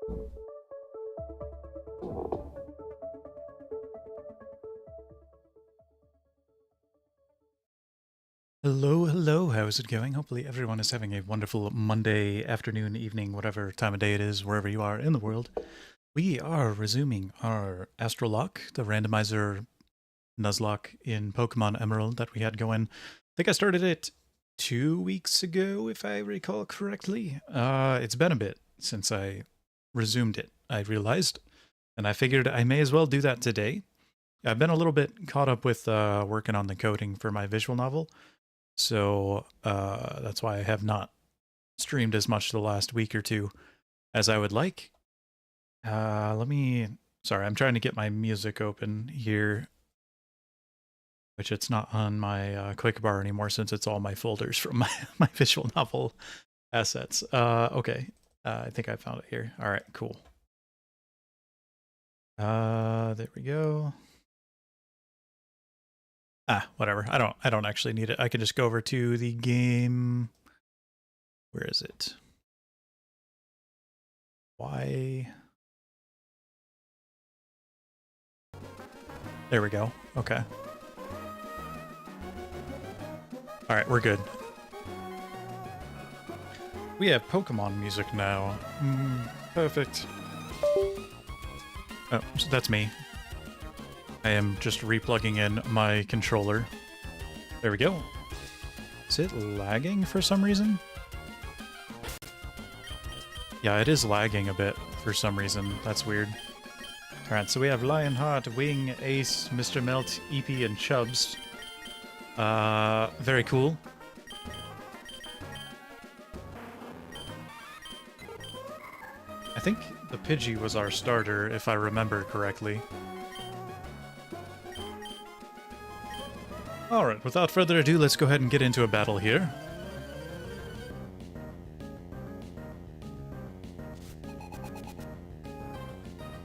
Hello, hello, how's it going? Hopefully everyone is having a wonderful Monday afternoon, evening, whatever time of day it is, wherever you are in the world. We are resuming our Astralocke, the randomizer Nuzlocke in Pokemon Emerald that we had going. I think I started it 2 weeks ago, if I recall correctly. It's been a bit since I resumed it, I realized, and I figured I may as well do that today. I've been a little bit caught up with working on the coding for my visual novel, so that's why I have not streamed as much the last week or two as I would like. Sorry, I'm trying to get my music open here, which it's not on my quick bar anymore since it's all my folders from my visual novel assets. Okay, I think I found it here. All right, cool. There we go. Whatever. I don't actually need it. I can just go over to the game. Where is it? Why? There we go. Okay. All right, we're good. We have Pokemon music now. Perfect. Oh, so that's me. I am just replugging in my controller. There we go. Is it lagging for some reason? Yeah, it is lagging a bit for some reason. That's weird. Alright, so we have Lionheart, Wing, Ace, Mr. Melt, Eepee, and Chubbs. Very cool. I think the Pidgey was our starter, if I remember correctly. Alright, without further ado, let's go ahead and get into a battle here.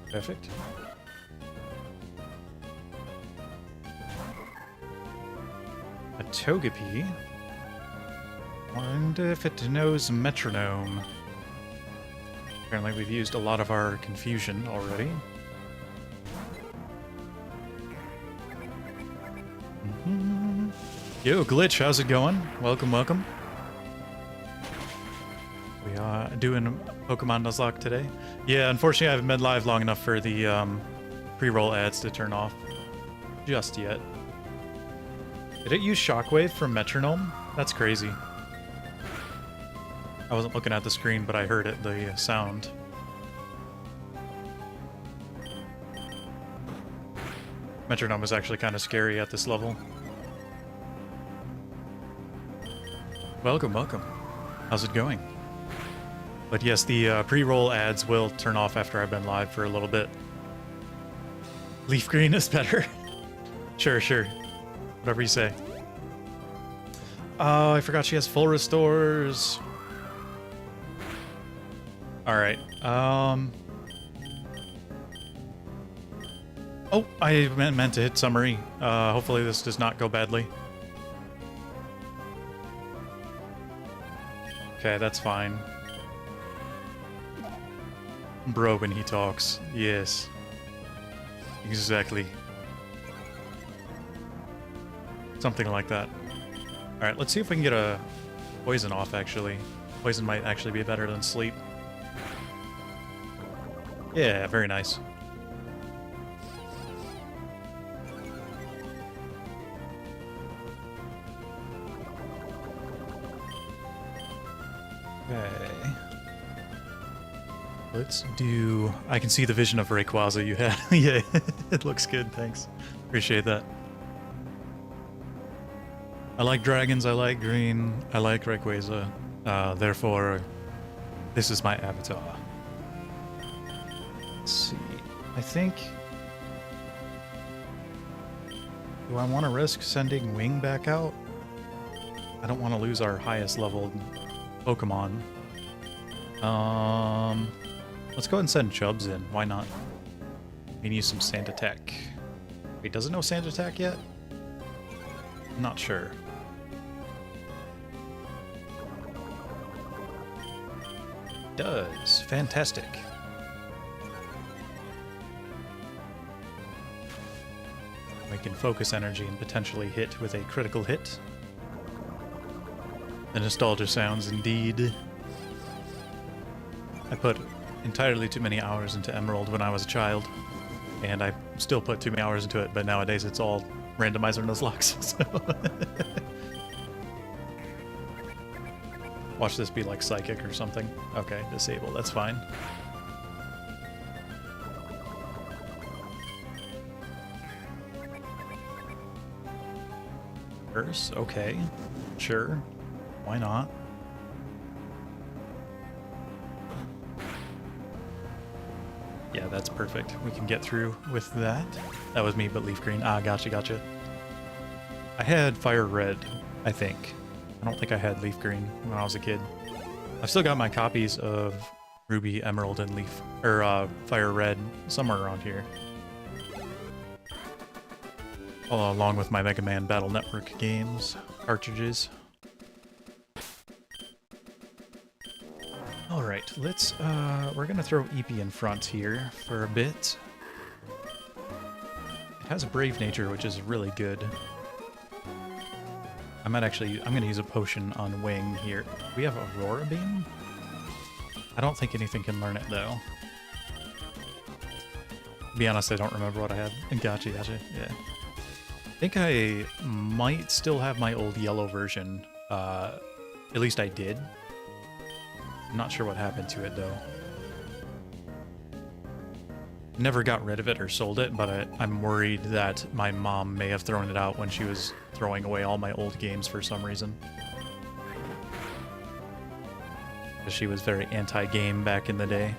Perfect. A Togepi. Wonder if it knows Metronome. Apparently we've used a lot of our confusion already. Yo, Glitch, how's it going? Welcome, welcome. We are doing Pokemon Nuzlocke today. Yeah, unfortunately I haven't been live long enough for the pre-roll ads to turn off just yet. Did it use Shockwave from Metronome? That's crazy. I wasn't looking at the screen, but I heard it, the sound. Metronome is actually kind of scary at this level. Welcome, welcome. How's it going? But yes, the pre-roll ads will turn off after I've been live for a little bit. Leaf green is better. Sure, sure. Whatever you say. Oh, I forgot she has full restores. Alright, Oh, I meant to hit summary. Hopefully this does not go badly. Okay, that's fine. Bro when he talks. Yes. Exactly. Something like that. Alright, let's see if we can get a poison off, actually. Poison might actually be better than sleep. Yeah, very nice. Okay. Let's do... I can see the vision of Rayquaza you had. Yeah, it looks good, thanks. Appreciate that. I like dragons, I like green, I like Rayquaza. Therefore, this is my avatar. Let's see. I think... Do I want to risk sending Wing back out? I don't want to lose our highest leveled Pokemon. Let's go ahead and send Chubbs in. Why not? We can use some Sand Attack. Wait, does it know Sand Attack yet? I'm not sure. It does. Fantastic. can focus energy and potentially hit with a critical hit. The nostalgia sounds indeed. I put entirely too many hours into Emerald when I was a child, and I still put too many hours into it, but nowadays it's all Randomizer Nuzlocke, so... Watch this be like Psychic or something. Okay, disable, that's fine. Curse, okay. Sure. Why not? Yeah, that's perfect. We can get through with that. That was me, but leaf green. Ah, gotcha, gotcha. I had fire red, I think. I don't think I had leaf green when I was a kid. I've still got my copies of Ruby, Emerald, and Leaf, or Fire Red somewhere around here. Along with my Mega Man Battle Network games, cartridges. Alright, let's, we're gonna throw Eepee in front here for a bit. It has a Brave Nature, which is really good. I'm gonna use a potion on Wing here. We have Aurora Beam? I don't think anything can learn it, though. To be honest, I don't remember what I had. Gotcha, gotcha, yeah. I think I might still have my old yellow version. At least I did. I'm not sure what happened to it, though. Never got rid of it or sold it, but I'm worried that my mom may have thrown it out when she was throwing away all my old games for some reason. Because she was very anti-game back in the day.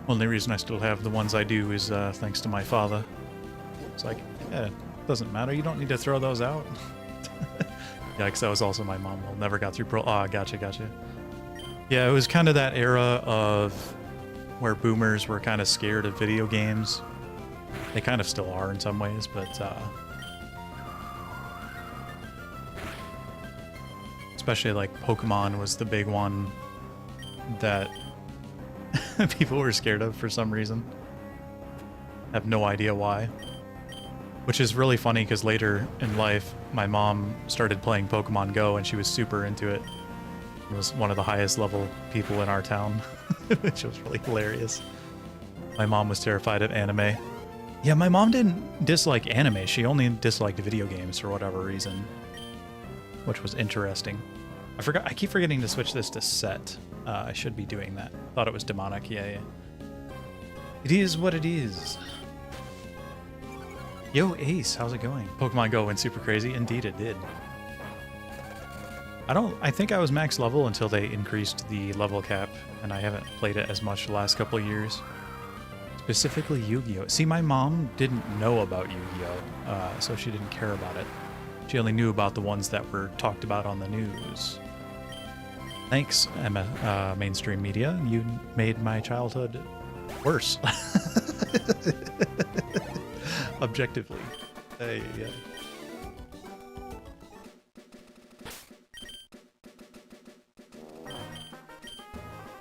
Only reason I still have the ones I do is thanks to my father. It's like, yeah, doesn't matter, you don't need to throw those out. Yeah, because that was also my mom. Well, never got through Pro. Ah, gotcha, gotcha. Yeah, it was kind of that era of where boomers were kind of scared of video games. They kind of still are in some ways, but especially like Pokemon was the big one that people were scared of for some reason. I have no idea why. Which is really funny because later in life, my mom started playing Pokemon Go and she was super into it. It was one of the highest level people in our town, which was really hilarious. My mom was terrified of anime. Yeah, my mom didn't dislike anime. She only disliked video games for whatever reason, which was interesting. I keep forgetting to switch this to set. I should be doing that. Thought it was demonic. Yeah, yeah. It is what it is. Yo, Ace, how's it going? Pokemon Go went super crazy. Indeed it did. I think I was max level until they increased the level cap, and I haven't played it as much the last couple of years. Specifically Yu-Gi-Oh! See, my mom didn't know about Yu-Gi-Oh! So she didn't care about it. She only knew about the ones that were talked about on the news. Thanks, Emma, mainstream media. You made my childhood worse. Objectively. Hey, yeah.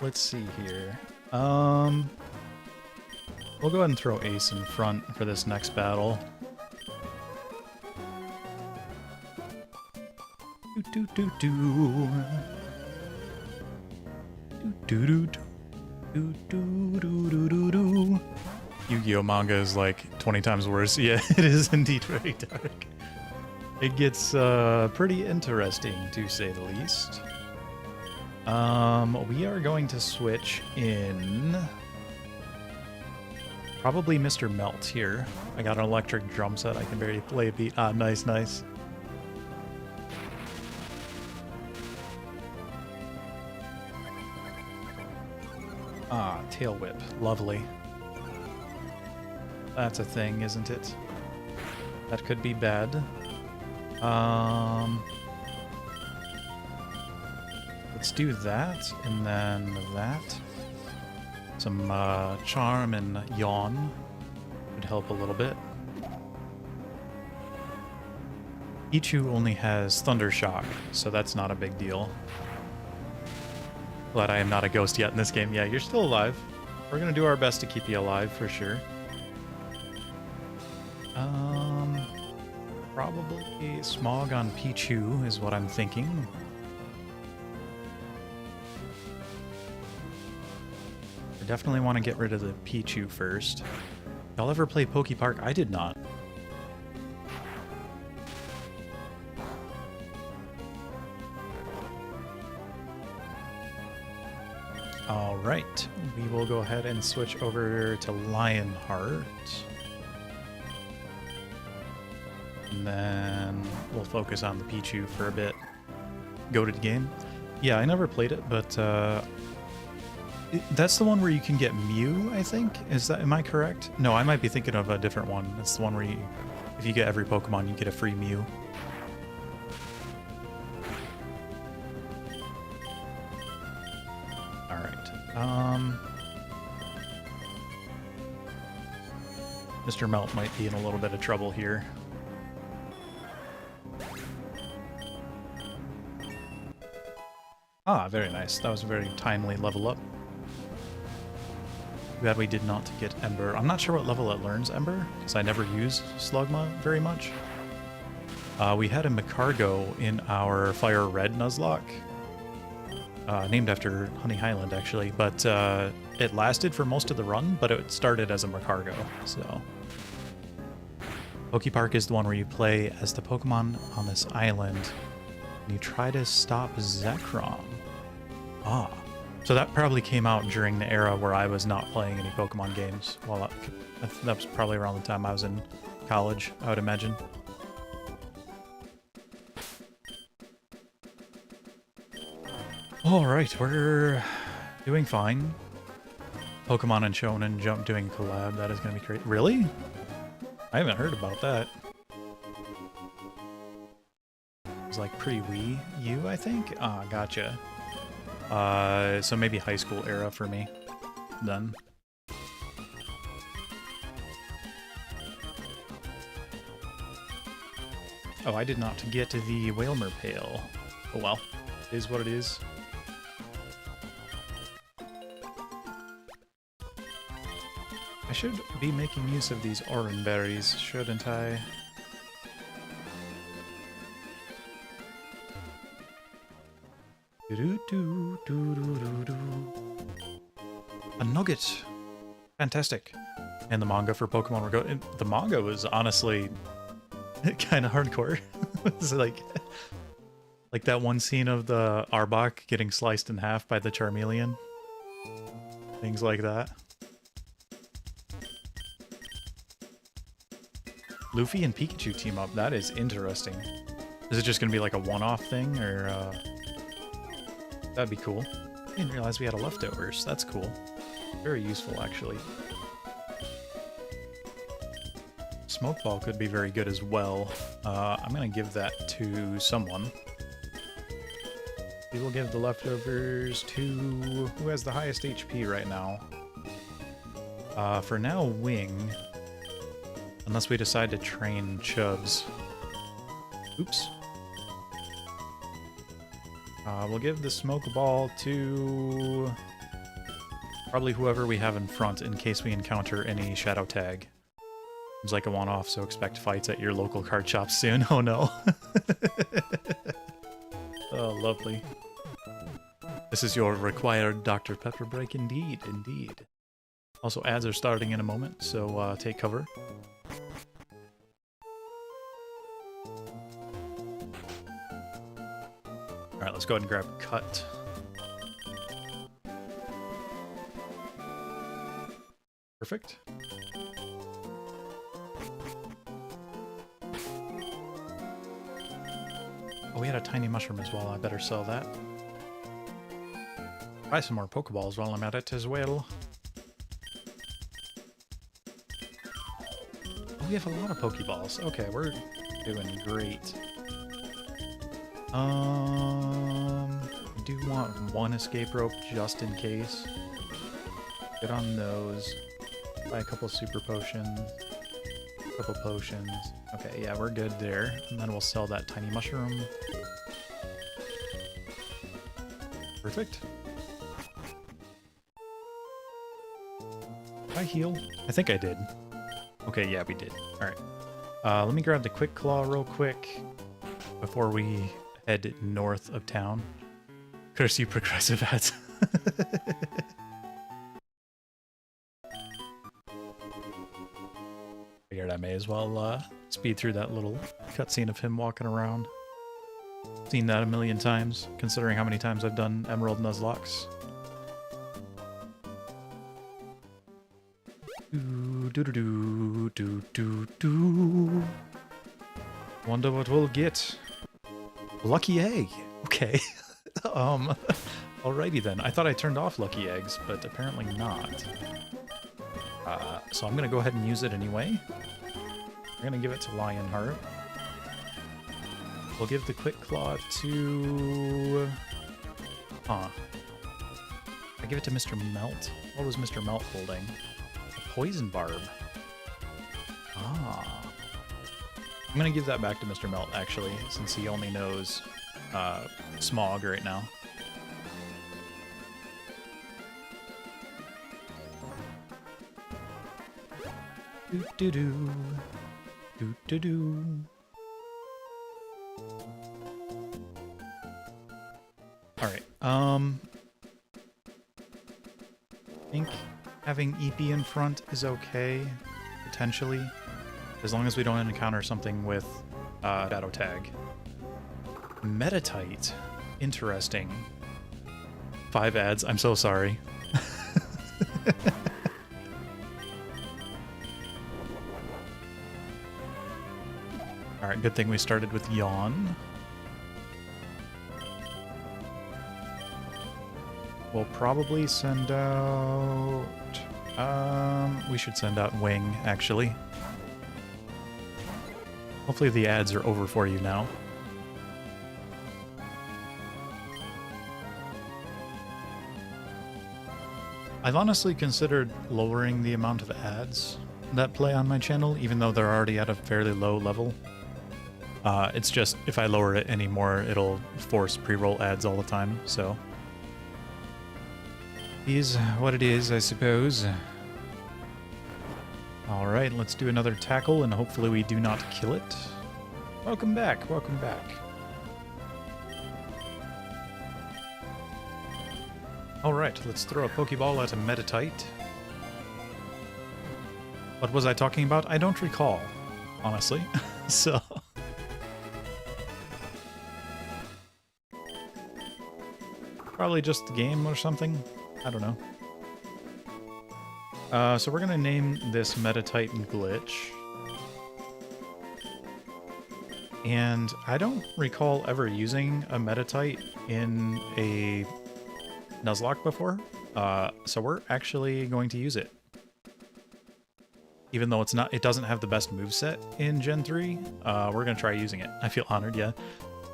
Let's see here. We'll go ahead and throw Ace in front for this next battle. Do do do do. Do do do do do do do do do. Yu-Gi-Oh! Manga is like 20 times worse. Yeah, it is indeed very dark. It gets pretty interesting, to say the least. We are going to switch in probably Mr. Melt here. I got an electric drum set. I can barely play a beat. Ah, nice, nice. Ah, Tail Whip. Lovely. That's a thing, isn't it? That could be bad. Let's do that, and then that. Some Charm and Yawn would help a little bit. Ichu only has Thunder Shock, so that's not a big deal. Glad I am not a ghost yet in this game. Yeah, you're still alive. We're gonna do our best to keep you alive for sure. Probably Smog on Pichu is what I'm thinking. I definitely want to get rid of the Pichu first. Y'all ever play Poke Park? I did not. Alright, we will go ahead and switch over to Lionheart. And then we'll focus on the Pichu for a bit. Goated game. Yeah, I never played it, but that's the one where you can get Mew, I think? Am I correct? No, I might be thinking of a different one. It's the one where if you get every Pokemon, you get a free Mew. Mr. Melt might be in a little bit of trouble here. Ah, very nice. That was a very timely level up. Too bad we did not get Ember. I'm not sure what level it learns Ember, because I never use Slugma very much. We had a Macargo in our Fire Red Nuzlocke. Named after Honey Highland, actually, but it lasted for most of the run, but it started as a Macargo, so... Poke Park is the one where you play as the Pokemon on this island, and you try to stop Zekrom. Ah. So that probably came out during the era where I was not playing any Pokemon games. Well, that was probably around the time I was in college, I would imagine. Alright, we're doing fine. Pokemon and Shonen Jump doing collab, that is going to be great. Really? I haven't heard about that. It was like pre-Wii U, I think? Ah, gotcha. So maybe high school era for me, then. Oh, I did not get to the Whalmer Pail. Oh well, it is what it is. I should be making use of these orange berries, shouldn't I? A nugget! Fantastic. And the manga for Pokemon were going. The manga was honestly kind of hardcore. It's like that one scene of the Arbok getting sliced in half by the Charmeleon. Things like that. Luffy and Pikachu team up. That is interesting. Is it just going to be like a one-off thing, or that'd be cool. I didn't realize we had a leftovers. That's cool. Very useful, actually. Smoke Ball could be very good as well. I'm going to give that to someone. We will give the leftovers to... who has the highest HP right now? For now, Wing. Unless we decide to train Chubs. Oops. We'll give the Smoke Ball to... probably whoever we have in front in case we encounter any Shadow Tag. Seems like a one-off, so expect fights at your local card shop soon. Oh no. Oh, lovely. This is your required Dr. Pepper break, indeed, indeed. Also, ads are starting in a moment, so take cover. Alright, let's go ahead and grab Cut. Perfect. Oh, we had a tiny mushroom as well. I better sell that. Buy some more Pokeballs while I'm at it as well. Oh, we have a lot of Pokeballs. Okay, we're doing great. I do want one escape rope just in case. Get on those. Buy a couple super potions. A couple potions. Okay, yeah, we're good there. And then we'll sell that tiny mushroom. Perfect. Did I heal? I think I did. Okay, yeah, we did. Alright. Let me grab the Quick Claw real quick before we head north of town. Curse you, progressive ads. Figured I may as well speed through that little cutscene of him walking around. Seen that a million times, considering how many times I've done Emerald Nuzlocks. Wonder what we'll get. Lucky egg. Okay. Alrighty then. I thought I turned off lucky eggs, but apparently not. So I'm gonna go ahead and use it anyway. I'm gonna give it to Lionheart. We'll give the Quick Claw to... I give it to Mr. Melt. What was Mr. Melt holding? A Poison Barb. I'm gonna give that back to Mr. Melt, actually, since he only knows Smog right now. Do-do-do. Do-do-do. Alright, I think having EP in front is okay, potentially, as long as we don't encounter something with Shadow Tag. Metatite. Interesting. 5 ads, I'm so sorry. Alright, good thing we started with Yawn. We'll probably send out... we should send out Wing, actually. Hopefully the ads are over for you now. I've honestly considered lowering the amount of ads that play on my channel, even though they're already at a fairly low level. It's just, if I lower it anymore, it'll force pre-roll ads all the time, so... is what it is, I suppose. Alright, let's do another tackle, and hopefully we do not kill it. Welcome back, welcome back. Alright, let's throw a Pokeball at a Metatite. What was I talking about? I don't recall, honestly. So... probably just the game or something. I don't know. So we're gonna name this Metatite Glitch. And I don't recall ever using a Metatite in a Nuzlocke before. So we're actually going to use it. Even though it doesn't have the best moveset in Gen 3, we're gonna try using it. I feel honored, yeah.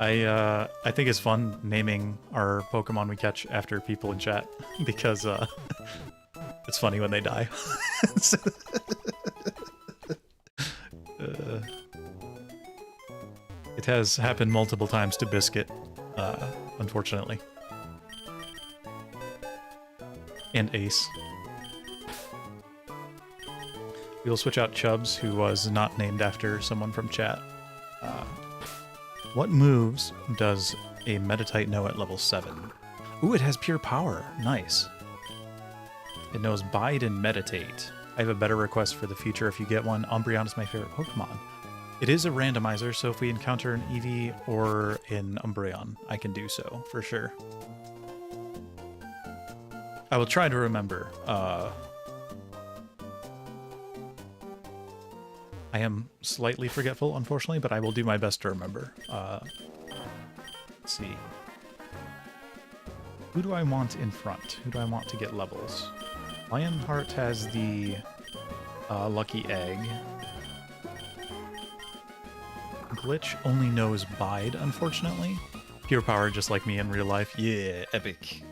I think it's fun naming our Pokemon we catch after people in chat, because it's funny when they die. It has happened multiple times to Biscuit, unfortunately. And Ace. We'll switch out Chubbs, who was not named after someone from chat. What moves does a Metatite know at level 7? Ooh, it has Pure Power. Nice. It knows Bide and Meditate. I have a better request for the future if you get one. Umbreon is my favorite Pokemon. It is a randomizer, so if we encounter an Eevee or an Umbreon, I can do so, for sure. I will try to remember. I am slightly forgetful, unfortunately, but I will do my best to remember. Let's see. Who do I want in front? Who do I want to get levels? Lionheart has the Lucky Egg. Glitch only knows Bide, unfortunately. Pure Power, just like me in real life. Yeah, epic.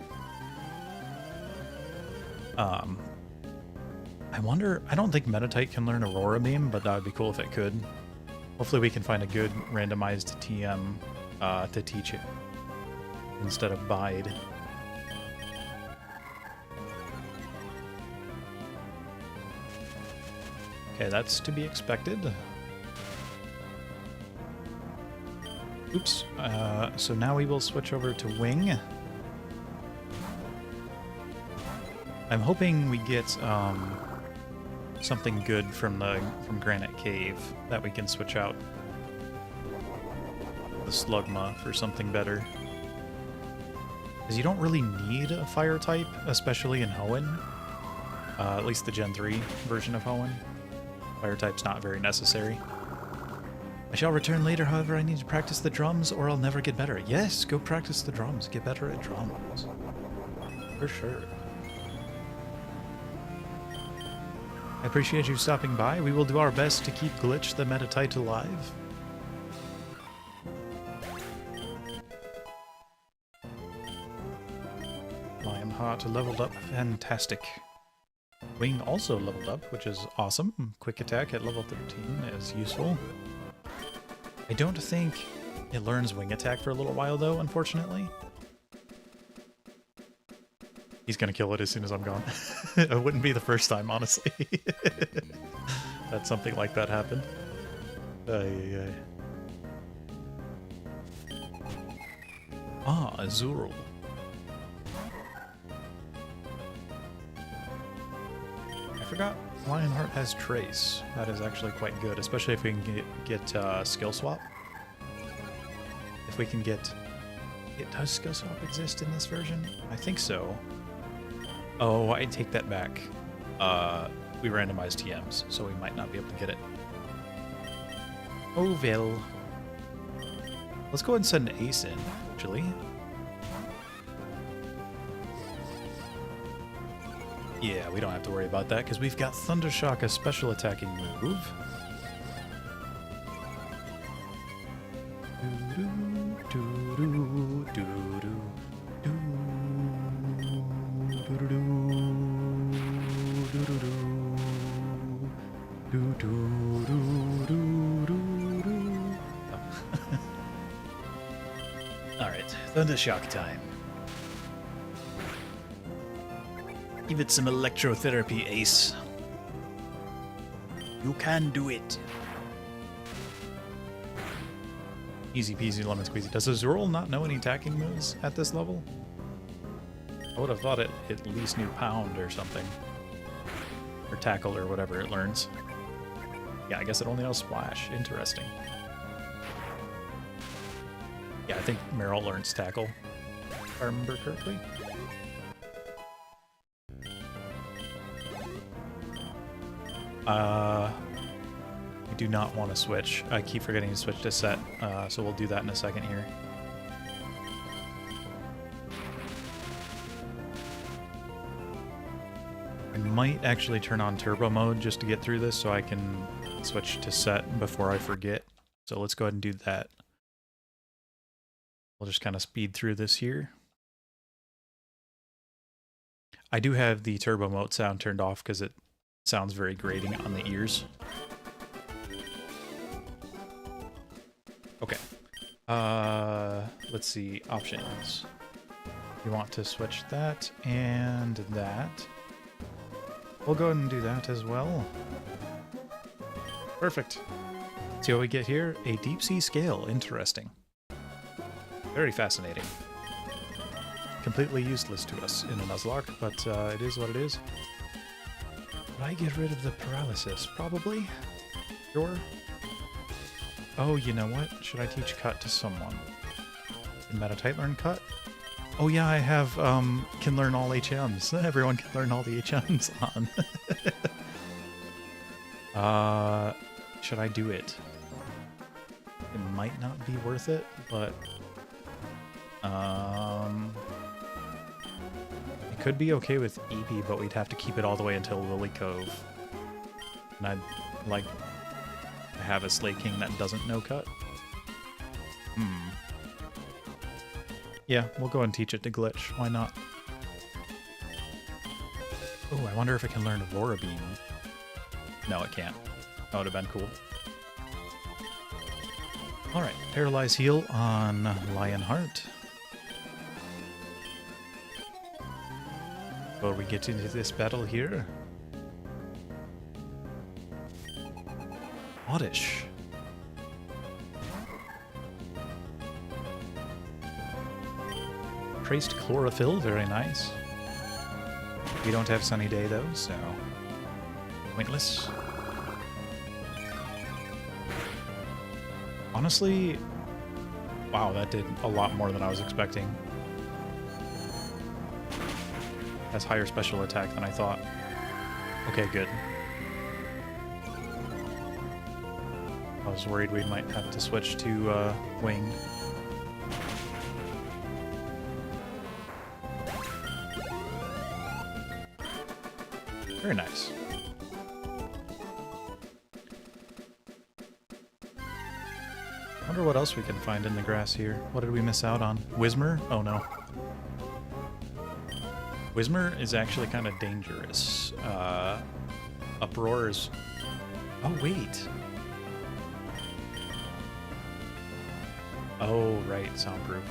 I wonder, I don't think Metatite can learn Aurora Beam, but that would be cool if it could. Hopefully we can find a good randomized TM to teach it instead of Bide. Okay, that's to be expected. Oops. So now we will switch over to Wing. I'm hoping we get something good from Granite Cave that we can switch out the Slugma for something better. Because you don't really need a fire type, especially in Hoenn. At least the Gen 3 version of Hoenn. Fire type's not very necessary. I shall return later, however, I need to practice the drums or I'll never get better. Yes, go practice the drums. Get better at drums. For sure. I appreciate you stopping by. We will do our best to keep Glitch the Metatite alive. Lionheart leveled up. Fantastic. Wing also leveled up, which is awesome. Quick attack at level 13 is useful. I don't think it learns wing attack for a little while, though, unfortunately. He's gonna kill it as soon as I'm gone. It wouldn't be the first time, honestly. That something like that happened. Ah, Azul. I forgot Lionheart has Trace. That is actually quite good, especially if we can get Skill Swap. If we can get... Does Skill Swap exist in this version? I think so. Oh, I take that back. We randomized TMs, so we might not be able to get it. Oh, well. Let's go ahead and send Ace in, actually. Yeah, we don't have to worry about that, because we've got Thundershock, a special attacking move. Alright, Thundershock time. Give it some electrotherapy, Ace. You can do it. Easy peasy lemon squeezy. Does Azul not know any attacking moves at this level? I would have thought it at least knew Pound or something. Or Tackle or whatever it learns. Yeah, I guess it only knows Splash. Interesting. Yeah, I think Meryl learns Tackle, if I remember correctly. We do not want to switch. I keep forgetting to switch to set, so we'll do that in a second here. I might actually turn on turbo mode just to get through this so I can switch to set before I forget. So let's go ahead and do that. We'll just kind of speed through this here. I do have the turbo mode sound turned off because it sounds very grating on the ears. Okay. Let's see. Options. You want to switch that and that. We'll go ahead and do that as well. Perfect. See what we get here? A deep sea scale. Interesting. Very fascinating. Completely useless to us in a Nuzlocke, but it is what it is. Would I get rid of the paralysis? Probably. Sure. Oh, you know what? Should I teach Cut to someone? Can Metatite learn Cut? Oh yeah, I have can learn all HMs. Everyone can learn all the HMs on. Should I do it? It might not be worth it, but it could be okay with EP, but we'd have to keep it all the way until Lily Cove. And I'd like to have a Slay King that doesn't know Cut. Yeah, we'll go and teach it to Glitch. Why not? Oh, I wonder if it can learn Aurora Beam. No, it can't. That would have been cool. Alright, Paralyze Heal on Lionheart. Before we get into this battle here. Oddish. Traced chlorophyll, very nice. We don't have sunny day though, so pointless. Honestly, wow, that did a lot more than I was expecting. Has higher special attack than I thought. Okay, good. I was worried we might have to switch to Wing. Very nice. Wonder what else we can find in the grass here. What did we miss out on? Whismer? Oh no. Whismer is actually kind of dangerous. Uproar is... Oh, wait. Oh, right, soundproof.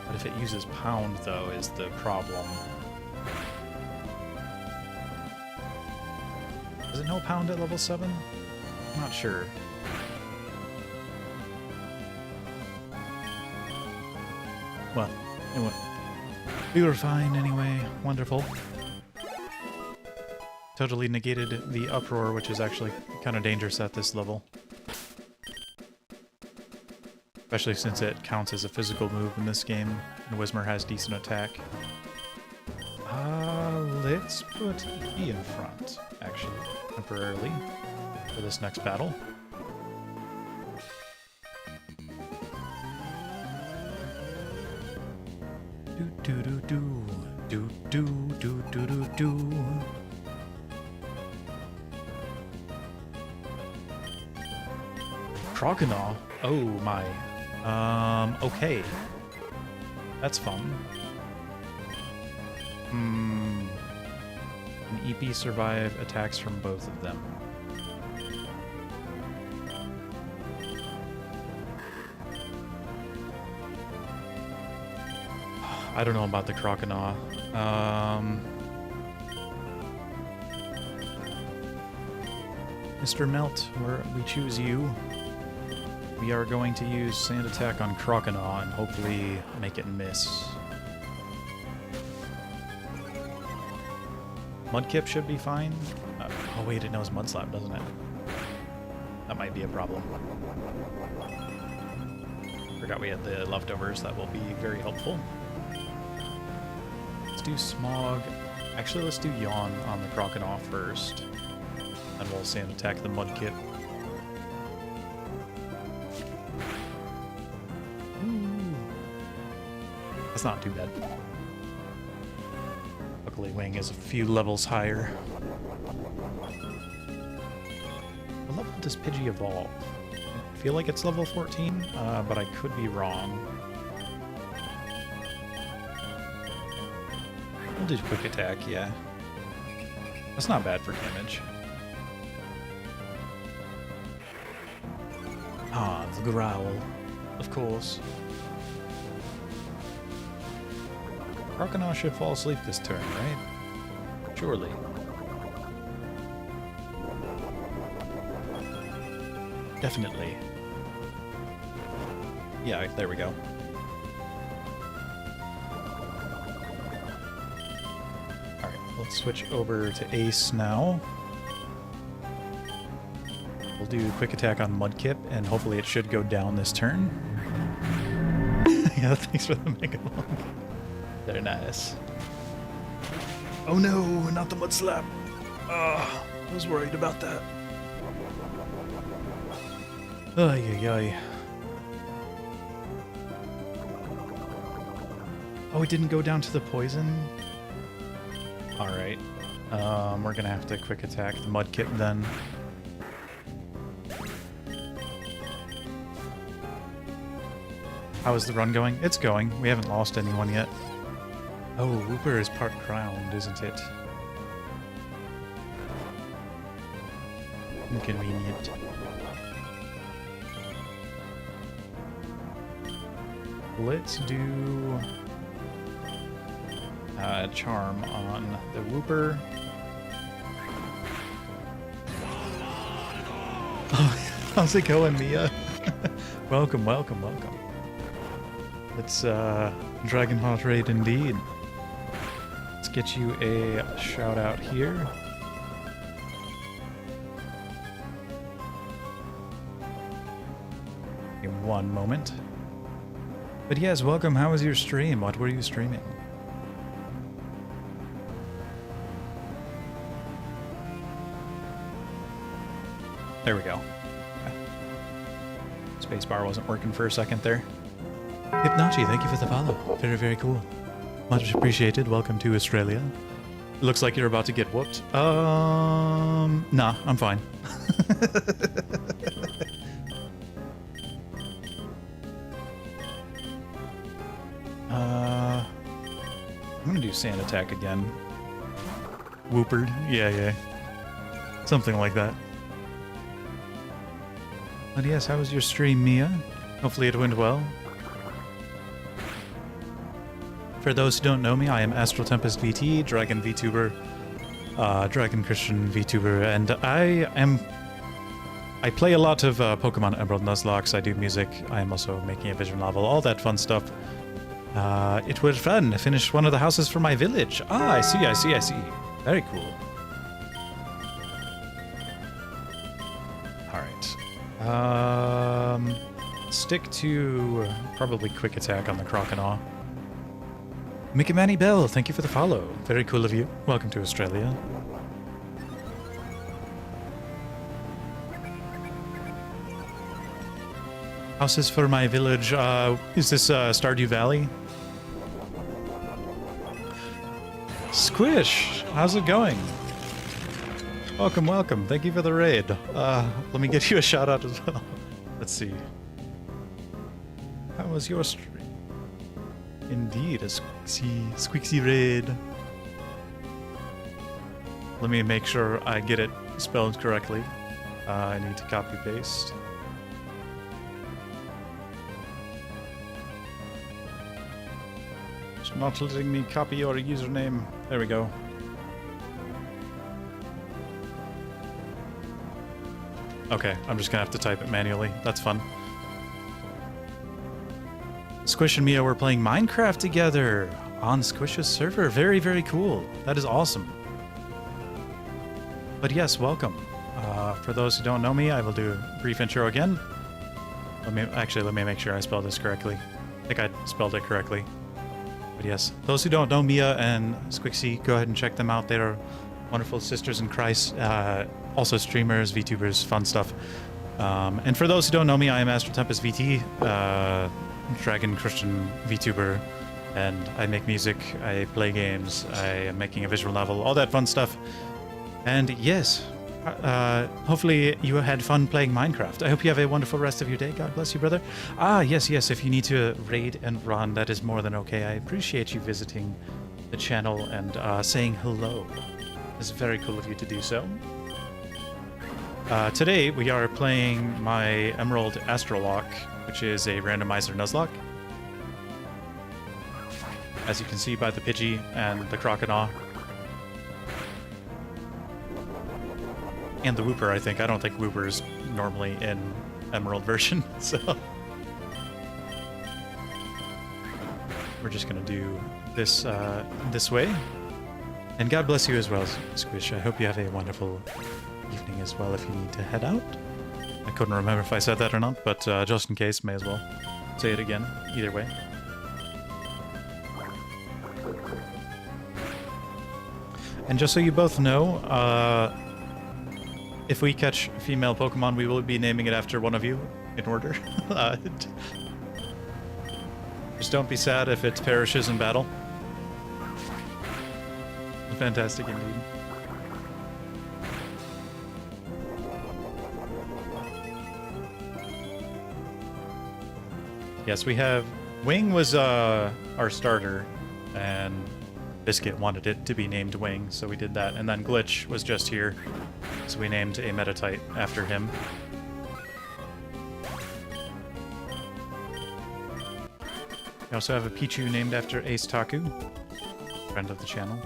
But if it uses pound, though, is the problem. Does it know pound at level 7? I'm not sure. Well, anyway. We were fine anyway. Wonderful. Totally negated the uproar, which is actually kind of dangerous at this level. Especially since it counts as a physical move in this game, and Whismer has decent attack. Let's put E in front, actually, temporarily, for this next battle. Do-do-do-do, Croconaw? Oh my. Okay. That's fun. Can EP survive attacks from both of them? I don't know about the Croconaw. Mr. Melt, we choose you. We are going to use Sand Attack on Croconaw and hopefully make it miss. Mudkip should be fine. Oh wait, it knows Mud Slap, doesn't it? That might be a problem. Forgot we had the leftovers, that will be very helpful. Let's do Smog. Actually, let's do Yawn on the Croconaw first. And we'll Sand Attack the Mudkip. That's not too bad. Luckily, Wing is a few levels higher. What level does Pidgey evolve? I feel like it's level 14, but I could be wrong. We'll do Quick Attack, yeah. That's not bad for damage. Ah, the Growl, of course. Croconaw should fall asleep this turn, right? Surely. Definitely. Yeah, there we go. Alright, let's switch over to Ace now. We'll do Quick Attack on Mudkip, and hopefully it should go down this turn. Yeah, thanks for the Mega Lung. They're nice. Oh no, not the Mud Slap. I was worried about that. Ay, ay, ay. Oh, it didn't go down to the poison? Alright. We're gonna have to Quick Attack the Mudkip then. How is the run going? It's going. We haven't lost anyone yet. Oh, Wooper is part crowned, isn't it? Inconvenient. Let's do Charm on the Wooper. Oh, how's it going, Mia? Welcome, welcome, welcome. It's Dragonheart raid indeed. Let's get you a shout out here. In one moment. But yes, welcome. How was your stream? What were you streaming? There we go. Spacebar wasn't working for a second there. Hypnachi, thank you for the follow. Very, very cool. Much appreciated. Welcome to Australia. It looks like you're about to get whooped. Nah, I'm fine. I'm gonna do sand attack again. Whoopered. Yeah, yeah. Something like that. But yes, how was your stream, Mia? Hopefully it went well. For those who don't know me, I am AstralTempestVT, Dragon Vtuber, Dragon Christian Vtuber, and I play a lot of Pokemon Emerald Nuzlocke. I do music. I am also making a visual novel, all that fun stuff. It was fun. I finished one of the houses for my village. Ah, I see, I see, I see. Very cool. Alright. Stick to probably quick attack on the Crocodile. Mickey Manny Bell, thank you for the follow. Very cool of you. Welcome to Australia. Houses for my village. Is this Stardew Valley? Squish, how's it going? Welcome, welcome. Thank you for the raid. Let me get you a shout out as well. Let's see. How was your stream? Indeed, a squeaksy raid. Let me make sure I get it spelled correctly. I need to copy paste. It's not letting me copy your username. There we go. Okay, I'm just gonna have to type it manually. That's fun. Squish and Mia were playing Minecraft together on Squish's server. Very, very cool. That is awesome. But yes, welcome. For those who don't know me, I will do a brief intro again. Let me make sure I spelled this correctly. I think I spelled it correctly. But yes, those who don't know Mia and Squixie, go ahead and check them out. They are wonderful sisters in Christ. Also streamers, VTubers, fun stuff. And for those who don't know me, I am AstralTempestVT. Dragon Christian VTuber, and I make music, I play games, I am making a visual novel, all that fun stuff. And yes, hopefully you had fun playing Minecraft. I hope you have a wonderful rest of your day. God bless you, brother. Ah, yes, yes, if you need to raid and run, that is more than okay. I appreciate you visiting the channel and saying hello. It's very cool of you to do so. Today we are playing my Emerald Astralocke, which is a randomizer Nuzlocke. As you can see by the Pidgey and the Crocodile. And the Whooper, I think. I don't think Whooper is normally in Emerald version, so... We're just gonna do this this way. And God bless you as well, Squish. I hope you have a wonderful evening as well if you need to head out. I couldn't remember if I said that or not, but just in case, may as well say it again, either way. And just so you both know, if we catch a female Pokemon, we will be naming it after one of you, in order. Just don't be sad if it perishes in battle. Fantastic indeed. Yes, we have... Wing was our starter, and Biscuit wanted it to be named Wing, so we did that. And then Glitch was just here, so we named a Metatite after him. We also have a Pichu named after Ace Taku, friend of the channel.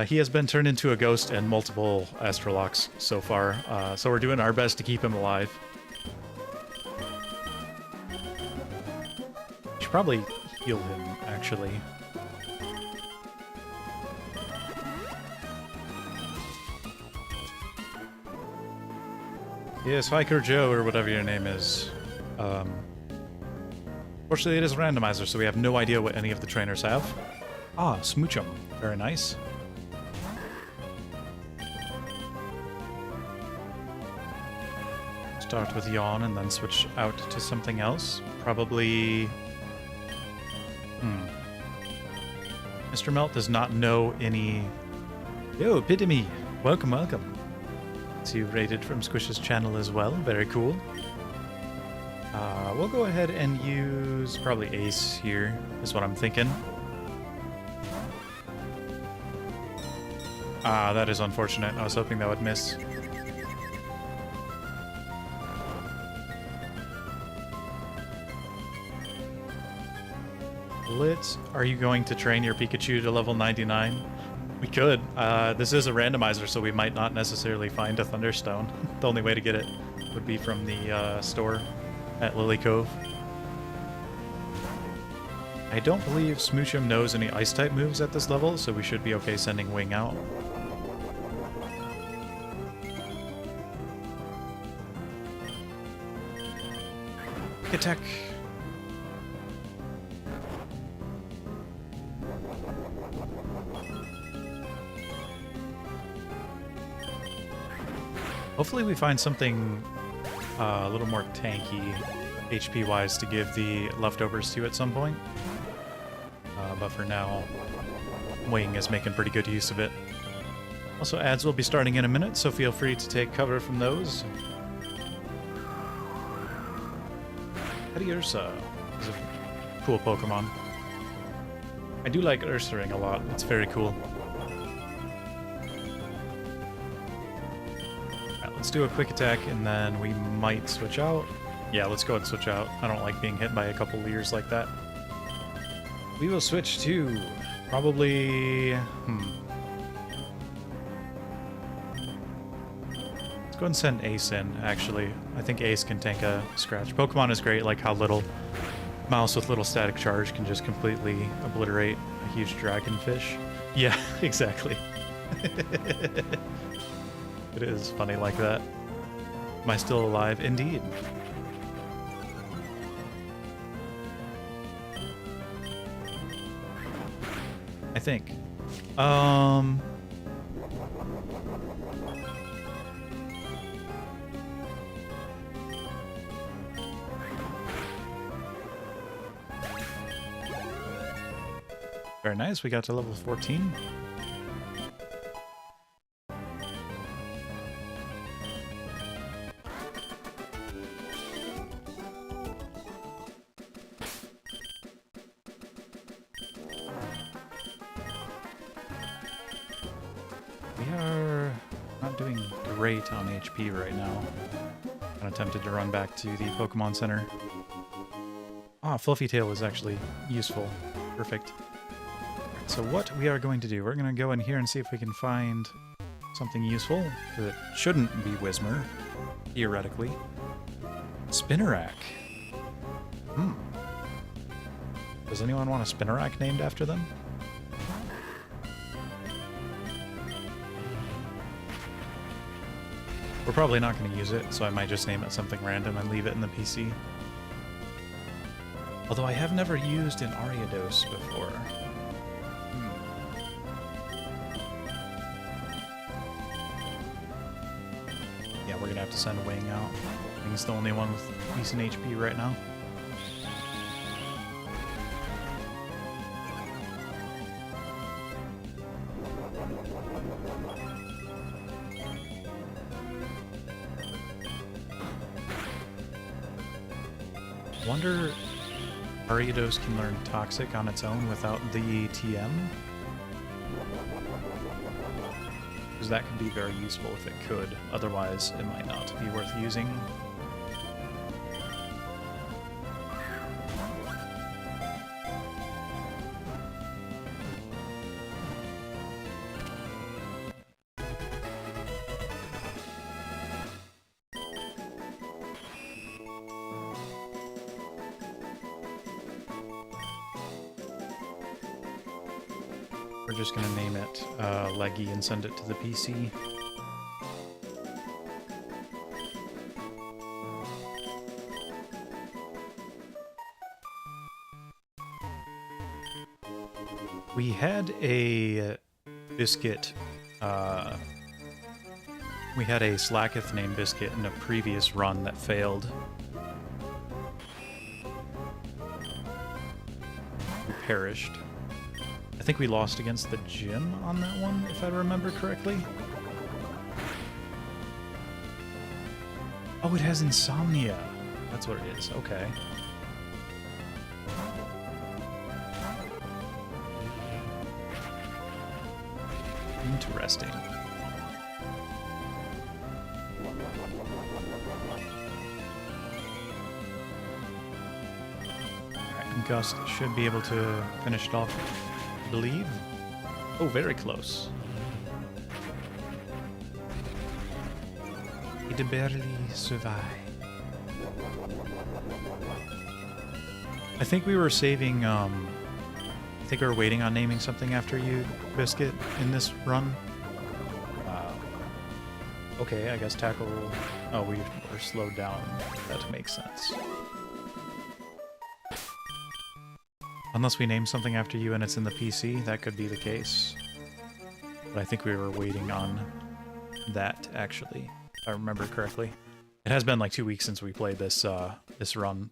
He has been turned into a ghost and multiple Astralocks so far, so we're doing our best to keep him alive. Should probably heal him, actually. Yes, Hiker Joe, or whatever your name is. Fortunately, it is a randomizer, so we have no idea what any of the trainers have. Ah, Smoochum. Very nice. Start with Yawn and then switch out to something else. Probably... Mr. Melt does not know any... Yo, Epitome! Welcome, welcome. So you rated from Squish's channel as well. Very cool. We'll go ahead and use probably Ace here, is what I'm thinking. Ah, that is unfortunate. I was hoping that would miss. Are you going to train your Pikachu to level 99? We could. This is a randomizer, so we might not necessarily find a Thunderstone. The only way to get it would be from the store at Lily Cove. I don't believe Smoochum knows any Ice-type moves at this level, so we should be okay sending Wing out. Attack! Hopefully we find something a little more tanky, HP-wise, to give the leftovers to at some point. But for now, Wing is making pretty good use of it. Also, ads will be starting in a minute, so feel free to take cover from those. Ursa is a cool Pokemon. I do like Ursaring a lot. It's very cool. Let's do a quick attack, and then we might switch out. Yeah, let's go and switch out. I don't like being hit by a couple Leers like that. We will switch to probably... Let's go and send Ace in, actually. I think Ace can tank a scratch. Pokemon is great, like how little Mouse with little static charge can just completely obliterate a huge dragonfish. Yeah, exactly. It is funny like that. Am I still alive? Indeed. I think. Very nice, we got to level 14. On HP right now. I'm tempted to run back to the Pokemon Center. Ah, Fluffy Tail is actually useful. Perfect. So what we are going to do, we're going to go in here and see if we can find something useful, because it shouldn't be Whismur, theoretically. Spinnerack. Does anyone want a Spinnerack named after them? We're probably not going to use it, so I might just name it something random and leave it in the PC. Although I have never used an Ariados before. Yeah, we're going to have to send Wing out. Wing's the only one with decent HP right now. Wonder Ariados can learn Toxic on its own without the TM? Because that could be very useful if it could. Otherwise, it might not be worth using. We're just gonna name it Leggy and send it to the PC. We had a biscuit, we had a Slacketh named Biscuit in a previous run that failed. We perished. I think we lost against the gym on that one, if I remember correctly. Oh, it has insomnia. That's what it is. Okay. Interesting. Alright, Gust should be able to finish it off, I believe. Oh, very close. It barely survived. I think we were saving, I think we were waiting on naming something after you, Biscuit, in this run. Okay, I guess tackle... Oh, we were slowed down. That makes sense. Unless we name something after you and it's in the PC, that could be the case. But I think we were waiting on that, actually, if I remember correctly. It has been like 2 weeks since we played this, this run.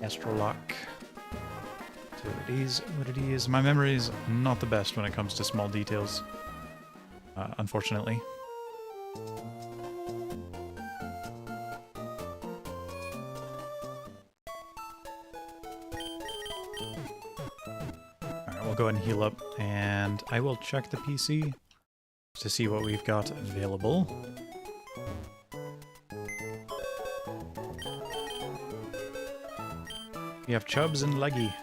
Astralocke. So it is what it is. My memory is not the best when it comes to small details, unfortunately. Alright, we'll go ahead and heal up, and I will check the PC to see what we've got available. We have Chubbs and Leggy.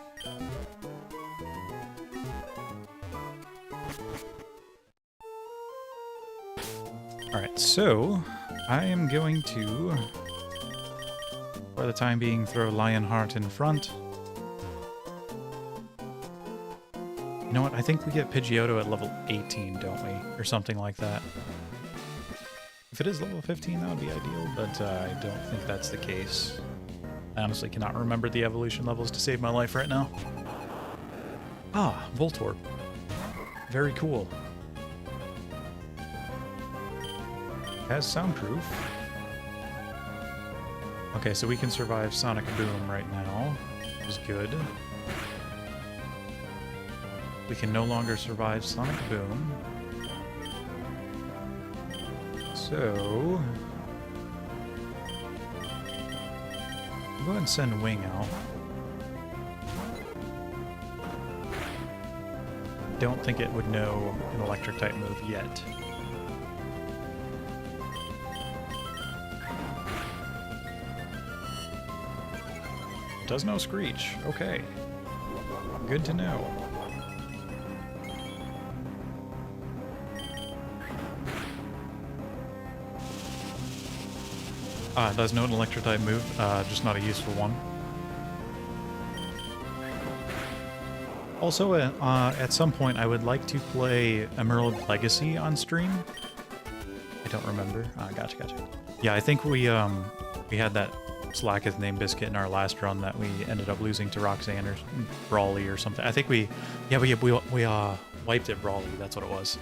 Alright, so I am going to, for the time being, throw Lionheart in front. You know what, I think we get Pidgeotto at level 18, don't we? Or something like that. If it is level 15, that would be ideal, but I don't think that's the case. I honestly cannot remember the evolution levels to save my life right now. Ah, Voltorb. Very cool. Has soundproof. Okay, so we can survive Sonic Boom right now, which is good. We can no longer survive Sonic Boom. So... I'll go ahead and send Wing out. Don't think it would know an electric type move yet. Does know Screech. Okay. Good to know. It does know an electric type move, just not a useful one. Also, at some point, I would like to play Emerald Legacy on stream. I don't remember. Gotcha. Yeah, I think we had that Slacketh named Biscuit in our last run that we ended up losing to Roxanne or Brawly or something. I think we wiped it Brawly. That's what it was.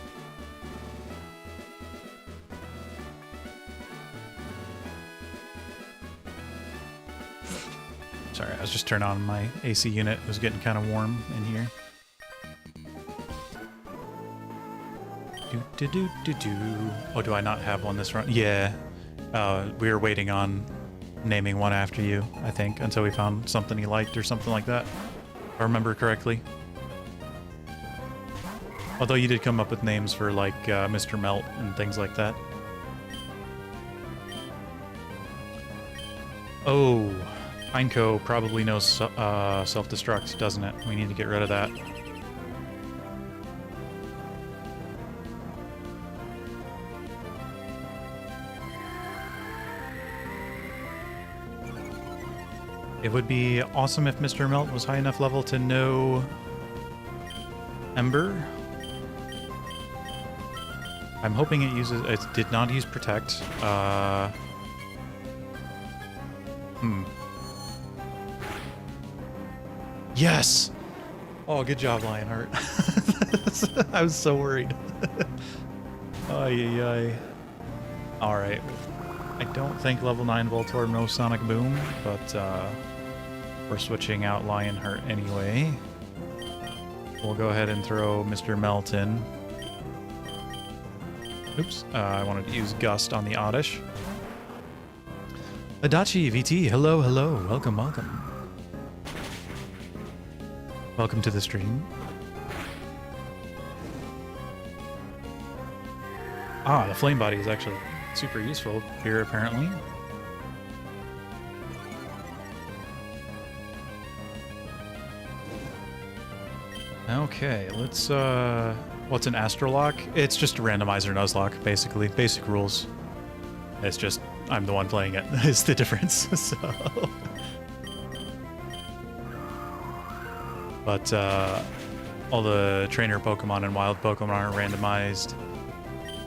Sorry, I was just turning on my AC unit. It was getting kind of warm in here. Oh, do I not have one this run? Yeah. We were waiting on naming one after you, I think, until we found something he liked or something like that. If I remember correctly. Although you did come up with names for, like, Mr. Melt and things like that. Oh, Pineco probably knows self-destruct, doesn't it? We need to get rid of that. It would be awesome if Mr. Melt was high enough level to know Ember. I'm hoping it uses... It did not use Protect. Yes! Oh, good job, Lionheart. I was so worried. Ay, ay, ay. Alright. I don't think level 9 Voltorb knows Sonic Boom, but we're switching out Lionheart anyway. We'll go ahead and throw Mr. Melt in. Oops, I wanted to use Gust on the Oddish. AstralTempestVT, hello, hello, welcome, welcome. Welcome to the stream. Ah, the Flame Body is actually super useful here, apparently. Okay, let's, what's an Astralocke? It's just a randomizer Nuzlocke, basically. Basic rules. It's just, I'm the one playing it, is the difference, so... But, all the trainer Pokemon and wild Pokemon are randomized.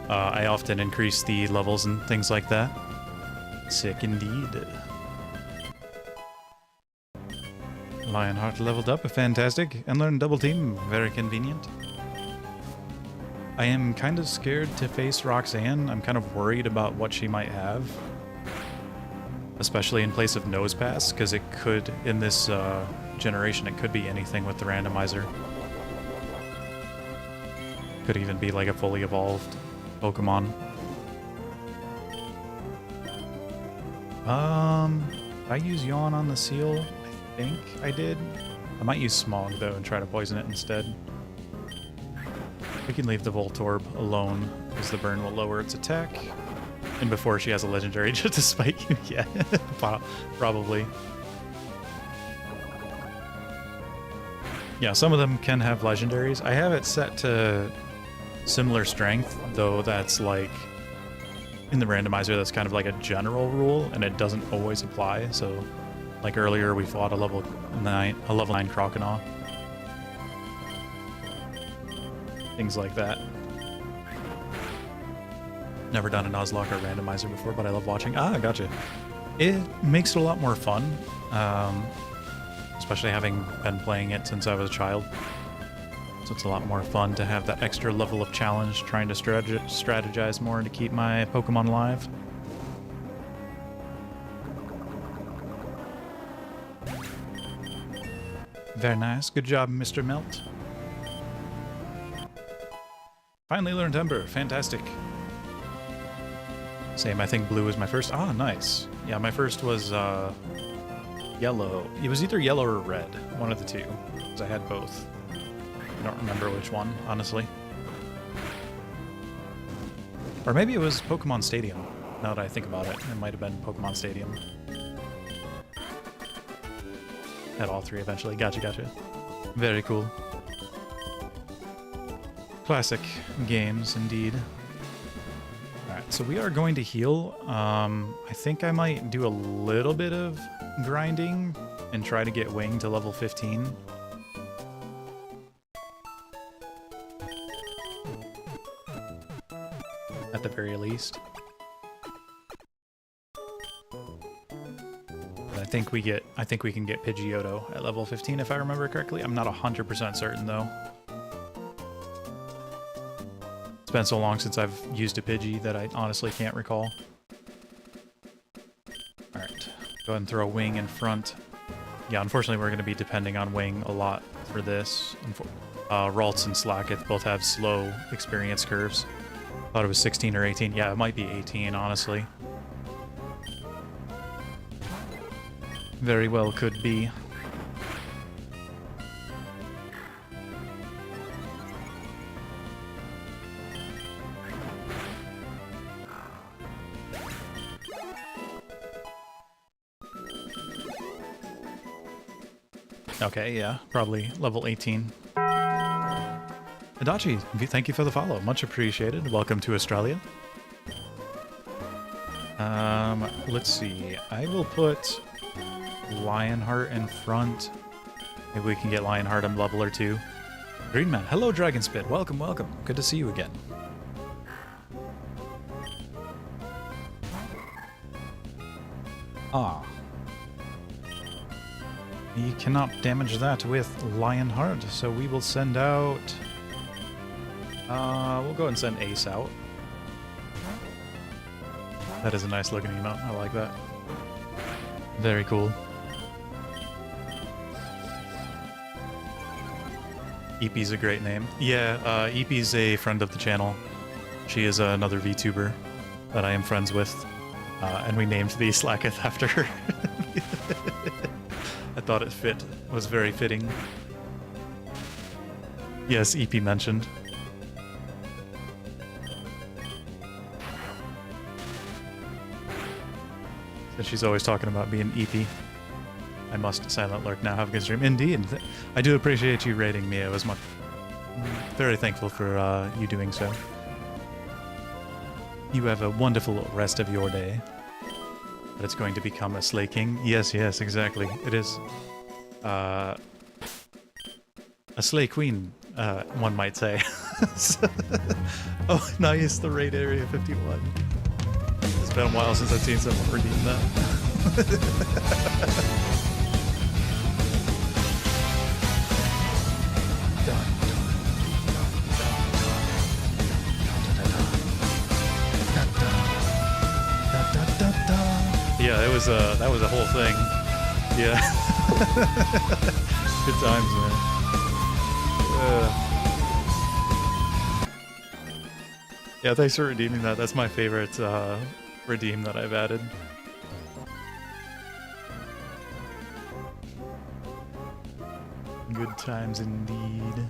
I often increase the levels and things like that. Sick indeed. Lionheart leveled up, fantastic, and learned Double Team, very convenient. I am kind of scared to face Roxanne. I'm kind of worried about what she might have. Especially in place of Nosepass, because it could, in this generation, it could be anything with the randomizer. Could even be like a fully evolved Pokemon. I use Yawn on the Seal? I think I did. I might use Smog, though, and try to poison it instead. We can leave the Voltorb alone, because the burn will lower its attack. And before she has a legendary just to spike you, yeah, probably. Yeah, some of them can have legendaries. I have it set to similar strength, though that's like, in the randomizer, that's kind of like a general rule, and it doesn't always apply, so, like earlier we fought a level 9 Croconaw. Things like that. Never done a Nuzlocke or randomizer before, but I love watching. Ah, gotcha. It makes it a lot more fun, especially having been playing it since I was a child. So it's a lot more fun to have that extra level of challenge, trying to strategize more to keep my Pokemon alive. Very nice. Good job, Mr. Melt. Finally learned Ember. Fantastic. Same, I think blue was my first. Ah, nice. Yeah, my first was yellow. It was either yellow or red. One of the two. Because I had both. I don't remember which one, honestly. Or maybe it was Pokemon Stadium. Now that I think about it, it might have been Pokemon Stadium. Had all three eventually. Gotcha, gotcha. Very cool. Classic games, indeed. Alright, so we are going to heal. I think I might do a little bit of grinding and try to get Wing to level 15. At the very least. But I think we can get Pidgeotto at level 15 if I remember correctly. I'm not 100% certain though. It's been so long since I've used a Pidgey that I honestly can't recall. Alright, go ahead and throw Wing in front. Yeah, unfortunately we're going to be depending on Wing a lot for this. Ralts and Slacketh both have slow experience curves. Thought it was 16 or 18. Yeah, it might be 18, honestly. Very well could be. Okay, yeah, probably level 18. Adachi, thank you for the follow. Much appreciated. Welcome to Australia. Let's see. I will put Lionheart in front. Maybe we can get Lionheart a level or two. Green Man. Hello, Dragonspit. Welcome, welcome. Good to see you again. Ah. We cannot damage that with Lionheart, so we will send out... we'll go ahead and send Ace out. That is a nice looking emote. I like that. Very cool. Eepee's a great name. Yeah, Eepee's a friend of the channel. She is another VTuber that I am friends with. And we named the Slacketh after her. I thought it was very fitting. Yes, Eepee mentioned. And she's always talking about being Eepee. I must silent lurk now. Have a good stream. Indeed. I do appreciate you rating me. I was very thankful for you doing so. You have a wonderful rest of your day. But it's going to become a Slay King. Yes, yes, exactly. It is a Slay Queen, one might say. Oh, nice. The raid area 51. It's been a while since I've seen someone redeem that. Yeah, it was that was a whole thing. Yeah. Good times, man. Yeah, thanks for redeeming that. That's my favorite redeem that I've added. Good times indeed.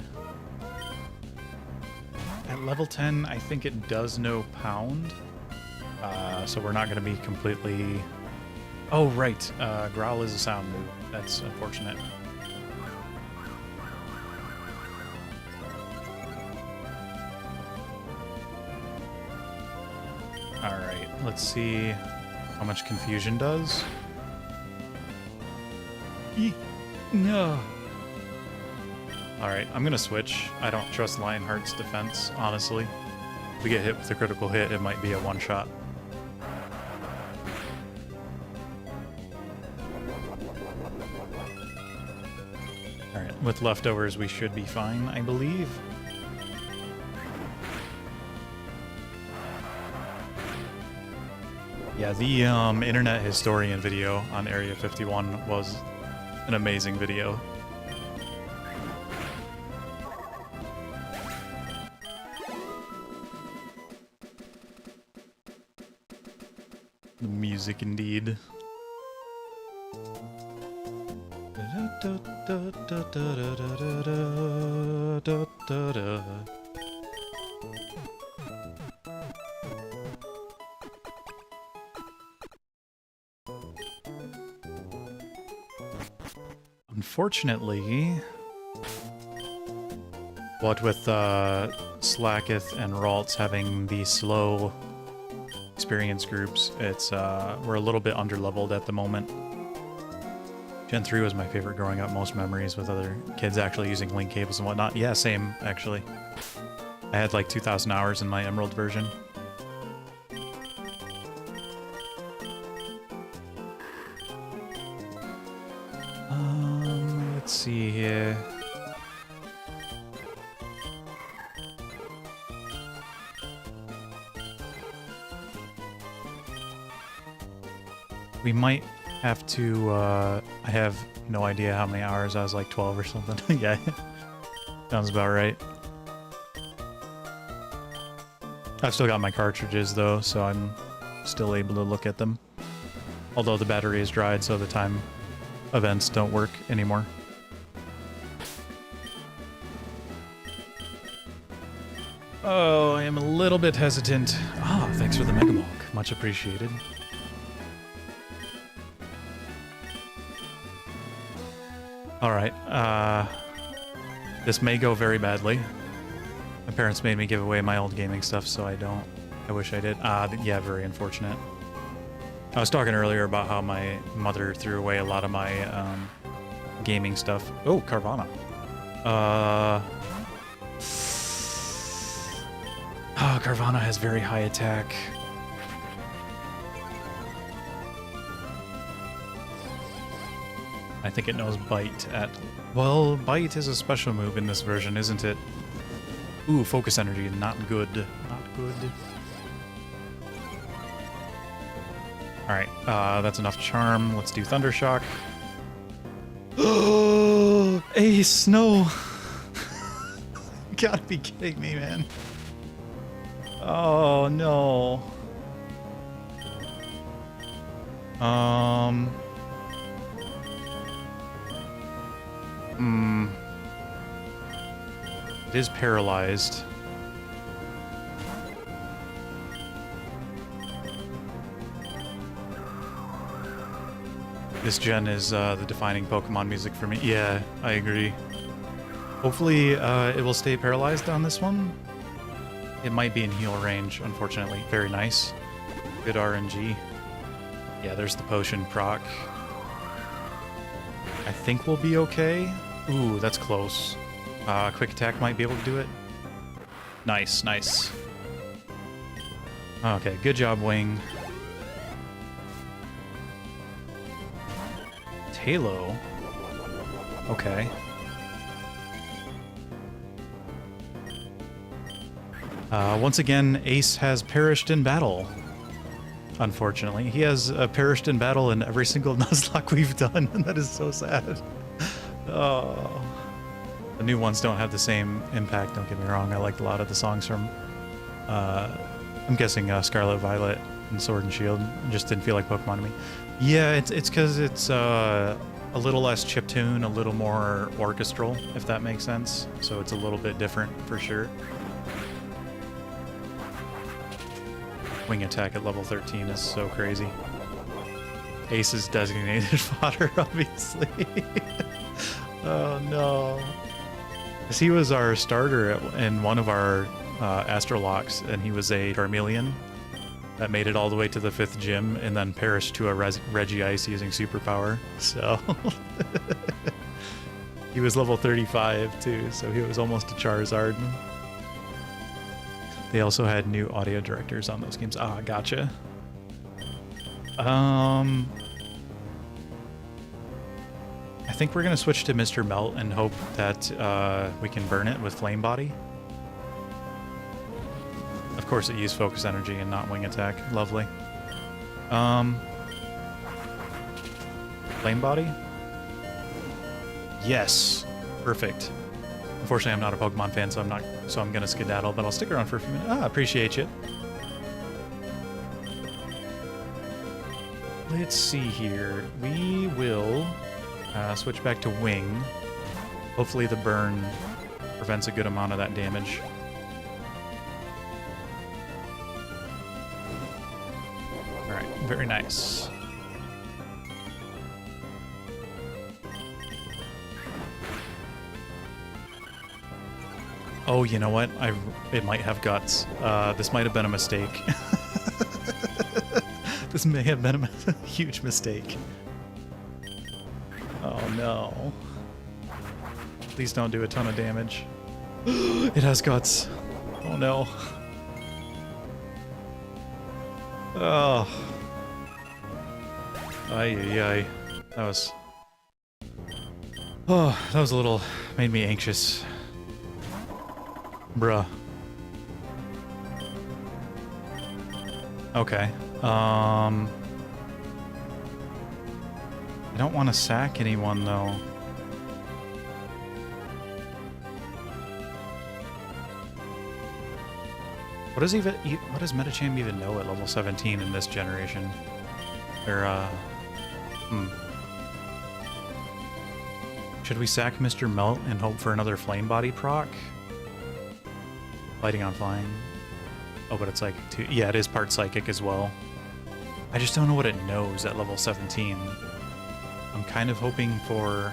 At level 10, I think it does know Pound. So we're not going to be completely... Oh, right. Growl is a sound move. That's unfortunate. Alright, let's see how much Confusion does. No. Alright, I'm going to switch. I don't trust Lionheart's defense, honestly. If we get hit with a critical hit, it might be a one-shot. Alright, with leftovers we should be fine, I believe. Yeah, the Internet Historian video on Area 51 was an amazing video. The music indeed. Unfortunately, what with Slacketh and Ralts having the slow experience groups, it's we're a little bit underleveled at the moment. Gen 3 was my favorite growing up, most memories with other kids actually using link cables and whatnot. Yeah, same, actually. I had like 2,000 hours in my Emerald version. Let's see here. We might have to, I have no idea how many hours. I was like 12 or something. Yeah, sounds about right. I've still got my cartridges though, so I'm still able to look at them. Although the battery is dried, so the time events don't work anymore. Oh, I am a little bit hesitant. Ah, thanks for the Mega Bulk. Much appreciated. Alright, this may go very badly. My parents made me give away my old gaming stuff, so I don't. I wish I did. Yeah, very unfortunate. I was talking earlier about how my mother threw away a lot of my gaming stuff. Oh, Carvana. Oh, Carvana has very high attack. I think it knows Bite at... Well, Bite is a special move in this version, isn't it? Ooh, Focus Energy, not good. Not good. Alright, that's enough Charm. Let's do Thundershock. Ace, no! You gotta be kidding me, man. Oh, no. It is paralyzed. This gen is the defining Pokemon music for me. Yeah, I agree. Hopefully it will stay paralyzed on this one. It might be in heal range, unfortunately. Very nice. Good RNG. Yeah, there's the potion proc. I think we'll be okay. Ooh, that's close. Quick attack might be able to do it. Nice, nice. Okay, good job, Wing. Halo. Okay. Once again, Ace has perished in battle. Unfortunately, he has perished in battle in every single Nuzlocke we've done, and that is so sad. Oh. The new ones don't have the same impact, don't get me wrong. I liked a lot of the songs from, I'm guessing Scarlet Violet and Sword and Shield. Just didn't feel like Pokemon to me. Yeah, it's because it's a little less chiptune, a little more orchestral, if that makes sense. So it's a little bit different for sure. Wing attack at level 13 is so crazy. Ace's designated fodder, obviously. Oh no. Because he was our starter in one of our Astralocks, and he was a Charmeleon that made it all the way to the 5th gym and then perished to a Regice using superpower. So he was level 35 too, so he was almost a Charizard. They also had new audio directors on those games. Ah, gotcha. I think we're gonna switch to Mr. Melt and hope that we can burn it with Flame Body. Of course it used Focus Energy and not Wing Attack. Lovely. Flame Body? Yes. Perfect. Unfortunately, I'm not a Pokemon fan, so I'm gonna skedaddle, but I'll stick around for a few minutes. Ah, appreciate you. Let's see here. We will switch back to Wing. Hopefully the burn prevents a good amount of that damage. Alright, very nice. Oh, you know what? It might have guts. This might have been a mistake. This may have been a huge mistake. Oh no. Please don't do a ton of damage. It has guts. Oh no. Oh. Ay, ay, ay. That was... Oh, that was a little... made me anxious. Bruh. Okay. I don't want to sack anyone, though. What does Medicham even know at level 17 in this generation? Or, Should we sack Mr. Melt and hope for another Flame Body proc? Fighting on Flying. Oh, but it's like yeah, it is part Psychic as well. I just don't know what it knows at level 17. I'm kind of hoping for...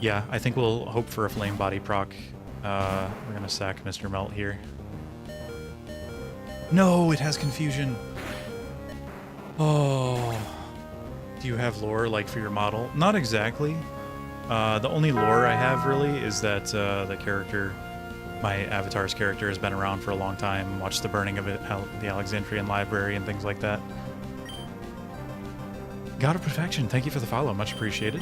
Yeah, I think we'll hope for a Flame Body proc. We're gonna sack Mr. Melt here. No, it has Confusion! Oh... Do you have lore, like, for your model? Not exactly. The only lore I have, really, is that the character my avatar's character has been around for a long time, watched the burning of the Alexandrian Library and things like that. God of Perfection, thank you for the follow, much appreciated.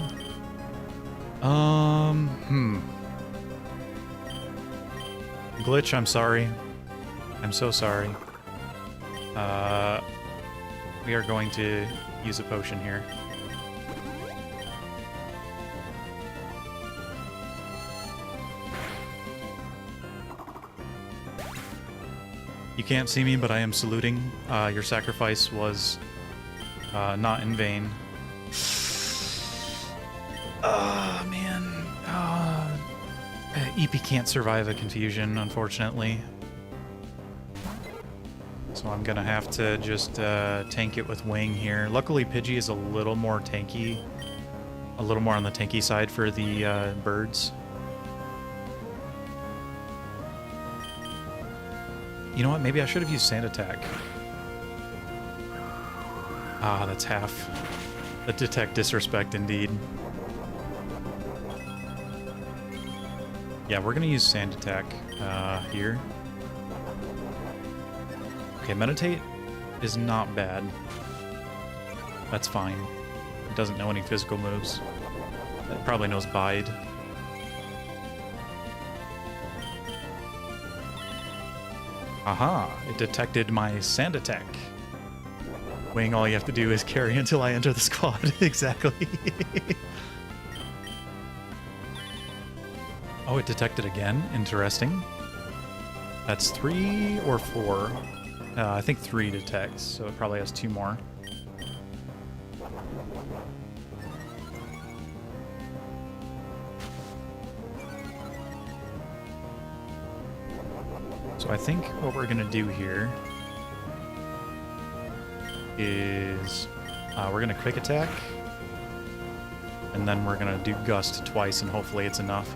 Glitch, I'm sorry. I'm so sorry. We are going to use a potion here. You can't see me, but I am saluting. Your sacrifice was not in vain. Oh, man. EP can't survive a confusion, unfortunately. So I'm gonna have to just tank it with Wing here. Luckily, Pidgey is a little more tanky. A little more on the tanky side for the birds. You know what? Maybe I should have used Sand Attack. Ah, that's half. The Detect Disrespect, indeed. Yeah, we're gonna use Sand Attack here. Okay, Meditate is not bad. That's fine. It doesn't know any physical moves. It probably knows Bide. Aha! It detected my Sand Attack. Wing, all you have to do is carry until I enter the squad. Exactly. Oh, it detected again. Interesting. That's 3 or 4. I think 3 detects, so it probably has 2 more. So I think what we're gonna do here is we're gonna Quick Attack, and then we're gonna do Gust twice, and hopefully it's enough.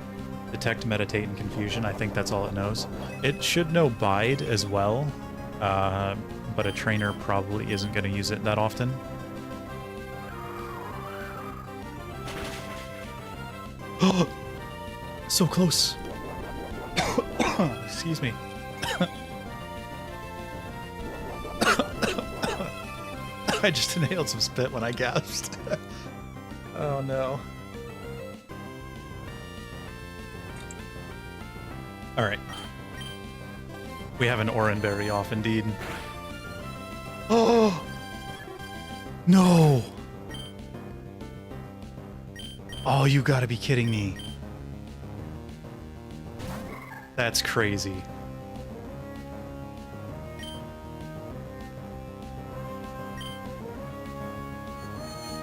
Detect, Meditate, and Confusion. I think that's all it knows. It should know Bide as well, but a trainer probably isn't going to use it that often. So close. Excuse me. I just inhaled some spit when I gasped. Oh no. Alright. We have an Oranberry off, indeed. Oh! No! Oh, you gotta be kidding me. That's crazy.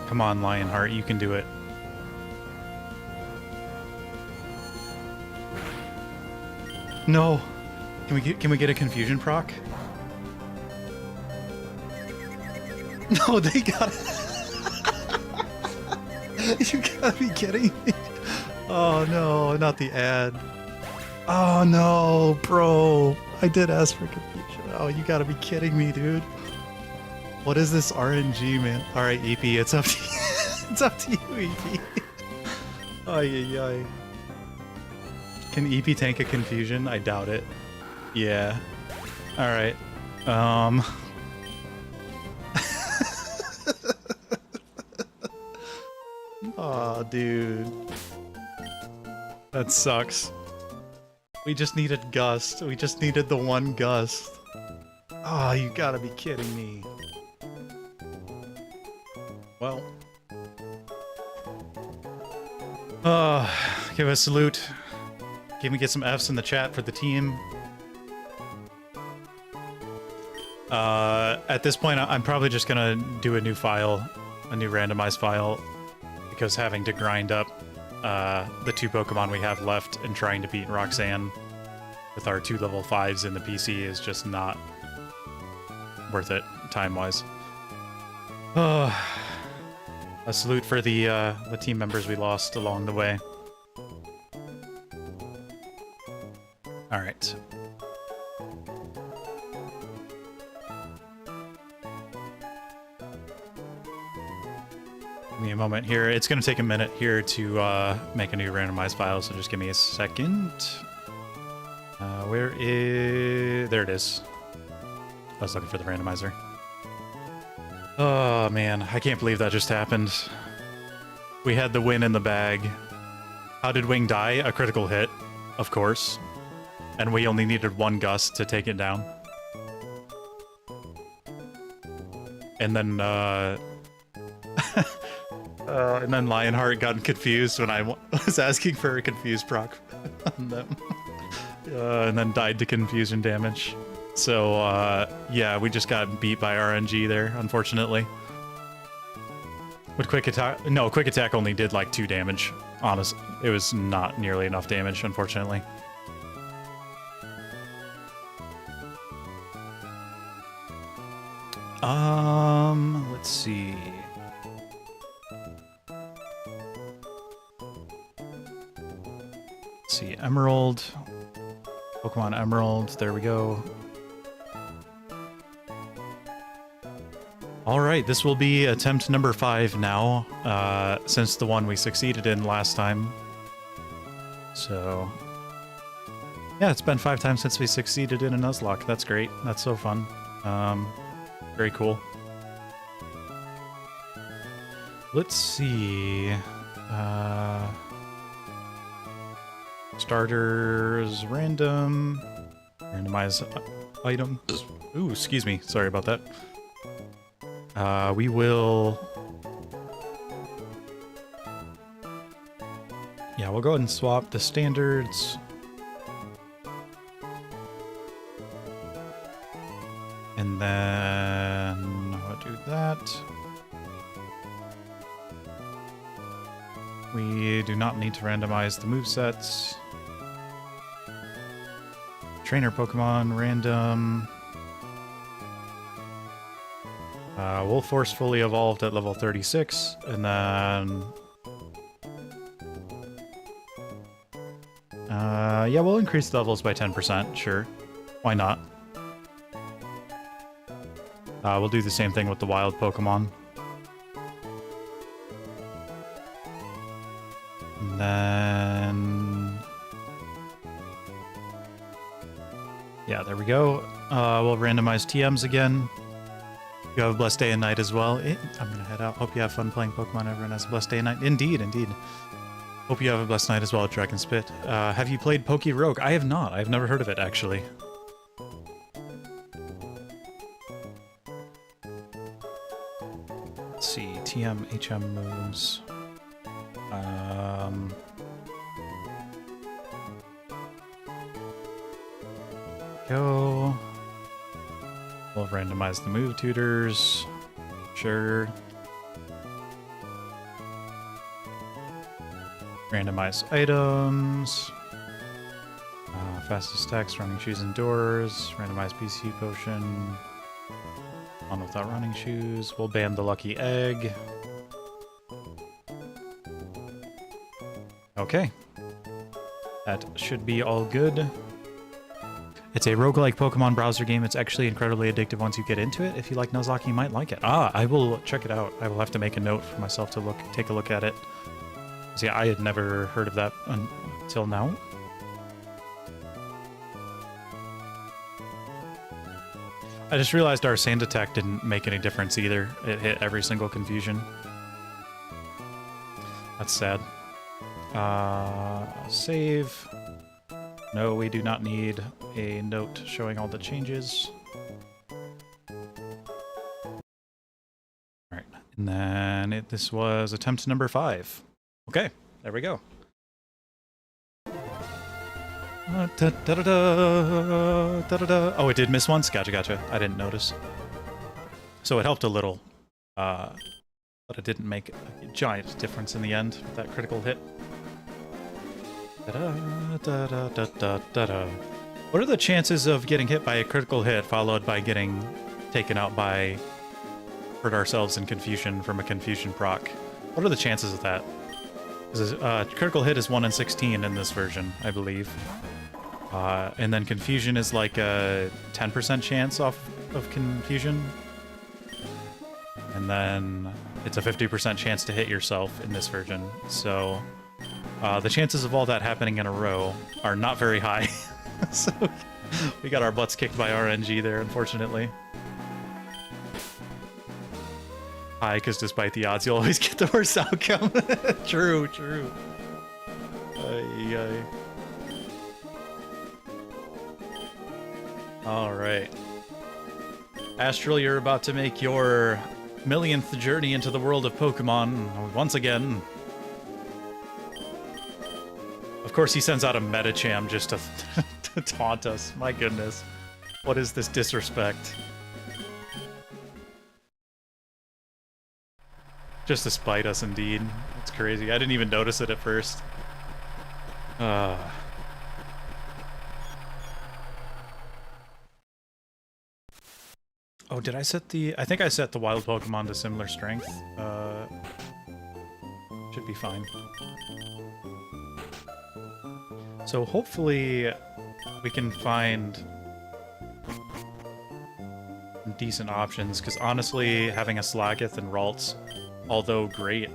Come on, Lionheart, you can do it. No. Can we get a confusion proc? No, they got it. You gotta be kidding me. Oh no, not the ad. Oh no, bro. I did ask for confusion. Oh, you gotta be kidding me, dude. What is this RNG, man? Alright, EP, it's up to you. It's up to you, EP. Ay, ay, ay. Can EP tank a confusion? I doubt it. Yeah. Alright. Aw, dude. That sucks. We just needed Gust. We just needed the one Gust. Oh, you gotta be kidding me. Well. Give a salute. Can we get some Fs in the chat for the team? At this point, I'm probably just gonna do a new file, a new randomized file, because having to grind up the 2 Pokemon we have left and trying to beat Roxanne with our 2 level 5s in the PC is just not worth it, time-wise. A salute for the team members we lost along the way. Alright. Give me a moment here. It's going to take a minute here to make a new randomized file, so just give me a second. Where is... There it is. I was looking for the randomizer. Oh, man. I can't believe that just happened. We had the win in the bag. How did Wing die? A critical hit, of course. And we only needed one gust to take it down. And then, and then Lionheart got confused when I was asking for a confused proc on them. And then died to confusion damage. So, yeah, we just got beat by RNG there, unfortunately. But quick attack... No, quick attack only did like 2 damage. Honest, it was not nearly enough damage, unfortunately. Let's see. Let's see, Emerald. Pokemon Emerald, there we go. Alright, this will be attempt number 5 now, since the one we succeeded in last time. So... yeah, it's been 5 times since we succeeded in a Nuzlocke. That's great. That's so fun. Very cool. Let's see... starters, random... randomize item. Ooh, excuse me. Sorry about that. We will... yeah, we'll go ahead and swap the standards. And then I'll do that. We do not need to randomize the movesets. Trainer Pokemon, random. Wolf Force fully evolved at level 36, and then... yeah, we'll increase the levels by 10%, sure. Why not? We'll do the same thing with the wild Pokemon. And then... yeah, there we go. We'll randomize TMs again. You have a blessed day and night as well. I'm gonna head out. Hope you have fun playing Pokemon. Everyone has a blessed day and night. Indeed, indeed. Hope you have a blessed night as well, Dragon Spit. Have you played Poke Rogue? I have not. I've never heard of it, actually. Let's see. TM, HM moves. Go. We'll randomize the move tutors. Sure. Randomize items. Fastest attacks, running shoes indoors. Randomize PC potion. On without running shoes. We'll ban the lucky egg. Okay. That should be all good. It's a roguelike Pokemon browser game. It's actually incredibly addictive once you get into it. If you like Nuzlocke, you might like it. I will check it out. I will have to make a note for myself to take a look at it. See, I had never heard of that until now. I just realized our sand attack didn't make any difference either. It hit every single confusion. That's sad. Save. No, we do not need a note showing all the changes. Alright, and then this was attempt number 5. Okay, there we go. Oh, it did miss once? Gotcha. I didn't notice. So it helped a little, but it didn't make a giant difference in the end with that critical hit. What are the chances of getting hit by a critical hit followed by getting taken out by hurt ourselves in confusion from a confusion proc? What are the chances of that? Critical hit is 1 in 16 in this version, I believe. And then confusion is like a 10% chance off of confusion. And then it's a 50% chance to hit yourself in this version. So the chances of all that happening in a row are not very high. So we got our butts kicked by RNG there, unfortunately. Hi, because despite the odds, you'll always get the worst outcome. True, true. Aye. Alright. Astral, you're about to make your millionth journey into the world of Pokemon once again. Of course, he sends out a Medicham just to, to taunt us. My goodness. What is this disrespect? Just to spite us, indeed. It's crazy. I didn't even notice it at first. Oh, did I set the... I think I set the wild Pokemon to similar strength. Should be fine. So hopefully we can find decent options, because honestly, having a Slacketh and Ralts, although great,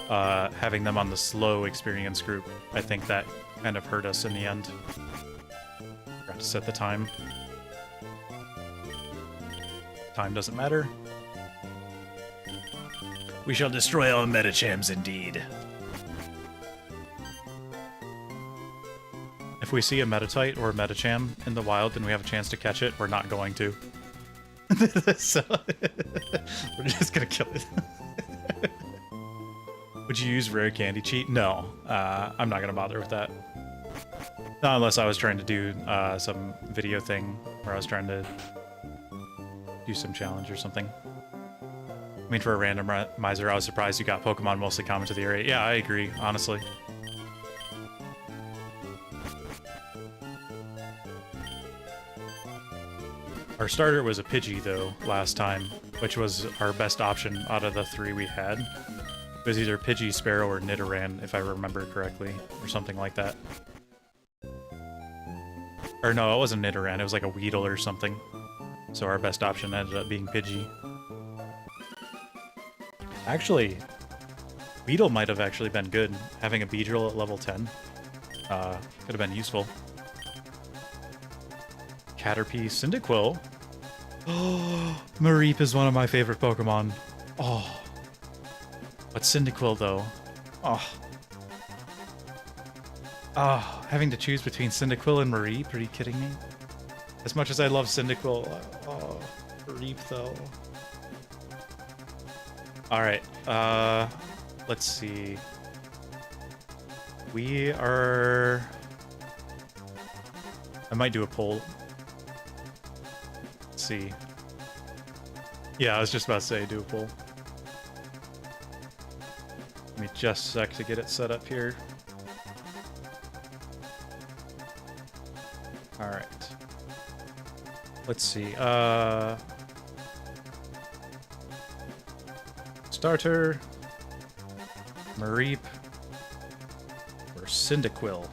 having them on the slow experience group, I think that kind of hurt us in the end. Forgot to set the time. Time doesn't matter. We shall destroy all Medichams indeed. If we see a Meditite or a Medicham in the wild and we have a chance to catch it, we're not going to. So, we're just gonna kill it. Would you use rare candy cheat? No, I'm not gonna bother with that. Not unless I was trying to do some video thing where I was trying to do some challenge or something. I mean, for a randomizer, I was surprised you got Pokemon mostly common to the area. Yeah, I agree, honestly. Our starter was a Pidgey, though, last time, which was our best option out of the three we had. It was either Pidgey, Sparrow, or Nidoran, if I remember correctly, or something like that. Or no, it wasn't Nidoran, it was like a Weedle or something. So our best option ended up being Pidgey. Actually, Weedle might have actually been good. Having a Beedrill at level 10 could have been useful. Caterpie, Cyndaquil. Oh, Mareep is one of my favorite Pokemon. Oh. But Cyndaquil, though. Oh. Oh, having to choose between Cyndaquil and Mareep? Are you kidding me? As much as I love Cyndaquil, oh, Mareep, though. Alright, let's see. We are... I might do a poll. Let's see. Yeah, I was just about to say do a poll. Give me just a sec to get it set up here. Alright. Let's see, starter, Mareep, or Cyndaquil.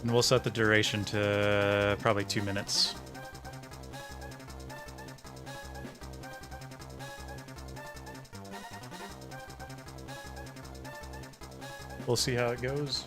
And we'll set the duration to probably 2 minutes. We'll see how it goes.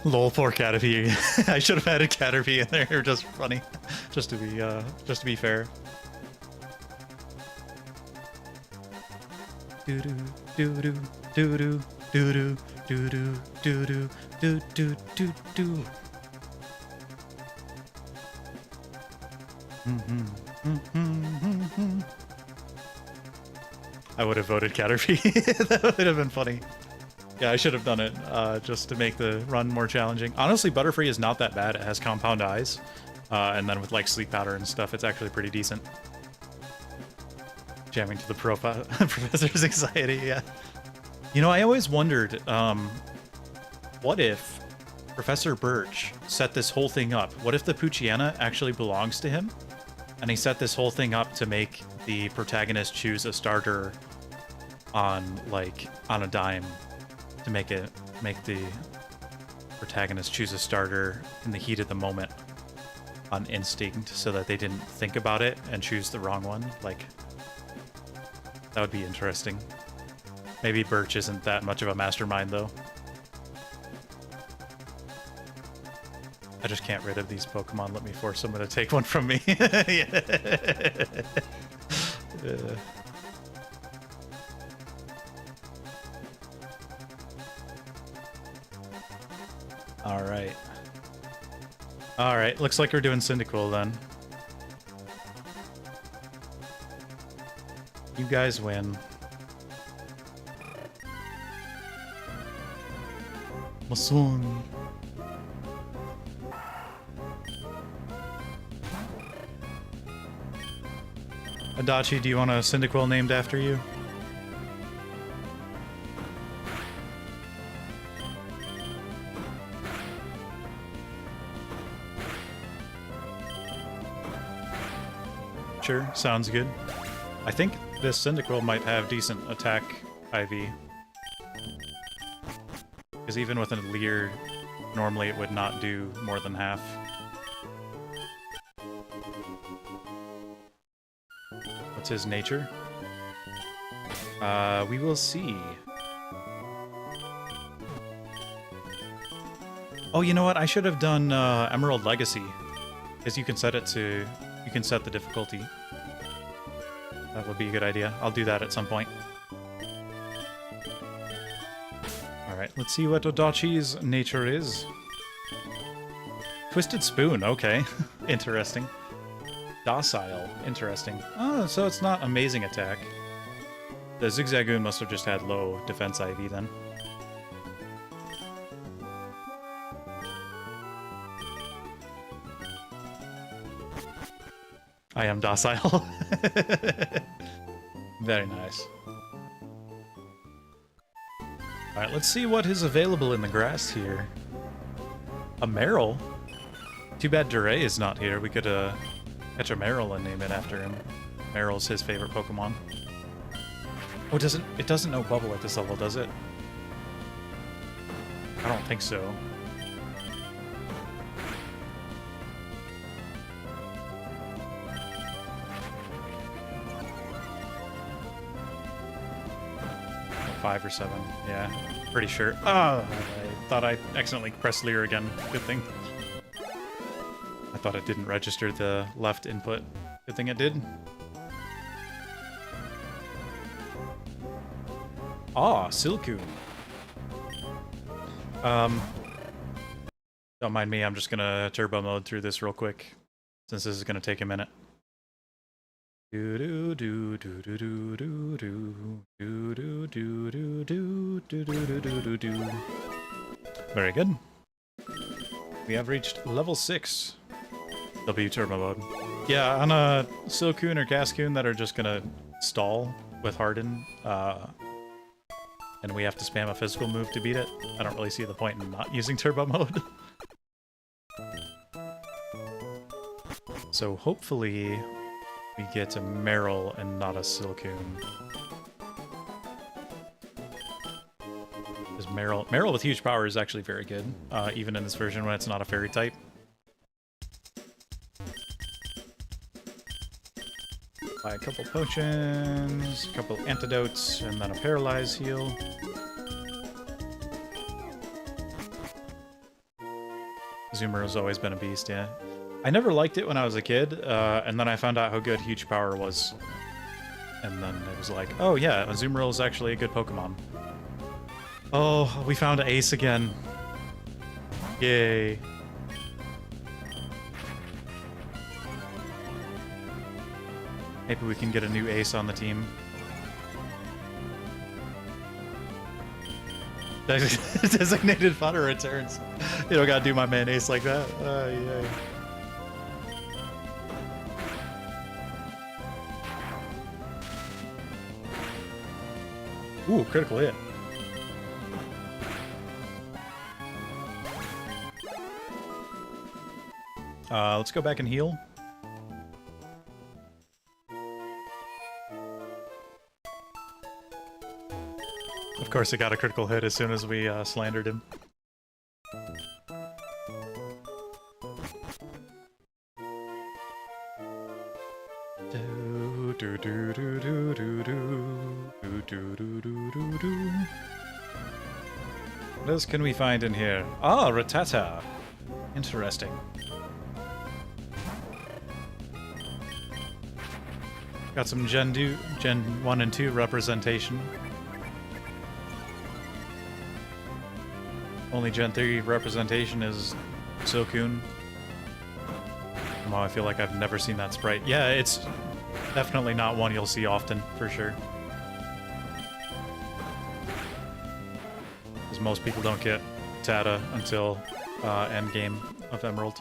Lol, poor Caterpie. I should have added Caterpie in there, just funny, just to be fair. Doo doo doo doo doo doo doo doo doo doo doo doo doo doo. I would have voted Caterpie. That would have been funny. Yeah, I should have done it, just to make the run more challenging. Honestly, Butterfree is not that bad. It has compound eyes, and then with like sleep powder and stuff, it's actually pretty decent. Jamming to the professor's anxiety, yeah. You know, I always wondered, what if Professor Birch set this whole thing up? What if the Poochyena actually belongs to him? And he set this whole thing up to make the protagonist choose a starter on like on a dime to make the protagonist choose a starter in the heat of the moment on instinct so that they didn't think about it and choose the wrong one. Like, that would be interesting. Maybe Birch isn't that much of a mastermind, though. I just can't rid of these Pokemon. Let me force someone to take one from me. Alright. Alright, looks like we're doing Cyndaquil then. You guys win. My son. Adachi, do you want a Cyndaquil named after you? Sure, sounds good. I think this Cyndaquil might have decent attack IV. Because even with a Leer, normally it would not do more than half. What's his nature? We will see. Oh, you know what? I should have done Emerald Legacy. Because you can set it to... You can set the difficulty. That would be a good idea. I'll do that at some point. Alright, let's see what Odachi's nature is. Twisted Spoon, okay. Interesting. Docile, interesting. Oh, so it's not amazing attack. The Zigzagoon must have just had low defense IV then. I am docile. Very nice. Alright, let's see what is available in the grass here. A Meryl? Too bad Duray is not here. We could catch a Meryl and name it after him. Meryl's his favorite Pokemon. Oh, it doesn't know Bubble at this level, does it? I don't think so. Five or 7, yeah. Pretty sure. Oh, I thought I accidentally pressed Leer again. Good thing. I thought it didn't register the left input. Good thing it did. Ah, Silcoon. Don't mind me, I'm just gonna turbo mode through this real quick, since this is gonna take a minute. Do do do do do do do do do do do do do do do do do do. Very good. We have reached level 6. W turbo mode. Yeah, on a Silcoon or Cascoon that are just gonna stall with Harden, and we have to spam a physical move to beat it, I don't really see the point in not using turbo mode. So hopefully we get a Meryl and not a Silcoon. Because Meryl with huge power is actually very good, even in this version when it's not a fairy type. Buy a couple potions, a couple antidotes, and then a paralyze heal. Zoomer's always been a beast, yeah. I never liked it when I was a kid, and then I found out how good huge power was. And then it was like, oh yeah, Azumarill is actually a good Pokemon. Oh, we found an ace again. Yay. Maybe we can get a new ace on the team. Designated fodder returns. You don't gotta do my man ace like that. Yay. Ooh, critical hit. Let's go back and heal. Of course, it got a critical hit as soon as we slandered him. What else can we find in here? Ah, Rattata. Interesting. Got some Gen 1 and 2 representation. Only Gen 3 representation is Silcoon. Oh, I feel like I've never seen that sprite. Yeah, it's definitely not one you'll see often, for sure. Because most people don't get Tata until endgame of Emerald.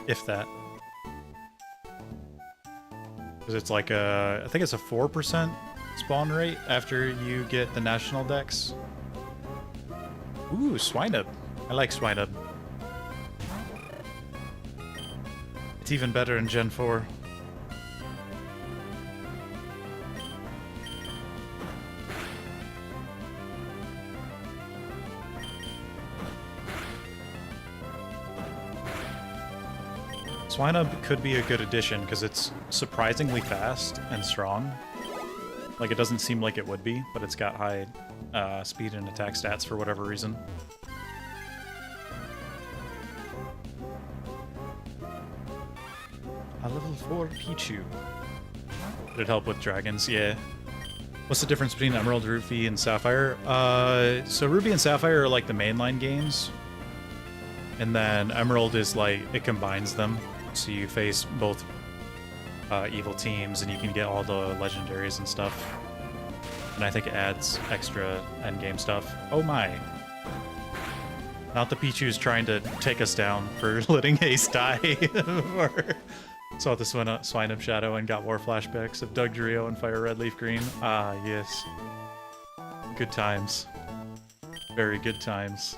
If that. Because it's like a, I think it's a 4% spawn rate after you get the national dex. Ooh, Swinub. I like Swinub. It's even better in Gen 4. Swinub could be a good addition because it's surprisingly fast and strong. Like, it doesn't seem like it would be, but it's got high speed and attack stats for whatever reason. A level 4 Pichu. Would it help with dragons? Yeah. What's the difference between Emerald, Ruby, and Sapphire? So Ruby and Sapphire are like the mainline games. And then Emerald is like, it combines them. So you face both evil teams and you can get all the legendaries and stuff. And I think it adds extra endgame stuff. Oh my. Not the Pichu's trying to take us down for letting Ace die. Saw this one Swinub Shadow and got more flashbacks of Doug Drio and Fire Red Leaf Green. Ah, yes. Good times. Very good times.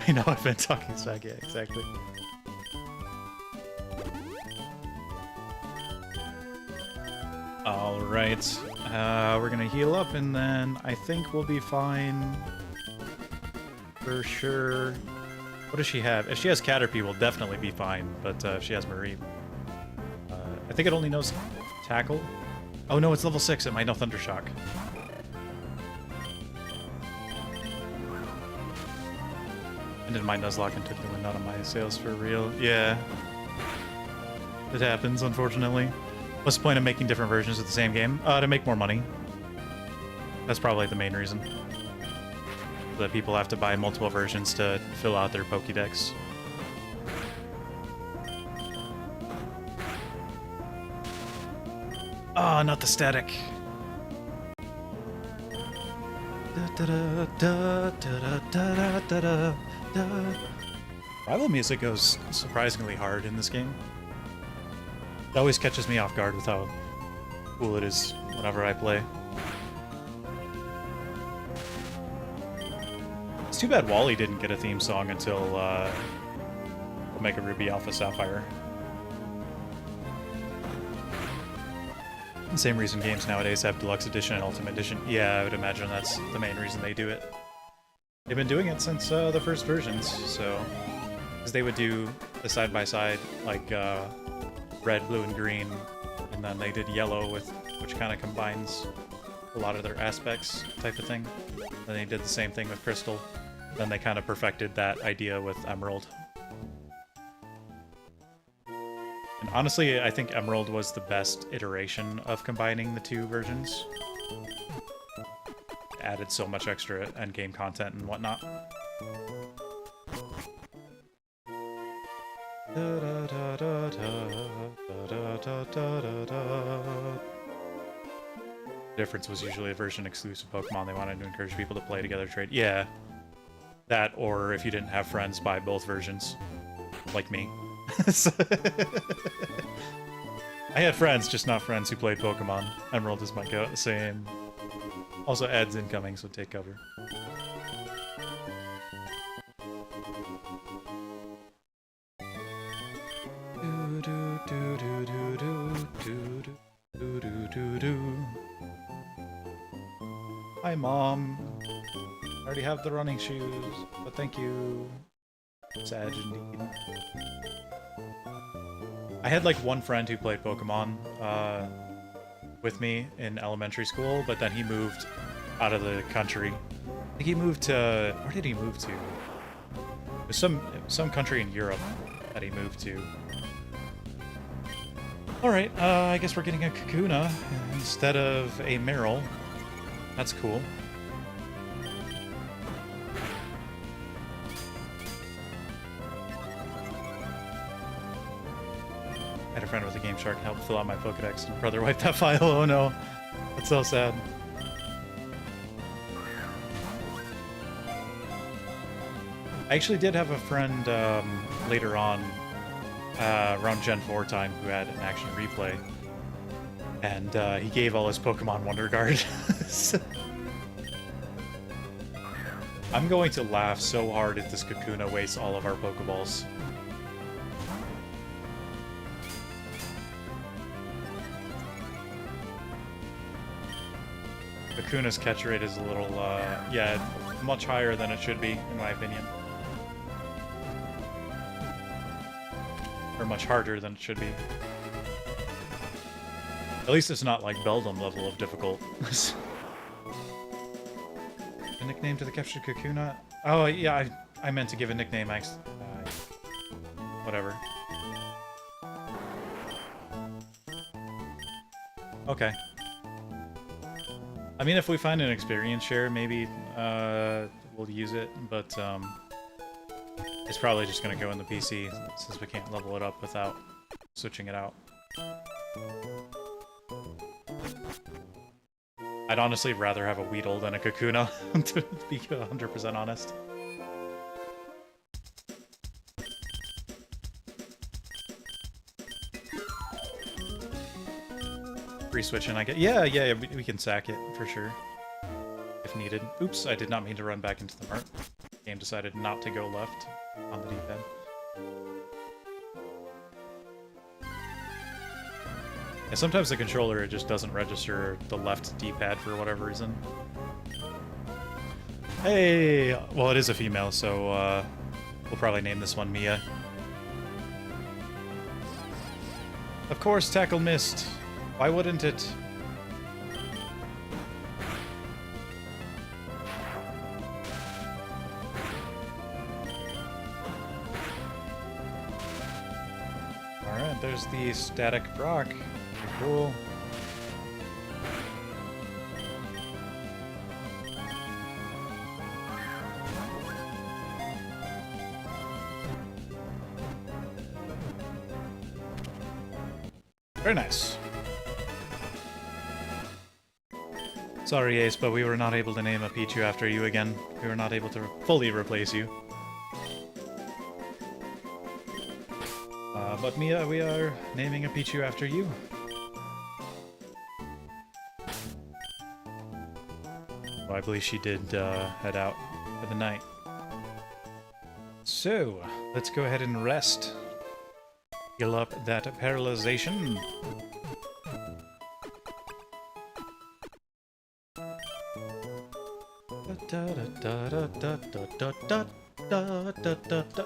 I know, I've been talking smack, yeah, exactly. Alright, we're gonna heal up and then I think we'll be fine. For sure. What does she have? If she has Caterpie, we'll definitely be fine, but if she has Marie... I think it only knows Tackle? Oh no, it's level 6, it might know Thundershock. Ended my Nuzlocke and took the wind out of my sails for real. Yeah. It happens, unfortunately. What's the point of making different versions of the same game? To make more money. That's probably the main reason. That people have to buy multiple versions to fill out their Pokédex. Ah, not the static. Rival music goes surprisingly hard in this game. It always catches me off guard with how cool it is whenever I play. It's too bad Wally didn't get a theme song until Omega Ruby Alpha Sapphire. The same reason games nowadays have Deluxe Edition and Ultimate Edition. Yeah, I would imagine that's the main reason they do it. They've been doing it since the first versions, so... Because they would do the side-by-side, like red, blue, and green, and then they did yellow, with which kind of combines a lot of their aspects type of thing. Then they did the same thing with Crystal. Then they kind of perfected that idea with Emerald. And honestly, I think Emerald was the best iteration of combining the two versions. It added so much extra endgame content and whatnot. The difference was usually a version-exclusive Pokemon. They wanted to encourage people to play together, trade. Yeah. That, or if you didn't have friends, buy both versions. Like me. I had friends, just not friends who played Pokemon. Emerald is my go. Same. Also, ads incoming, so take cover. Mom. I already have the running shoes, but thank you. Sad indeed. I had like one friend who played Pokemon with me in elementary school, but then he moved out of the country. I think he moved to... Where did he move to? It was some country in Europe that he moved to. Alright, I guess we're getting a Kakuna instead of a Meryl. That's cool. I had a friend with a Game Shark help fill out my Pokedex, and brother wiped that file. Oh no. That's so sad. I actually did have a friend later on, around Gen 4 time, who had an action replay. And he gave all his Pokemon Wonder Guard. I'm going to laugh so hard if this Kakuna wastes all of our Pokeballs. Kakuna's catch rate is a little, yeah, much higher than it should be, in my opinion. Or much harder than it should be. At least it's not like Beldum level of difficult. A nickname to the captured Kakuna? Oh, yeah, I meant to give a nickname. Whatever. Okay. I mean, if we find an experience share, maybe we'll use it, but it's probably just going to go in the PC since we can't level it up without switching it out. I'd honestly rather have a Weedle than a Kakuna, to be 100% honest. Free switch and I get... Yeah, we can sack it, for sure. If needed. Oops, I did not mean to run back into the mart. The game decided not to go left on the D-pad. Yeah, sometimes the controller just doesn't register the left D-pad for whatever reason. Hey! Well, it is a female, so we'll probably name this one Mia. Of course, Tackle missed. Why wouldn't it? Alright, there's the static Brock. Pretty cool. Very nice. Sorry, Ace, but we were not able to name a Pichu after you again. We were not able to fully replace you. But Mia, we are naming a Pichu after you. Well, I believe she did head out for the night. So, let's go ahead and rest. Heal up that paralyzation.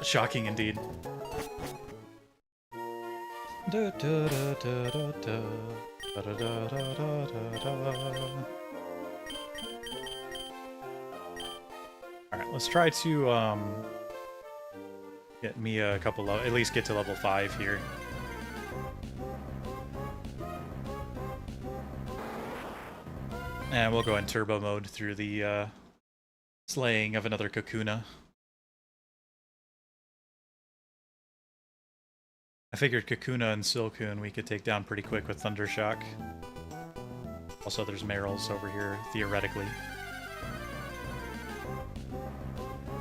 Shocking indeed. Alright, let's try to get me a couple of, at least get to level 5 here. And we'll go in turbo mode through the slaying of another Kakuna. I figured Kakuna and Silcoon we could take down pretty quick with Thundershock. Also, there's Meryl's over here, theoretically.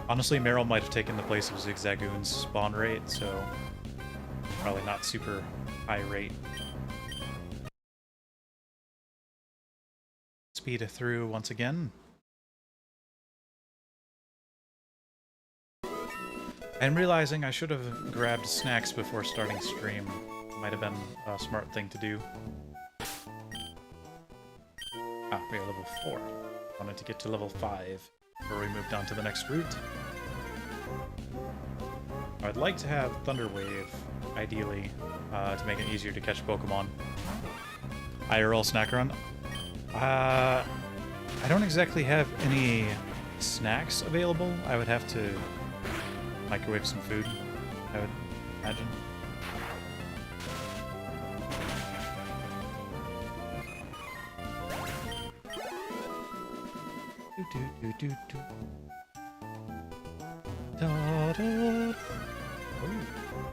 Honestly, Meryl might have taken the place of Zigzagoon's spawn rate, so probably not super high rate. Speed it through once again. I'm realizing I should have grabbed snacks before starting stream. Might have been a smart thing to do. Ah, we are level 4. Wanted to get to level 5 before we moved on to the next route. I'd like to have Thunder Wave, ideally, to make it easier to catch Pokemon. IRL snack run. I don't exactly have any snacks available. I would have to microwave some food, I would imagine. Ooh,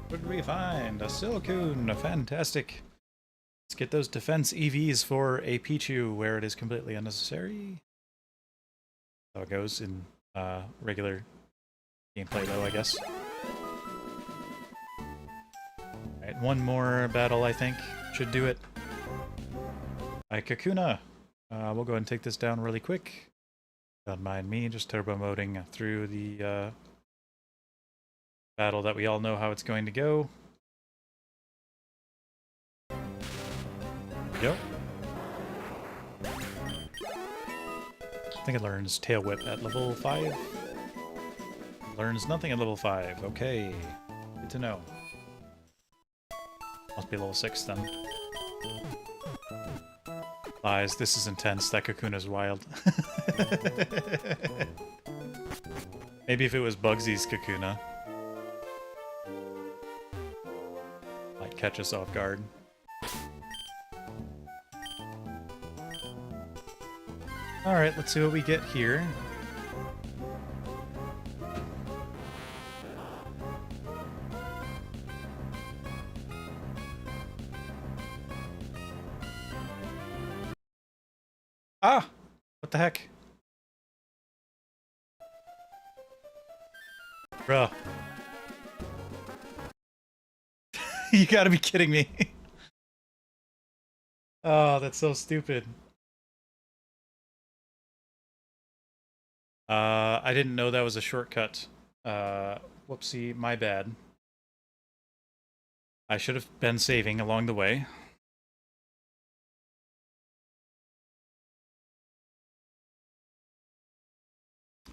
what did we find? A Silcoon, fantastic. Let's get those defense EVs for a Pichu where it is completely unnecessary. That's how it goes in regular gameplay though, I guess. Alright, one more battle I think should do it. Hi, Kakuna. We'll go ahead and take this down really quick. Don't mind me, just turbo moding through the battle that we all know how it's going to go. Yep. I think it learns Tail Whip at level 5. Learns nothing at level 5. Okay. Good to know. Must be level 6 then. Lies, this is intense. That Kakuna's wild. Maybe if it was Bugsy's Kakuna. Might catch us off guard. Alright, let's see what we get here. Ah! What the heck? Bruh. You gotta be kidding me. Oh, that's so stupid. I didn't know that was a shortcut. Whoopsie, my bad. I should have been saving along the way.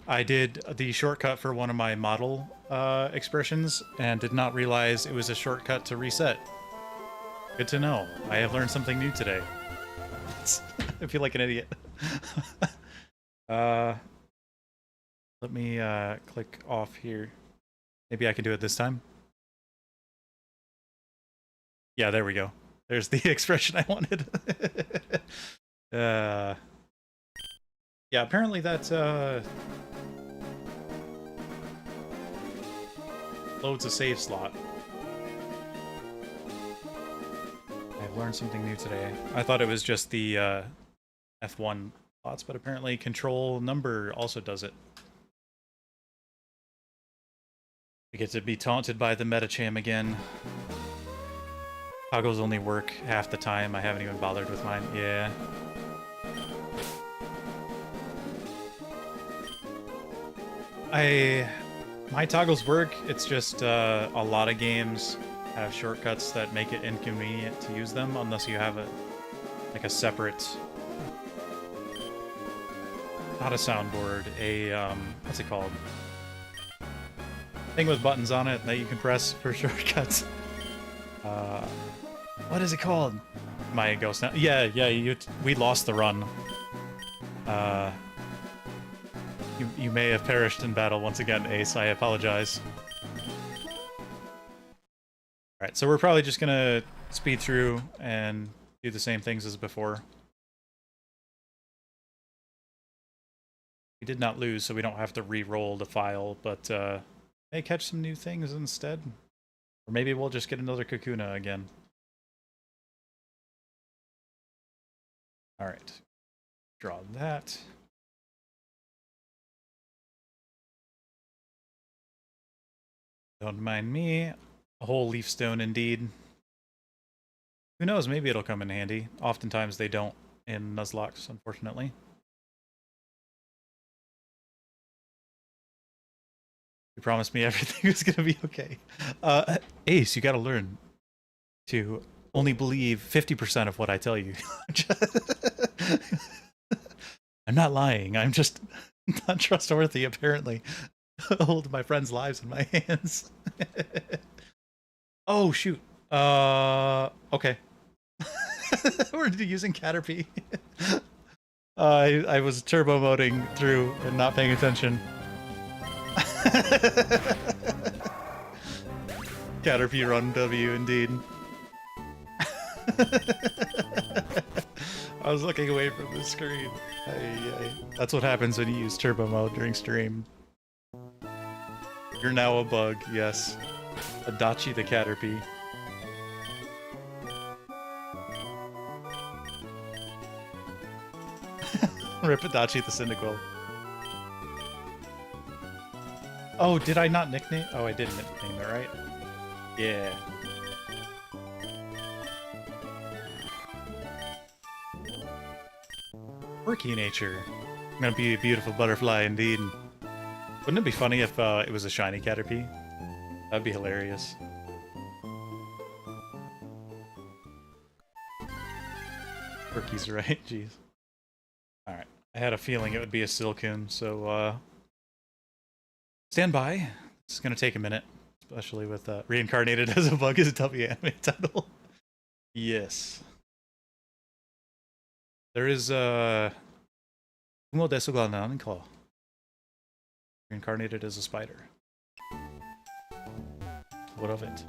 I did the shortcut for one of my model expressions and did not realize it was a shortcut to reset. Good to know. I have learned something new today. I feel like an idiot. Let me click off here. Maybe I can do it this time. Yeah, there we go. There's the expression I wanted. Yeah, apparently that loads a save slot. I've learned something new today. I thought it was just the F1 slots, but apparently control number also does it. We get to be taunted by the Metacham again. Toggles only work half the time. I haven't even bothered with mine. Yeah. My toggles work, it's just a lot of games have shortcuts that make it inconvenient to use them unless you have like a separate, not a soundboard, what's it called? Thing with buttons on it that you can press for shortcuts. What is it called? My ghost now. Yeah, we lost the run. You may have perished in battle once again, Ace. I apologize. Alright, so we're probably just gonna speed through and do the same things as before. We did not lose, so we don't have to re-roll the file, but may catch some new things instead. Or maybe we'll just get another Kakuna again. Alright. Draw that. Don't mind me. A whole leaf stone indeed. Who knows, maybe it'll come in handy. Oftentimes they don't in Nuzlocke, unfortunately. You promised me everything was gonna be okay. Ace, you gotta learn to only believe 50% of what I tell you. I'm not lying. I'm just not trustworthy, apparently. Hold my friends' lives in my hands. Oh, shoot. Okay. We're using Caterpie. I was turbo moding through and not paying attention. Caterpie run W indeed. I was looking away from the screen. That's what happens when you use turbo mode during stream. You're now a bug, yes. Adachi the Caterpie. Rip Adachi the Cyndaquil. Oh, did I not nickname? Oh, I did nickname it, right? Yeah. Quirky nature. Gonna be a beautiful butterfly indeed. Wouldn't it be funny if it was a shiny Caterpie? That'd be hilarious. Quirky's right, jeez. Alright, I had a feeling it would be a Silcoon, so stand by. It's gonna take a minute, especially with Reincarnated as a Bug is a W anime title. Yes. There is Umo desu ga nanin ka? Reincarnated as a spider. What of it?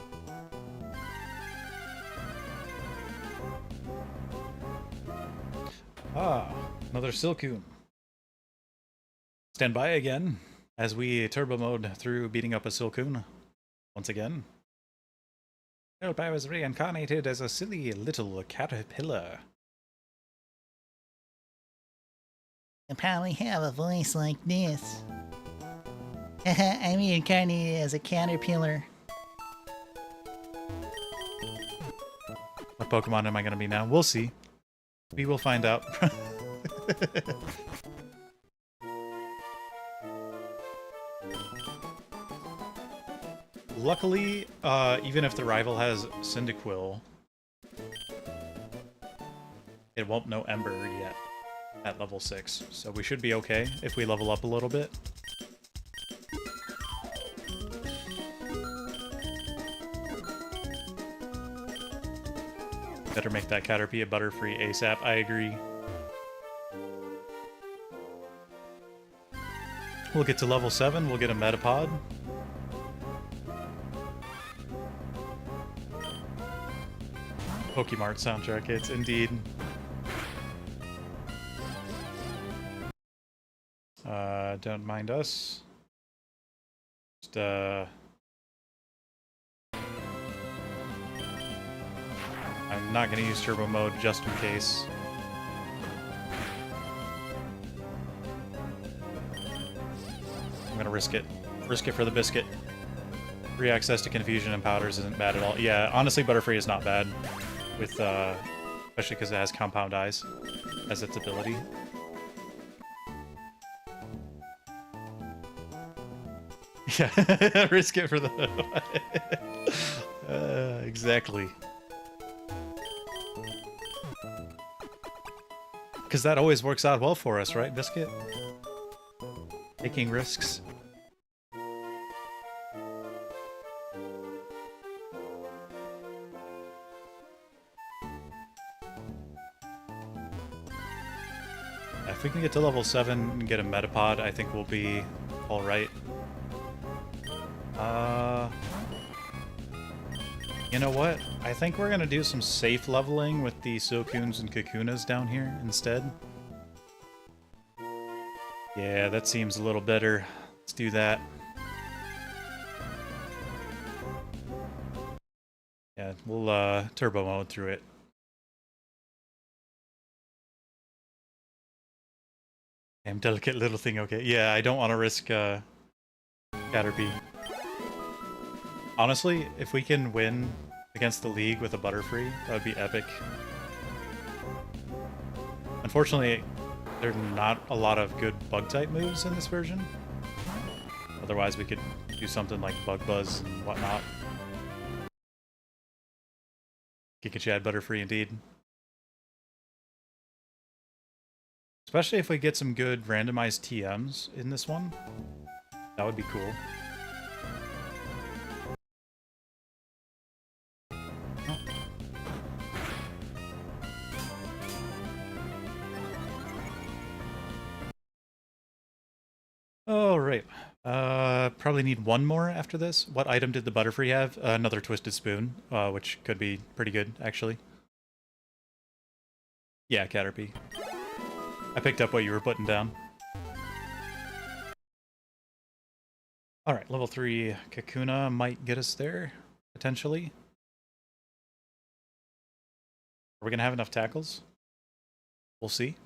Ah, another Silcoon. Stand by again as we turbo mode through beating up a Silcoon once again. I was reincarnated as a silly little caterpillar. I probably have a voice like this. I'm reincarnated as a caterpillar. What Pokemon am I going to be now? We'll see. We will find out. Luckily, even if the rival has Cyndaquil, it won't know Ember yet at level 6, so we should be okay if we level up a little bit. Better make that Caterpie a Butterfree ASAP, I agree. We'll get to level 7, we'll get a Metapod. Pokemart soundtrack hits, indeed. Don't mind us. Just, I'm not gonna use turbo mode just in case. I'm gonna risk it. Risk it for the biscuit. Free access to Confusion and Powders isn't bad at all. Yeah, honestly, Butterfree is not bad. With, especially because it has Compound Eyes as its ability. Yeah, risk it for the... exactly. Because that always works out well for us, right, Biscuit? Taking risks. If we can get to level 7 and get a Metapod, I think we'll be alright. You know what? I think we're gonna do some safe leveling with the Silcoons and Kakunas down here instead. Yeah, that seems a little better. Let's do that. Yeah, we'll turbo mode through it. Damn delicate little thing, okay. Yeah, I don't want to risk Caterpie. Honestly, if we can win against the League with a Butterfree, that would be epic. Unfortunately, there are not a lot of good Bug-type moves in this version. Otherwise, we could do something like Bug Buzz and whatnot. Giga Chad Butterfree, indeed. Especially if we get some good randomized TMs in this one. That would be cool. Oh, right. Probably need one more after this. What item did the Butterfree have? Another Twisted Spoon, which could be pretty good, actually. Yeah, Caterpie. I picked up what you were putting down. Alright, level 3 Kakuna might get us there, potentially. Are we gonna have enough tackles? We'll see.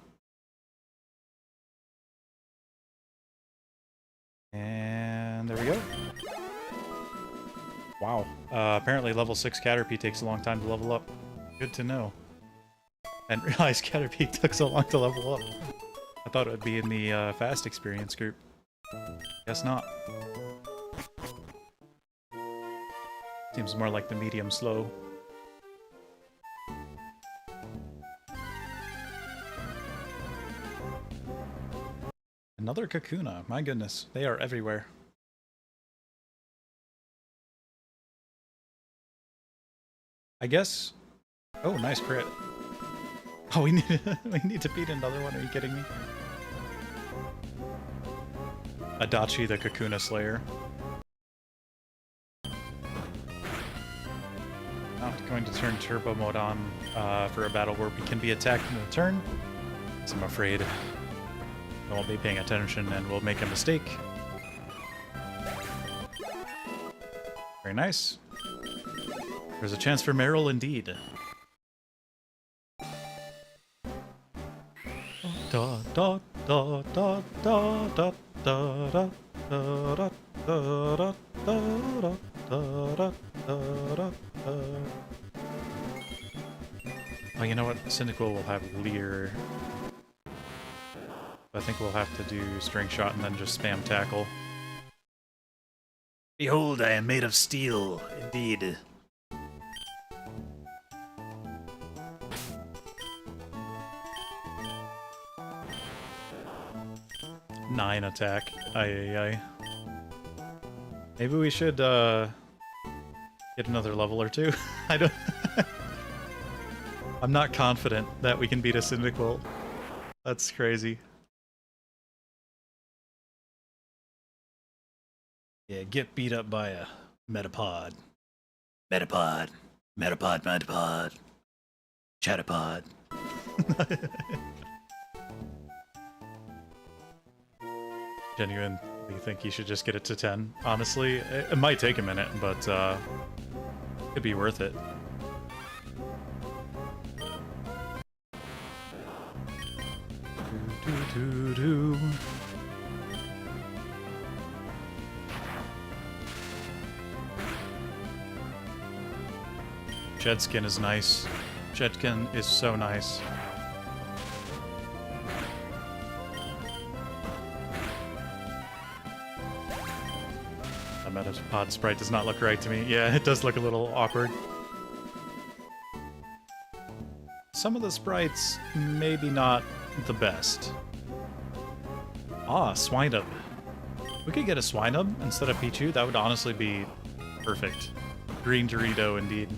And there we go. Wow. Apparently level 6 Caterpie takes a long time to level up. Good to know. I didn't realize Caterpie took so long to level up. I thought it would be in the fast experience group. Guess not. Seems more like the medium slow. Another Kakuna. My goodness, they are everywhere. I guess... Oh, nice crit. Oh, we need to beat another one. Are you kidding me? Adachi the Kakuna Slayer. Not going to turn Turbo Mode on for a battle where we can be attacked in a turn. So I'm afraid I won't be paying attention and we'll make a mistake. Very nice. There's a chance for Meryl indeed. Da da da da da da da da da da da da da. Oh, you know what? Cyndaquil will have Leer. I think we'll have to do String Shot and then just spam Tackle. Behold, I am made of steel, indeed. Nine attack. Ay. Maybe we should get another level or two. I don't. I'm not confident that we can beat a Cyndaquil. That's crazy. Yeah, get beat up by a Metapod. Metapod. Chatterpod. Genuinely think you should just get it to 10. Honestly, it might take a minute, but it'd be worth it. Do. Jedskin is nice. Jedskin is so nice. The Metapod sprite does not look right to me. Yeah, it does look a little awkward. Some of the sprites, maybe not the best. Ah, Swinub. We could get a Swinub instead of Pichu. That would honestly be perfect. Green Dorito, indeed.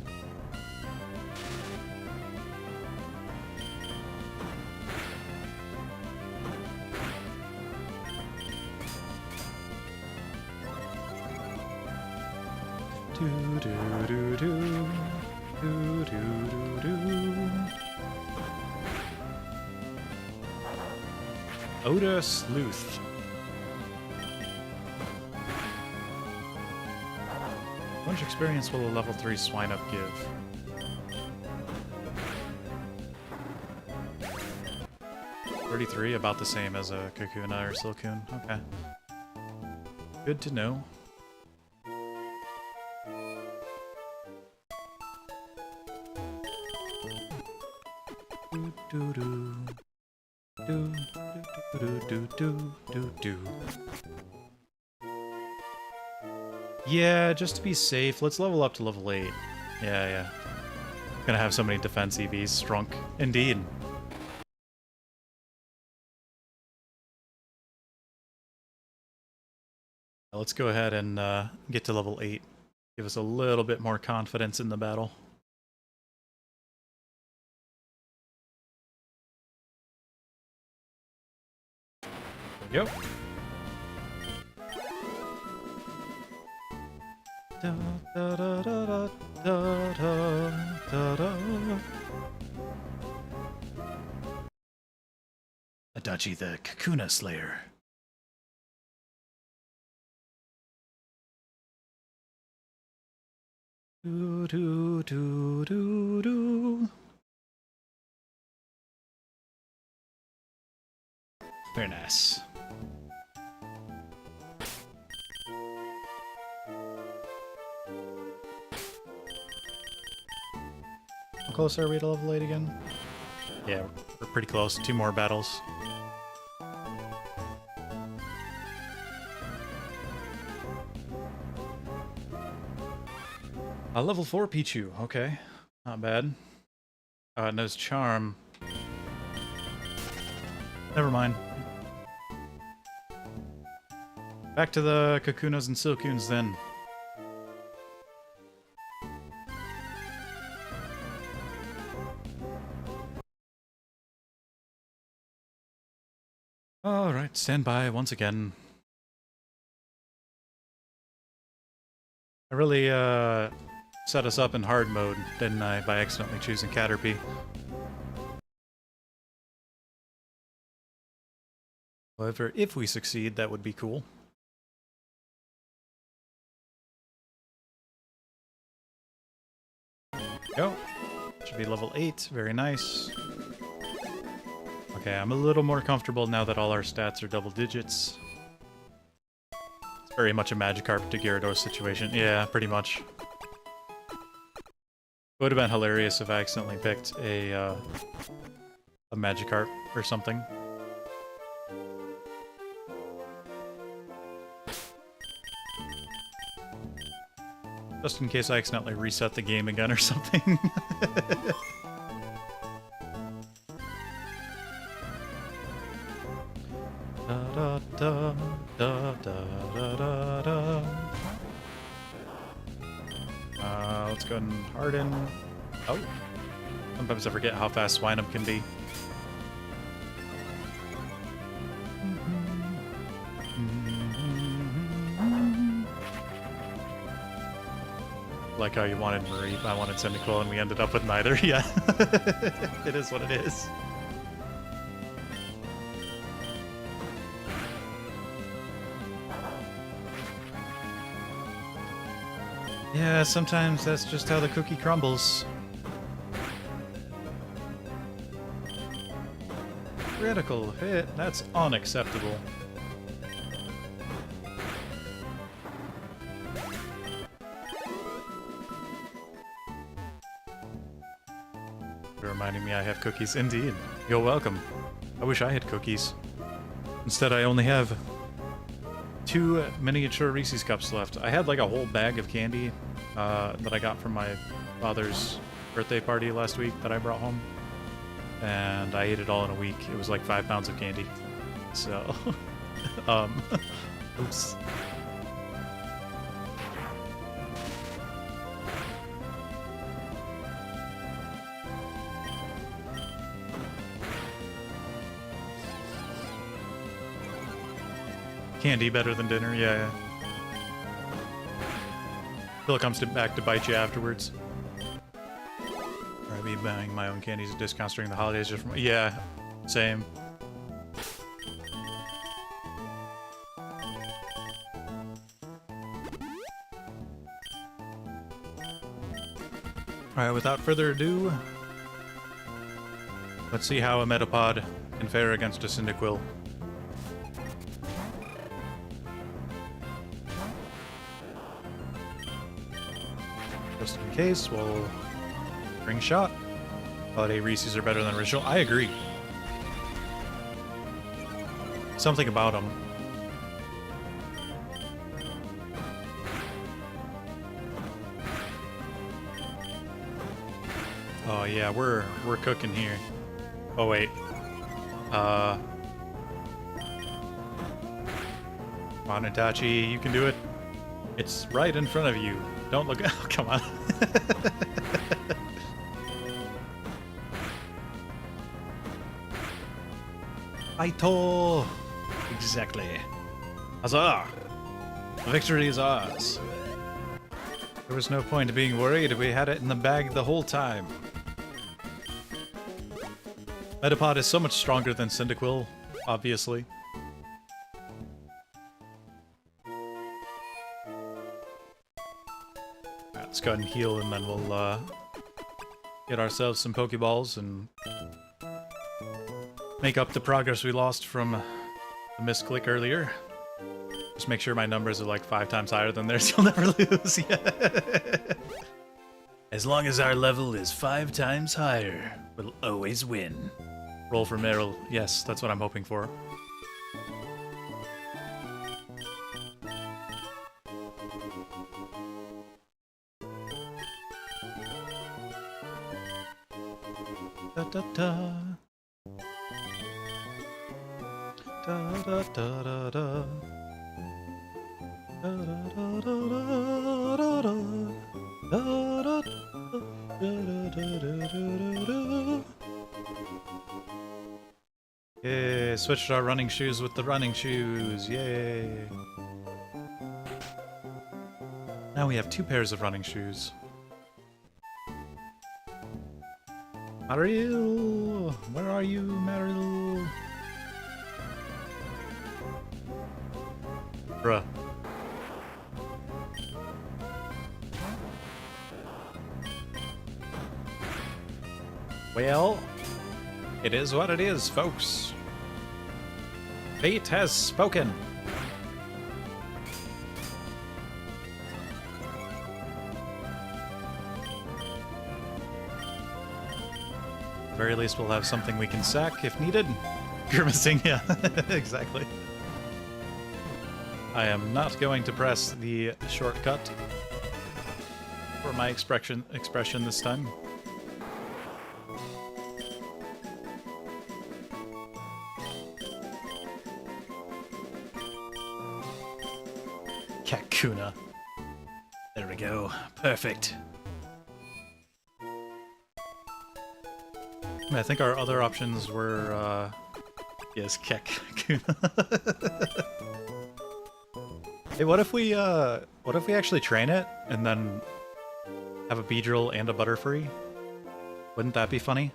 Oda Sleuth. How much experience will a level 3 Swinub give? $33, about the same as a Kakuna or Silcoon. Okay. Good to know. Yeah, just to be safe, let's level up to level 8. Yeah. Gonna have so many defense EVs, Strunk. Indeed. Let's go ahead and get to level 8. Give us a little bit more confidence in the battle. There we go. Da, da, da, da, da, da, da, da. Adachi the Kakuna Slayer. Do, do, do, do, do. Very nice. How close are we to level 8 again? Yeah, we're pretty close. 2 more battles. Level 4 Pichu. Okay. Not bad. It knows Charm. Never mind. Back to the Kakunas and Silcoons then. Alright, stand by once again. I really set us up in hard mode, didn't I, by accidentally choosing Caterpie. However, if we succeed, that would be cool. Go. Should be level 8. Very nice. Okay, I'm a little more comfortable now that all our stats are double digits. It's very much a Magikarp to Gyarados situation. Yeah, pretty much. It would have been hilarious if I accidentally picked a Magikarp or something. Just in case I accidentally reset the game again or something. Da, da, da, da, da, da. Let's go ahead and harden. Oh. Sometimes I forget how fast Swinub can be. Like how you wanted Mareep, I wanted Cyndaquil, and we ended up with neither. Yeah. It is what it is. Yeah, sometimes that's just how the cookie crumbles. Critical hit, that's unacceptable. You're reminding me I have cookies. Indeed. You're welcome. I wish I had cookies. Instead, I only have 2 miniature Reese's Cups left. I had like a whole bag of candy that I got from my father's birthday party last week that I brought home. And I ate it all in a week. It was like 5 pounds of candy. So, oops. Candy better than dinner, yeah. Till it comes back to bite you afterwards. Or I'd be buying my own candies at discounts during the holidays just from... Yeah, same. Alright, without further ado, let's see how a Metapod can fare against a Cyndaquil. Just in case, we'll bring shot. Holiday Reese's are better than original. I agree. Something about them. Oh yeah, we're cooking here. Oh wait. Come on, Itachi, you can do it. It's right in front of you. Don't look. Oh, come on. Aito! Exactly. Huzzah! The victory is ours. There was no point in being worried. We had it in the bag the whole time. Metapod is so much stronger than Cyndaquil, obviously. Alright, let's go ahead and heal, and then we'll get ourselves some Pokeballs and make up the progress we lost from the misclick earlier. Just make sure my numbers are like 5 times higher than theirs, you'll never lose. Yeah. As long as our level is 5 times higher, we'll always win. Roll for Meryl. Yes, that's what I'm hoping for. Da da da. Da da da da da. Da da da da da da. Da da da. Yay, switched our running shoes with the running shoes. Yay. Now we have 2 pairs of running shoes. Mariel! Where are you, Mariel? Bruh. Well, it is what it is, folks. Fate has spoken. At the very least, we'll have something we can sack if needed. Grimacing, yeah, exactly. I am not going to press the shortcut for my expression this time. Kakuna. There we go. Perfect. I think our other options were, yes, Kakuna. Hey, what if we actually train it and then have a Beedrill and a Butterfree? Wouldn't that be funny?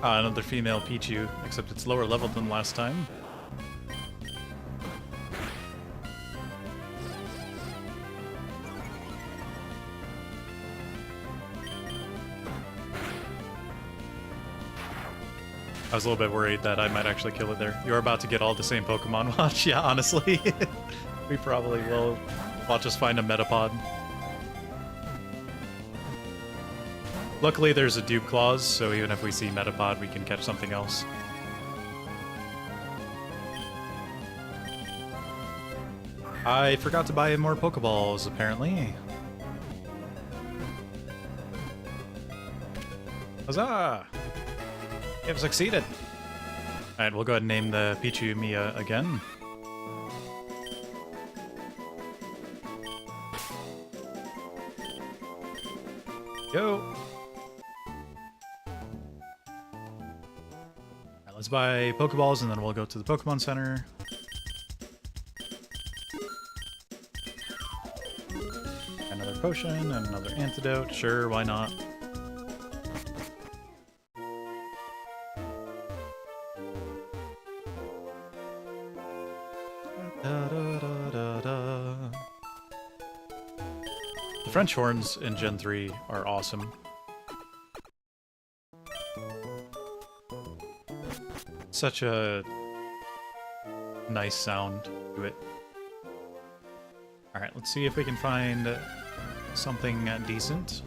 Another female Pichu, except it's lower level than last time. I was a little bit worried that I might actually kill it there. You're about to get all the same Pokemon watch. Yeah, honestly. We probably will. Watch us find a Metapod. Luckily, there's a dupe clause, so even if we see Metapod, we can catch something else. I forgot to buy more Pokeballs, apparently. Huzzah! You have succeeded! Alright, we'll go ahead and name the Pichu Mia again. Go! Let's buy Pokeballs and then we'll go to the Pokemon Center. Another potion and another antidote. Sure, why not? The French horns in Gen 3 are awesome. Such a nice sound to it. Alright, let's see if we can find something decent.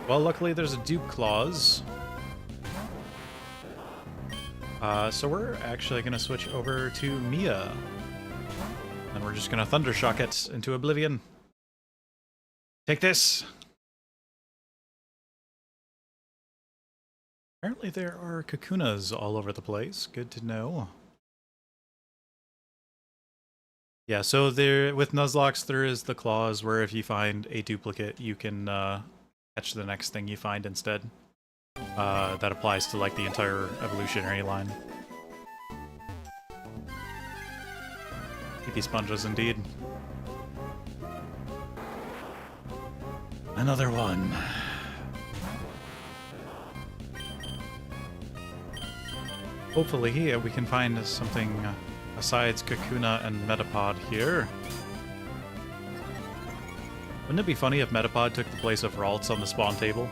Well, luckily there's a dupe clause. So we're actually going to switch over to Mia. And we're just going to Thundershock it into oblivion. Take this! Apparently there are Kakunas all over the place. Good to know. Yeah, so there with Nuzlocks there is the clause where if you find a duplicate, you can catch the next thing you find instead. That applies to like the entire evolutionary line. PP sponges indeed. Another one. Hopefully we can find something besides Kakuna and Metapod here. Wouldn't it be funny if Metapod took the place of Ralts on the spawn table?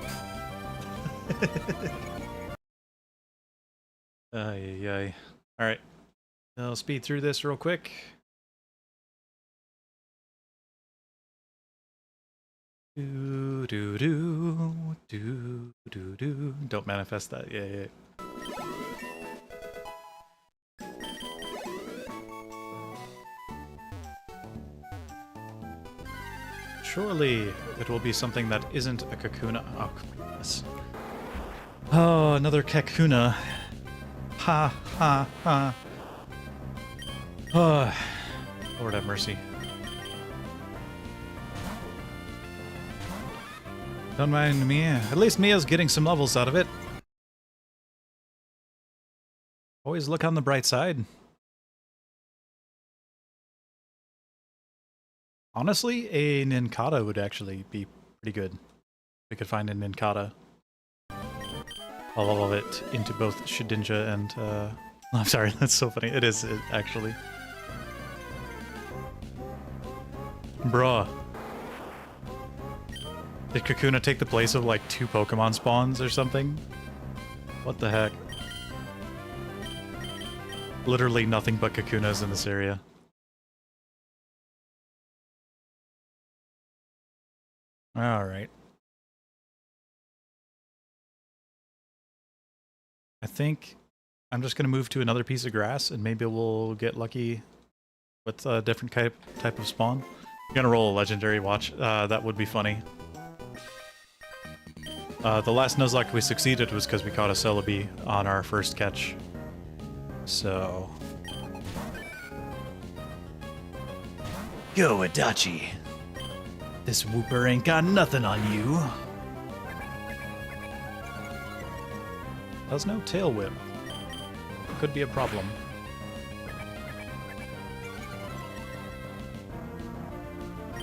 Ay, ay. Alright. I'll speed through this real quick. Do do do do do do. Don't manifest that. Yeah. Surely it will be something that isn't a Kakuna. Oh, yes. Oh, another Kakuna. Ha ha ha. Oh, Lord have mercy. Don't mind me. At least Mia's getting some levels out of it. Always look on the bright side. Honestly, a Nincada would actually be pretty good. We could find a Nincada. I'll level it into both Shedinja and, I'm sorry, that's so funny. It is, actually. Bruh. Did Kakuna take the place of, like, 2 Pokemon spawns or something? What the heck? Literally nothing but Kakunas in this area. Alright. I think I'm just going to move to another piece of grass and maybe we'll get lucky with a different type of spawn. I'm gonna roll a legendary watch. That would be funny. The last Nuzlocke we succeeded was because we caught a Celebi on our first catch. So... Go, Adachi! This Wooper ain't got nothing on you. There's no tail whip. Could be a problem.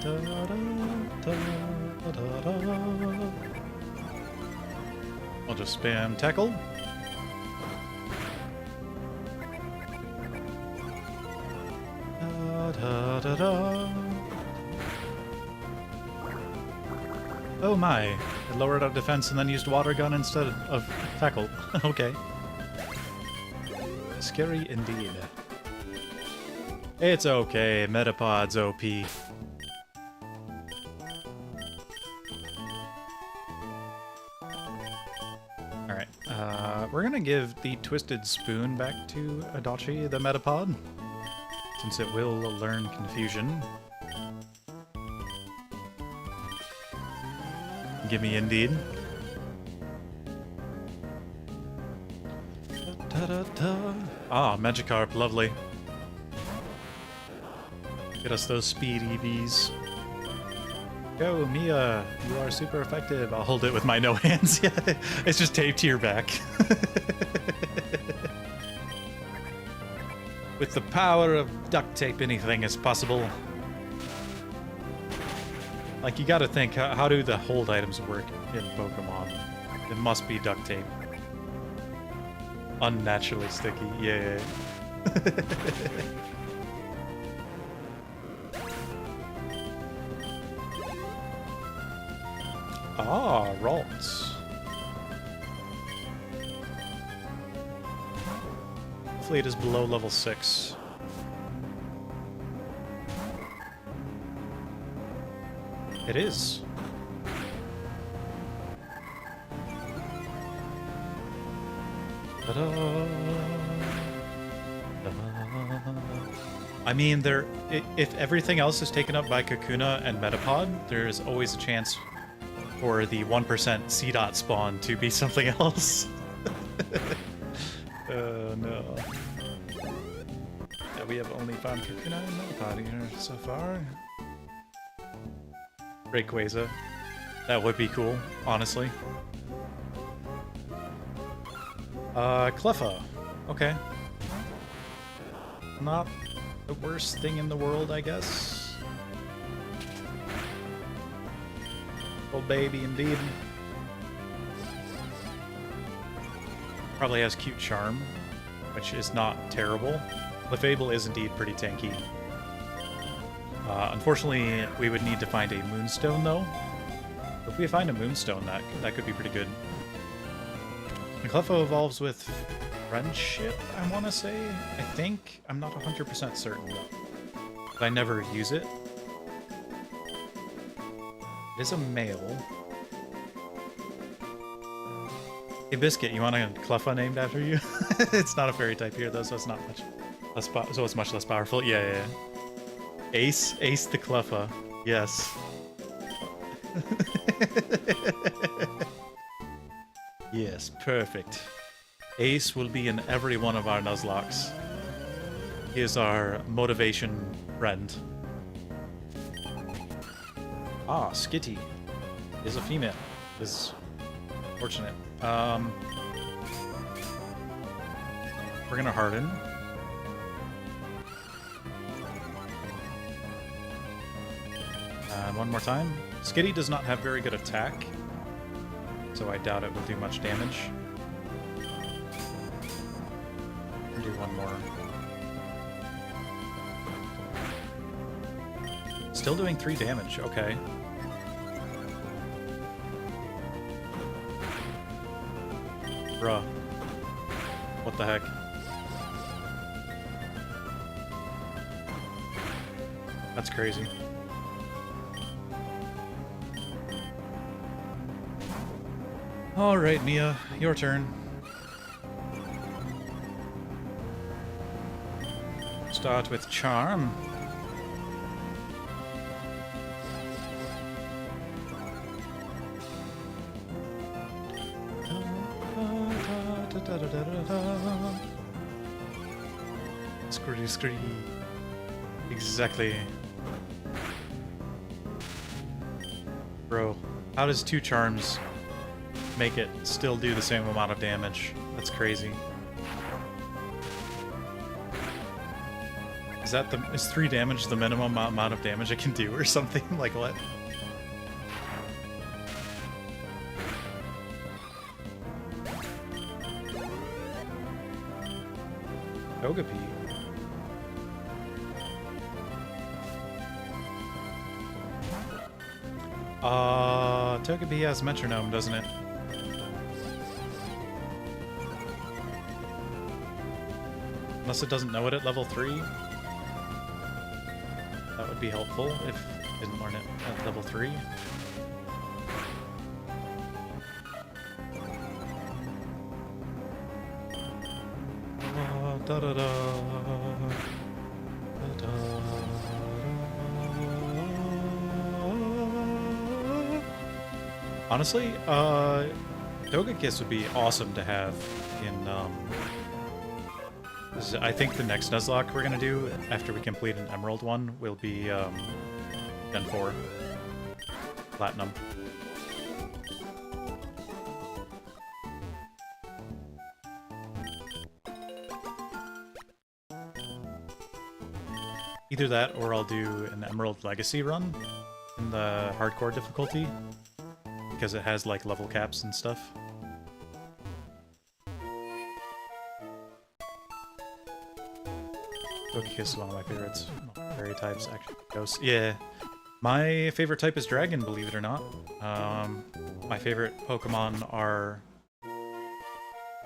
Da, da, da, da, da. I'll just spam tackle. Da, da, da, da. Oh my, it lowered our defense and then used water gun instead of tackle. Okay. Scary indeed. It's okay, Metapod's OP. Alright, we're gonna give the Twisted Spoon back to Adachi, the Metapod, since it will learn Confusion. Gimme indeed. Ah, Magikarp, lovely. Get us those speed EVs. Go, Mia, you are super effective. I'll hold it with my no hands. Yeah, it's just taped to your back. With the power of duct tape, anything is possible. Like, you gotta think, how do the hold items work in Pokemon? It must be duct tape. Unnaturally sticky, yeah. Ah, Ralts. Hopefully it is below level 6. It is. I mean, if everything else is taken up by Kakuna and Metapod, there's always a chance for the 1% C-Dot spawn to be something else. No. Yeah, we have only found 59 Metapod here so far. Rayquaza. That would be cool, honestly. Cleffa. Okay. Not the worst thing in the world, I guess. Oh, baby, indeed. Probably has cute charm, which is not terrible. Clefable is indeed pretty tanky. Unfortunately, we would need to find a Moonstone, though. If we find a Moonstone, that could be pretty good. And Cleffa evolves with Friendship, I want to say. I think. I'm not 100% certain. But I never use it. It is a male. Hey, Biscuit, you want a Cleffa named after you? It's not a fairy type here, though, so it's not much less so it's much less powerful. Yeah. Ace the Cleffa. Yes. Yes, perfect. Ace will be in every one of our Nuzlocks. He is our motivation friend. Ah, Skitty is a female. Is fortunate. We're gonna harden. One more time. Skitty does not have very good attack, so I doubt it will do much damage. Do one more. Still doing 3 damage, okay. Bruh. What the heck? That's crazy. Alright, Mia, your turn. Start with Charm. Scree. Exactly. Bro, how does 2 charms make it still do the same amount of damage? That's crazy. Is 3 damage the minimum amount of damage it can do or something? Like what? Togepi. Togepi has Metronome, doesn't it? Unless it doesn't know it at level 3. That would be helpful if it didn't learn it at level 3. Honestly, Togekiss would be awesome to have in, I think the next Nuzlocke we're gonna do, after we complete an Emerald one, will be, Gen 4. Platinum. Either that, or I'll do an Emerald Legacy run in the hardcore difficulty, because it has, like, level caps and stuff. Togekiss is one of my favorites. Fairy types, actually. Ghost. Yeah. My favorite type is Dragon, believe it or not. My favorite Pokemon are...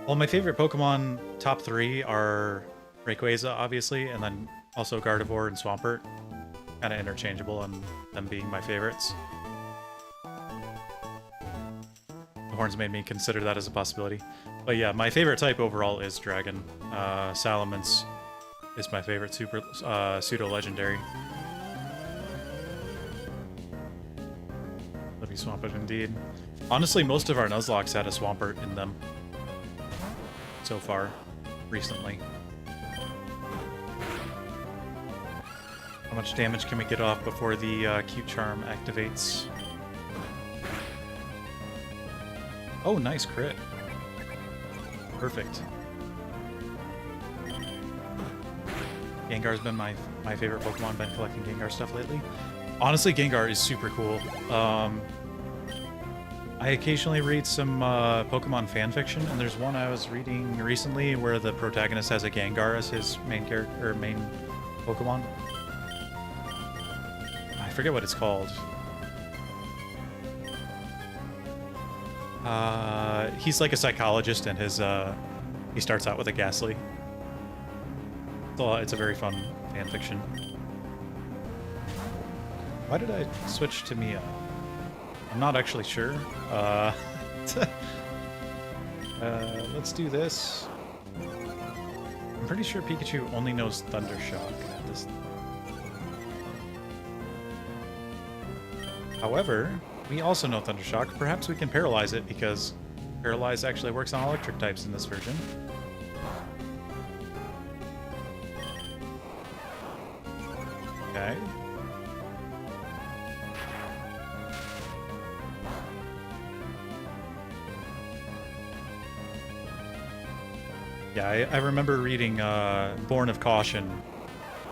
Well, my favorite Pokemon top 3 are Rayquaza, obviously, and then also Gardevoir and Swampert. Kind of interchangeable on them being my favorites. The horns made me consider that as a possibility. But yeah, my favorite type overall is Dragon. Salamence is my favorite pseudo-legendary. Let me Swampert indeed. Honestly, most of our Nuzlocks had a Swampert in them so far. recently. How much damage can we get off before the cute charm activates? Oh, nice crit. Perfect. Gengar's been my favorite Pokemon. Been collecting Gengar stuff lately. Honestly, Gengar is super cool. I occasionally read some Pokemon fanfiction, and there's one I was reading recently where the protagonist has a Gengar as his main character or main Pokemon. I forget what it's called. He's like a psychologist, and his he starts out with a Ghastly. So it's a very fun fanfiction. Why did I switch to Mia? I'm not actually sure. Let's do this. I'm pretty sure Pikachu only knows Thundershock at this. However, we also know Thundershock. Perhaps we can paralyze it because Paralyze actually works on electric types in this version. Okay. Yeah, I remember reading Born of Caution.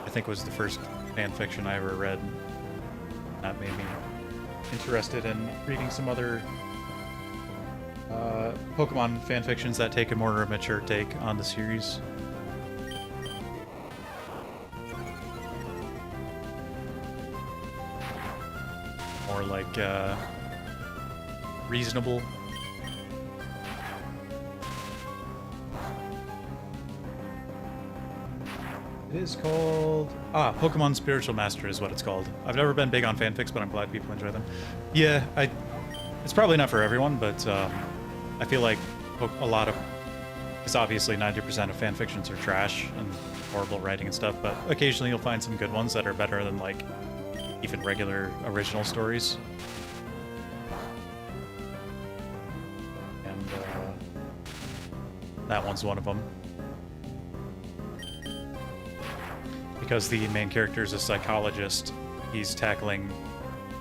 I think was the first fan fiction I ever read. That made me interested in reading some other Pokemon fan fictions that take a more mature take on the series. More like reasonable. It is called... Pokemon Spiritual Master is what it's called. I've never been big on fanfics, but I'm glad people enjoy them. Yeah, it's probably not for everyone, but I feel like a lot of... Because obviously 90% of fanfictions are trash and horrible writing and stuff, but occasionally you'll find some good ones that are better than, like, even regular original stories. And that one's one of them. Because the main character is a psychologist, he's tackling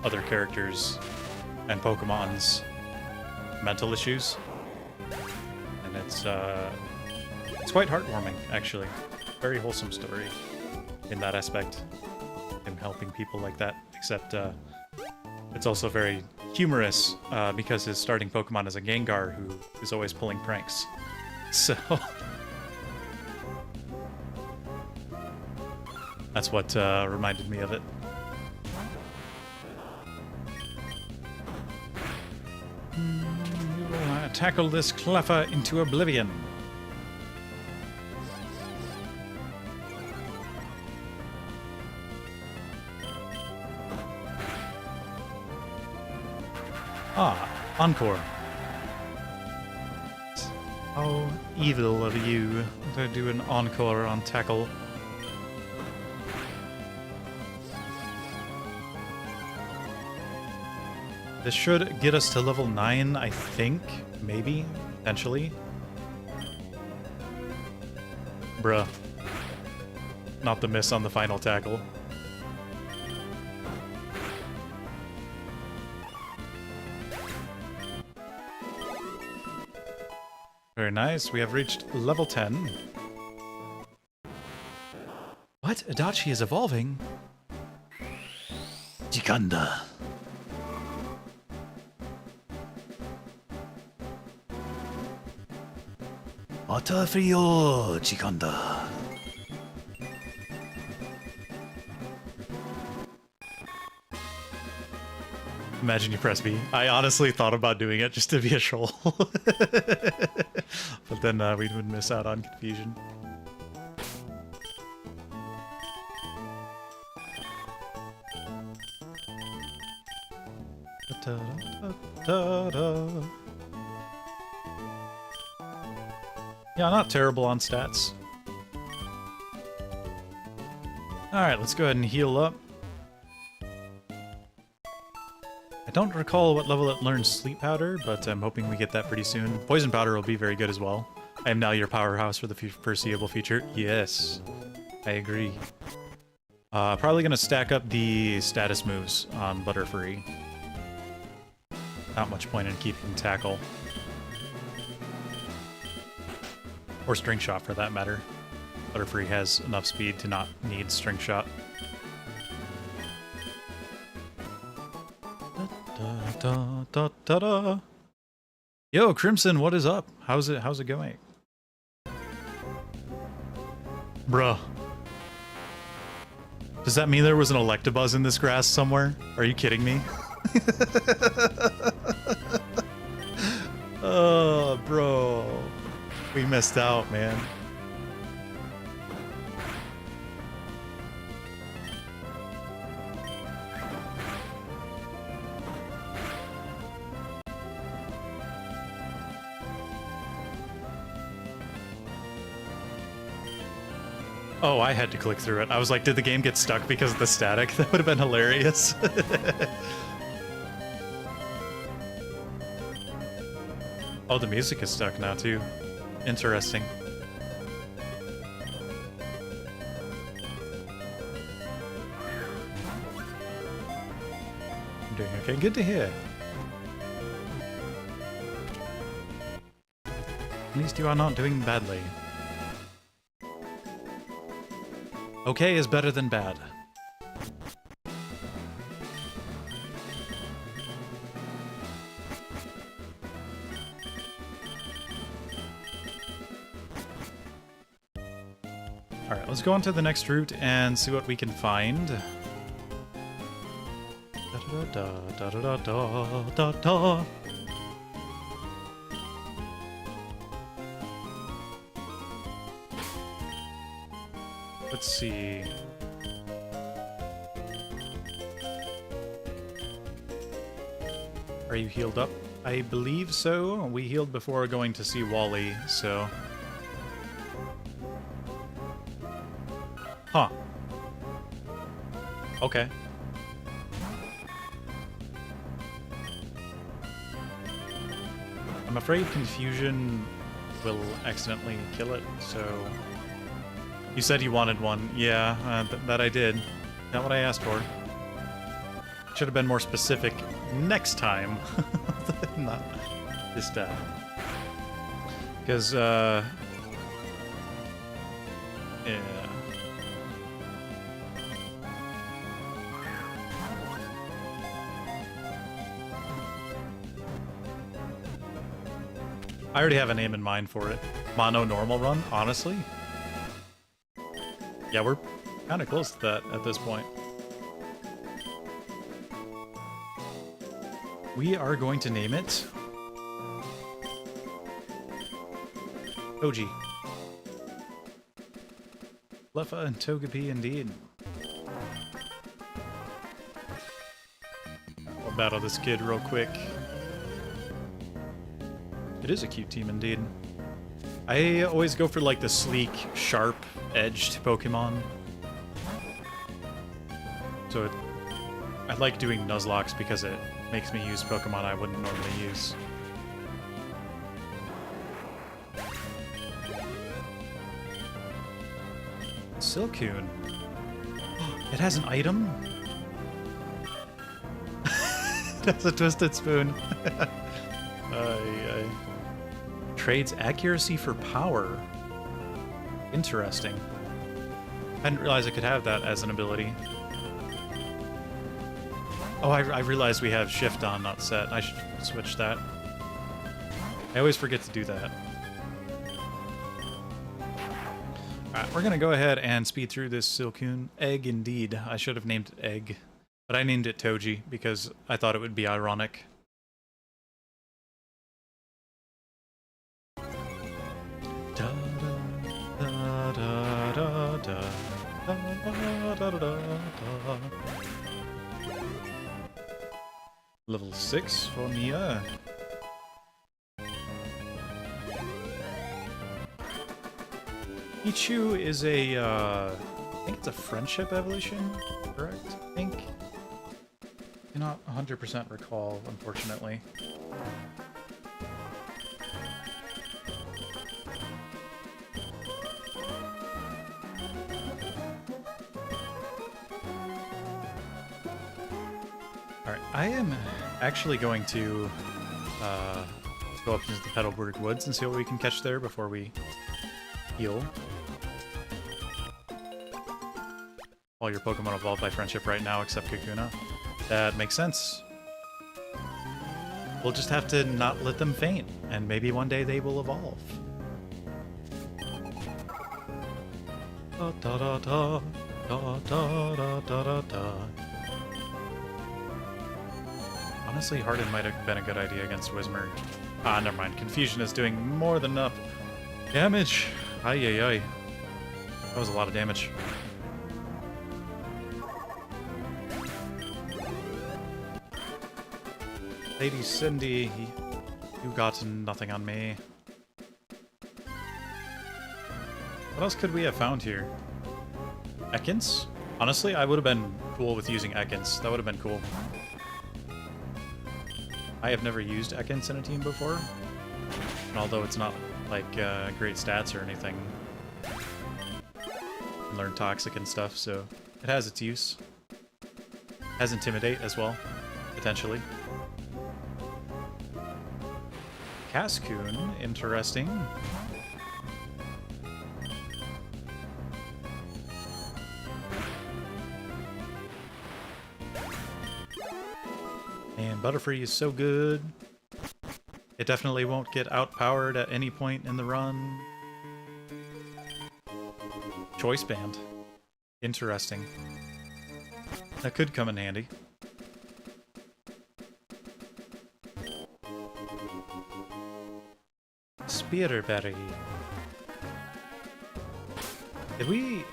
other characters and Pokemon's mental issues. And it's quite heartwarming, actually. Very wholesome story in that aspect. Him helping people like that, except it's also very humorous because his starting Pokemon is a Gengar who is always pulling pranks. So... That's what reminded me of it. We will tackle this Cleffa into oblivion. Encore. How evil of you to do an encore on tackle. This should get us to level 9, I think. Maybe. Potentially. Bruh. Not the miss on the final tackle. Very nice. We have reached level 10. What? Adachi is evolving? Jikanda. Atafrio Jikanda. Imagine you press B. I honestly thought about doing it just to be a troll. But then we would miss out on confusion. Yeah, not terrible on stats. Alright, let's go ahead and heal up. I don't recall what level it learns Sleep Powder, but I'm hoping we get that pretty soon. Poison Powder will be very good as well. I am now your powerhouse for the foreseeable future. Yes, I agree. Probably gonna stack up the status moves on Butterfree. Not much point in keeping Tackle. Or String Shot, for that matter. Butterfree has enough speed to not need String Shot. Da, da, da, da. Yo, Crimson, what is up? How's it going? Bruh. Does that mean there was an Electabuzz in this grass somewhere? Are you kidding me? Oh, bro. We missed out, man. Oh, I had to click through it. I was like, did the game get stuck because of the static? That would have been hilarious. Oh, the music is stuck now, too. Interesting. I'm doing okay. Good to hear. At least you are not doing badly. Okay is better than bad. Alright, let's go on to the next route and see what we can find. Da-da-da-da-da-da-da-da-da. Let's see. Are you healed up? I believe so. We healed before going to see Wally, so... Huh. Okay. I'm afraid Confusion will accidentally kill it, so... You said you wanted one. Yeah, that I did. Not what I asked for. Should have been more specific next time. Not this time. Because, yeah. I already have a name in mind for it. Mono Normal Run, honestly. Yeah, we're kind of close to that at this point. We are going to name it Toji. Leffa and Togepi indeed. I'll battle this kid real quick. It is a cute team indeed. I always go for like the sleek, sharp-edged Pokemon. So I like doing Nuzlocks because it makes me use Pokemon I wouldn't normally use. Silcoon. It has an item? It has a Twisted Spoon. Trades accuracy for power. Interesting. I didn't realize I could have that as an ability. Oh, I realized we have shift on, not set. I should switch that. I always forget to do that. Alright, we're gonna go ahead and speed through this Silcoon. Egg, indeed. I should have named it Egg. But I named it Toji because I thought it would be ironic. Level 6 for Nia. Pichu is a, I think it's a friendship evolution, correct? I think. I cannot 100% recall, unfortunately. I am actually going to go up into the Petalburg Woods and see what we can catch there before we heal. All your Pokemon evolved by friendship right now except Kakuna. That makes sense. We'll just have to not let them faint, and maybe one day they will evolve. Da da da da da da da da da da. Honestly, Harden might have been a good idea against Whismur. Ah, never mind. Confusion is doing more than enough damage. Ay, ay, ay. That was a lot of damage. Lady Cindy, you got nothing on me. What else could we have found here? Ekans? Honestly, I would have been cool with using Ekans. That would have been cool. I have never used Ekans in a team before. And although it's not like great stats or anything, and learn Toxic and stuff, so it has its use. Has Intimidate as well, potentially. Cascoon, interesting. And Butterfree is so good. It definitely won't get outpowered at any point in the run. Choice Band. Interesting. That could come in handy. Spearberry. Did we...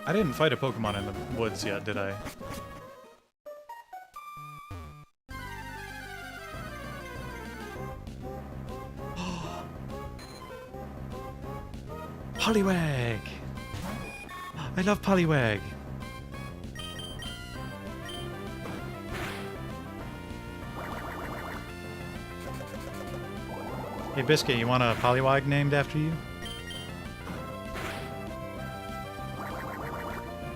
I didn't fight a Pokemon in the woods yet, did I? Poliwag! I love Poliwag! Hey Biscuit, you want a Poliwag named after you?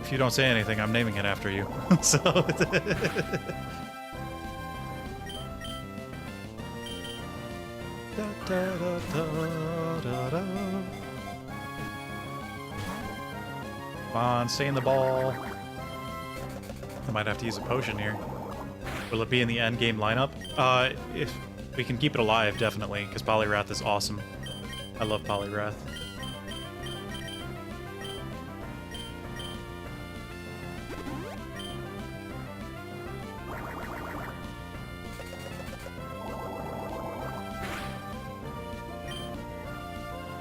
If you don't say anything, I'm naming it after you. So... Come on, stay in the ball. I might have to use a potion here. Will it be in the end game lineup? If we can keep it alive, definitely, because Poliwrath is awesome. I love Poliwrath.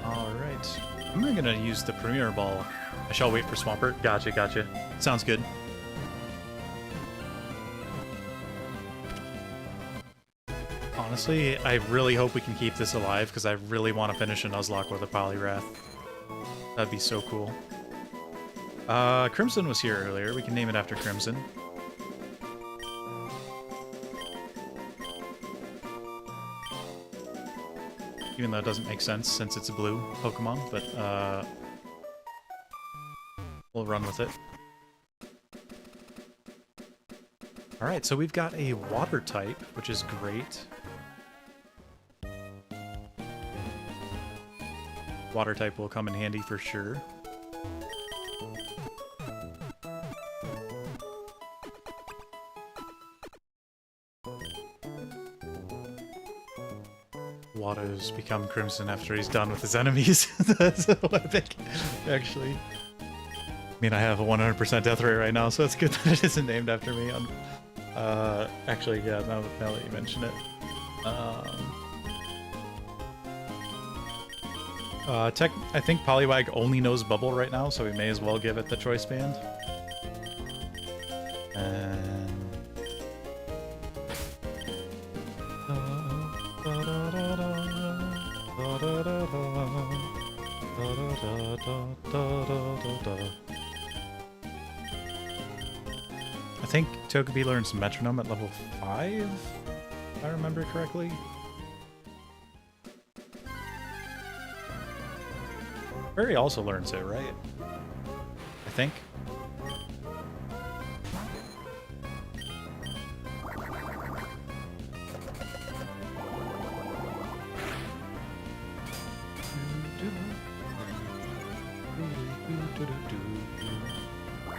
Alright. I'm gonna use the Premier Ball. I shall wait for Swampert. Gotcha, gotcha. Sounds good. Honestly, I really hope we can keep this alive, because I really want to finish a Nuzlocke with a Poliwrath. That'd be so cool. Crimson was here earlier. We can name it after Crimson. Even though it doesn't make sense since it's a blue Pokemon, but we'll run with it. Alright, so we've got a water type, which is great. Water type will come in handy for sure. Watto's become Crimson after he's done with his enemies. That's so epic, actually. I mean, I have a 100% death rate right now, so it's good that it isn't named after me. Actually, yeah, now that you mention it. I think Poliwag only knows Bubble right now, so we may as well give it the Choice Band. And... I think Togepi learns Metronome at level 5, if I remember correctly. Fairy also learns it, right? I think.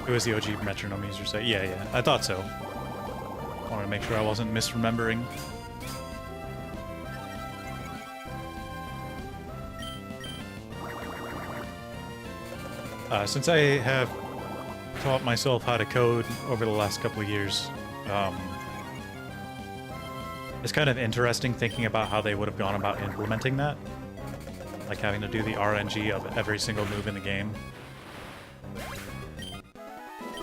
It was the OG metronome user site. Yeah, yeah. I thought so. Wanted to make sure I wasn't misremembering. Since I have taught myself how to code over the last couple of years, it's kind of interesting thinking about how they would have gone about implementing that. Like having to do the RNG of every single move in the game.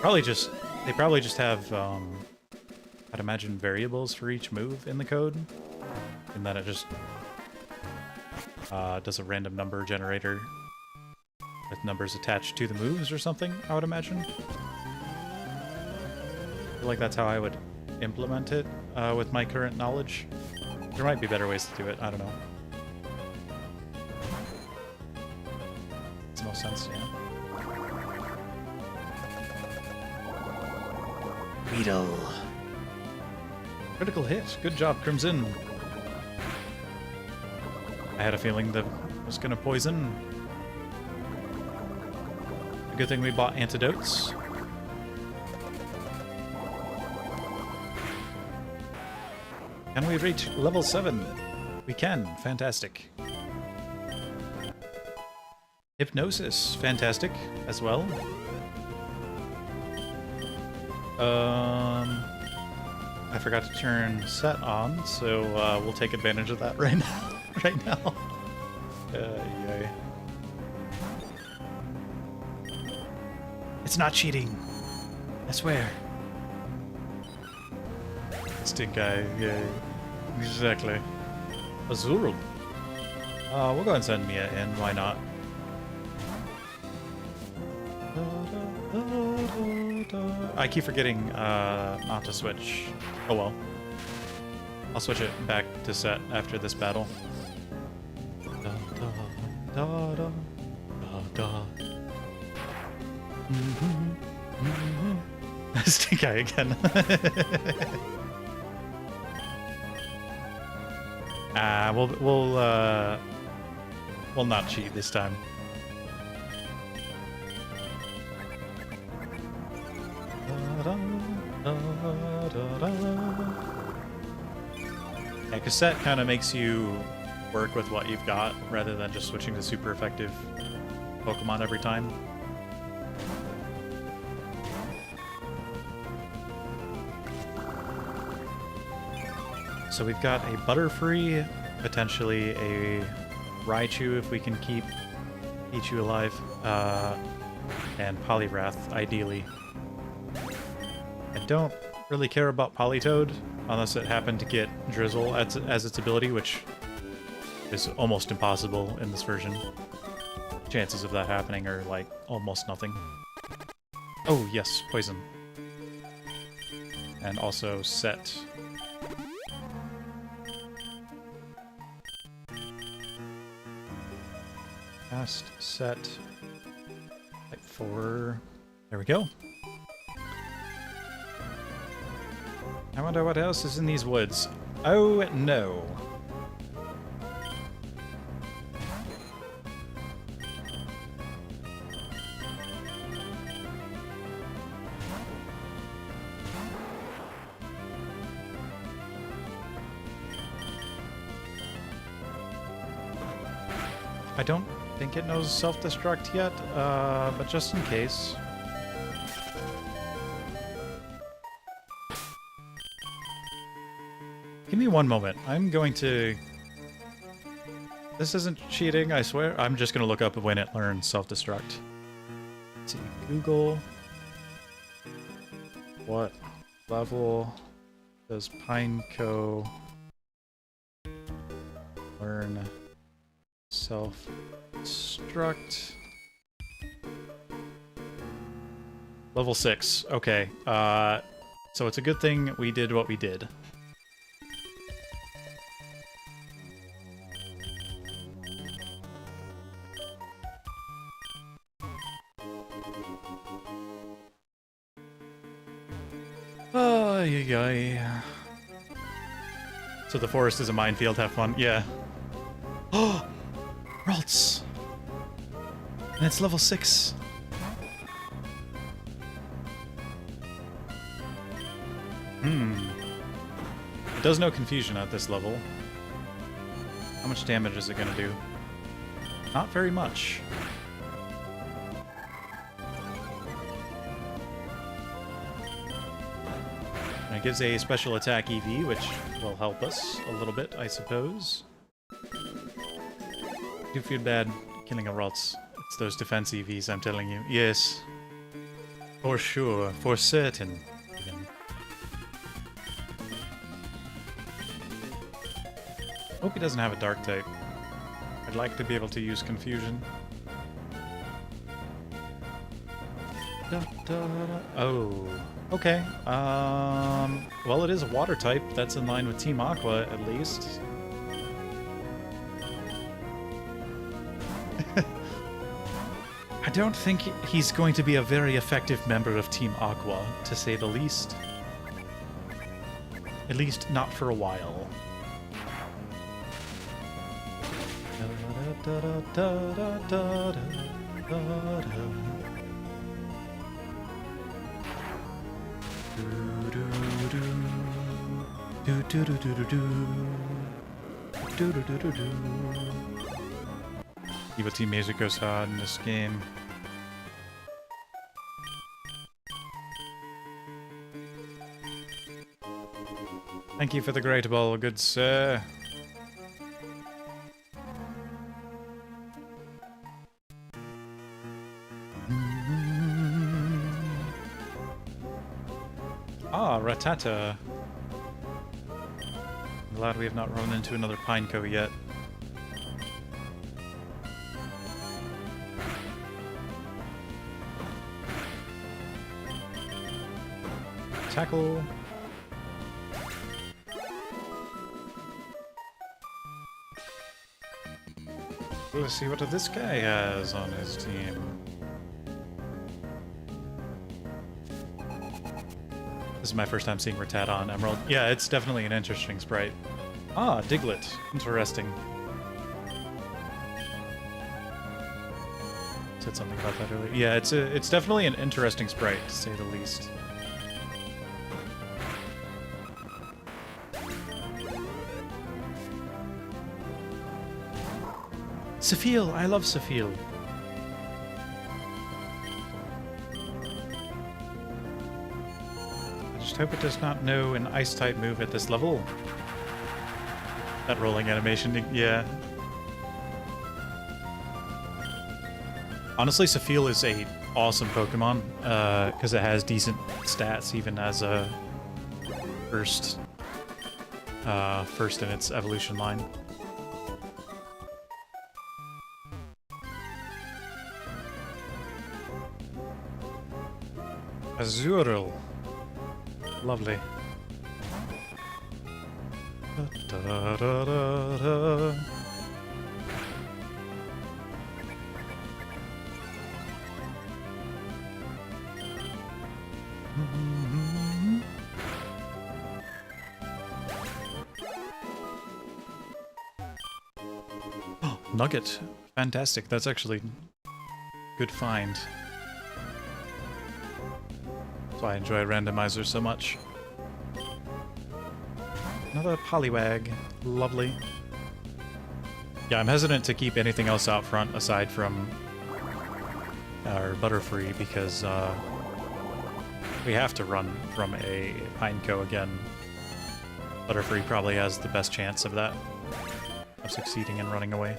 They probably just have, I'd imagine, variables for each move in the code. And then it just does a random number generator with numbers attached to the moves or something, I would imagine. I feel like that's how I would implement it with my current knowledge. There might be better ways to do it, I don't know. Makes no sense, yeah. Weedle. Critical hit. Good job, Crimson. I had a feeling that was gonna poison. A good thing we bought antidotes. Can we reach level 7? We can. Fantastic. Hypnosis. Fantastic as well. I forgot to turn set on, so we'll take advantage of that right now. Right now. Yay. It's not cheating. I swear. Stink eye, yeah. Exactly. Azul. We'll go ahead and send Mia in, why not? I keep forgetting not to switch. Oh well. I'll switch it back to set after this battle. Stink eye again. We'll not cheat this time. Yeah, cassette kind of makes you work with what you've got rather than just switching to super effective Pokemon every time. So we've got a Butterfree, potentially a Raichu if we can keep Pichu alive, and Poliwrath, ideally. I don't really care about Politoed, unless it happened to get Drizzle as its ability, which is almost impossible in this version. Chances of that happening are, like, almost nothing. Oh, yes, Poison. And also Set. Cast, Set, Type 4. There we go. I wonder what else is in these woods. Oh, no. I don't think it knows self-destruct yet, but just in case. Give me one moment. I'm going to... This isn't cheating, I swear. I'm just going to look up when it learns self-destruct. Let's see. Google. What level does Pineco learn self-destruct? Level 6. Okay. So it's a good thing we did what we did. Yeah. So the forest is a minefield, have fun. Yeah. Oh! Ralts! And it's level 6. It does no confusion at this level. How much damage is it going to do? Not very much. And it gives a special attack EV, which will help us a little bit, I suppose. I do feel bad killing a Rots. It's those defense EVs, I'm telling you. Yes. For sure. For certain. Even. Hope he doesn't have a dark type. I'd like to be able to use confusion. Da, da, da. Oh. Okay. Well, it is a water type. That's in line with Team Aqua, at least. I don't think he's going to be a very effective member of Team Aqua, to say the least. At least not for a while. Evil Team music goes hard in this game. Thank you for the great ball, good sir. Ah, Rattata. I'm glad we have not run into another Pineco yet. Tackle. Let's see what this guy has on his team. This is my first time seeing Rattata on Emerald. Yeah, it's definitely an interesting sprite. Ah, Diglett. Interesting. Said something about that earlier. Yeah, it's definitely an interesting sprite, to say the least. Safil! I love Safil. I just hope it does not know an ice-type move at this level. That rolling animation, yeah. Honestly, Safil is a awesome Pokemon, because it has decent stats even as a first in its evolution line. Azurill. Lovely. Da, da, da, da, da. Oh, Nugget. Fantastic. That's actually good find. I enjoy Randomizer so much. Another Poliwag. Lovely. Yeah, I'm hesitant to keep anything else out front aside from our Butterfree because we have to run from a Pineco again. Butterfree probably has the best chance of that, of succeeding in running away.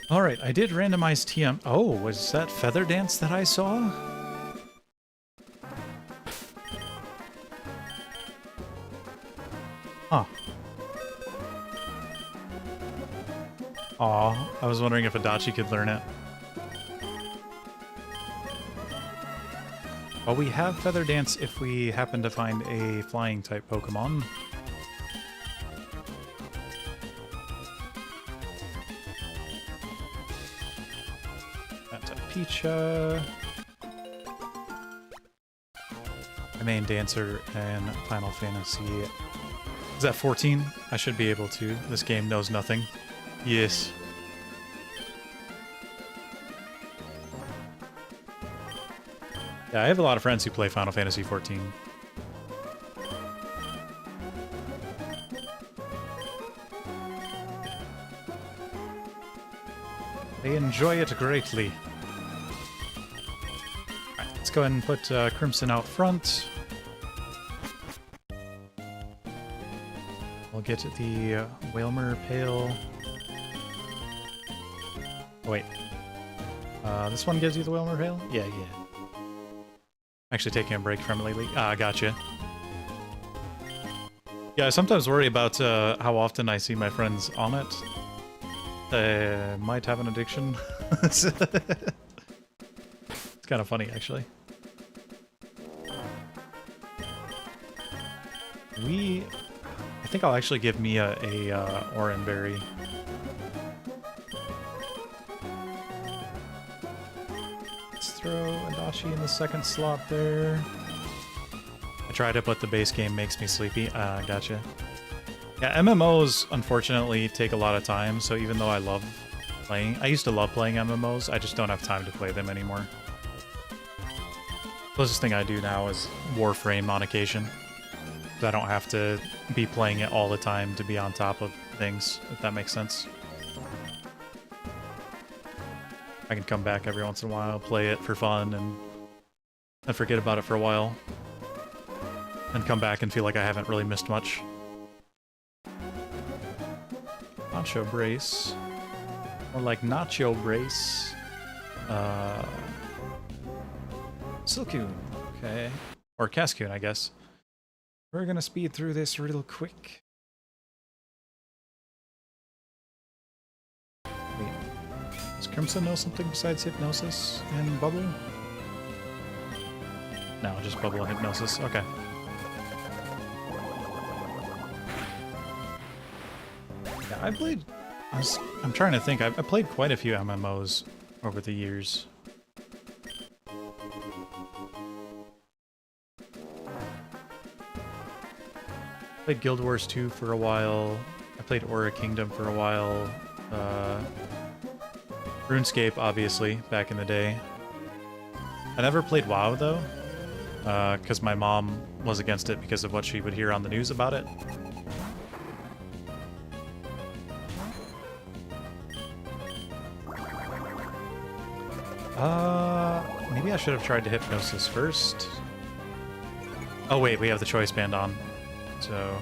Alright, I did randomize TM. Oh, was that Feather Dance that I saw? Huh. Aw, I was wondering if Adachi could learn it. Well, we have Feather Dance if we happen to find a flying type Pokemon. Pecha. My main dancer in Final Fantasy. Is that 14? I should be able to. This game knows nothing. Yes. Yeah, I have a lot of friends who play Final Fantasy XIV. They enjoy it greatly. Alright, let's go ahead and put Crimson out front. We'll get the Whalmer Pale. Oh, wait. This one gives you the Whalmer Pale? Yeah, yeah. Actually taking a break from it lately. Ah, gotcha. Yeah, I sometimes worry about how often I see my friends on it. They might have an addiction. It's kind of funny, actually. I think I'll actually give Mia a Oranberry. Let's throw Adachi in the second slot there. I try to put the base game makes me sleepy. Gotcha. Yeah, MMOs unfortunately take a lot of time, so even though I love playing... I used to love playing MMOs, I just don't have time to play them anymore. Closest thing I do now is Warframe on occasion. I don't have to be playing it all the time to be on top of things, if that makes sense. I can come back every once in a while, play it for fun, and forget about it for a while. And come back and feel like I haven't really missed much. Nacho Brace. More like Nacho Brace. Silcoon. Okay. Or Cascoon, I guess. We're gonna speed through this real quick. Wait. Does Crimson know something besides Hypnosis and Bubble? No, just Bubble and Hypnosis. Okay. Yeah, I played... I'm trying to think. I played quite a few MMOs over the years. Played Guild Wars 2 for a while. I played Aura Kingdom for a while. RuneScape, obviously, back in the day. I never played WoW, though, because my mom was against it because of what she would hear on the news about it. Maybe I should have tried to Hypnosis first. Oh wait, we have the choice band on. So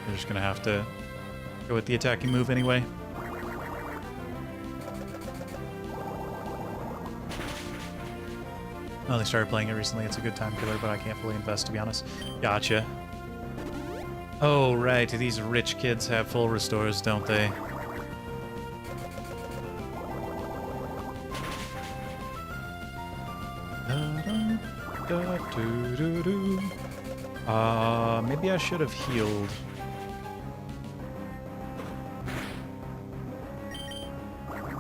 we're just gonna have to go with the attacking move anyway. I only started playing it recently. It's a good time killer, but I can't fully invest, to be honest. Gotcha. Oh, right. These rich kids have full restores, don't they? Maybe I should have healed.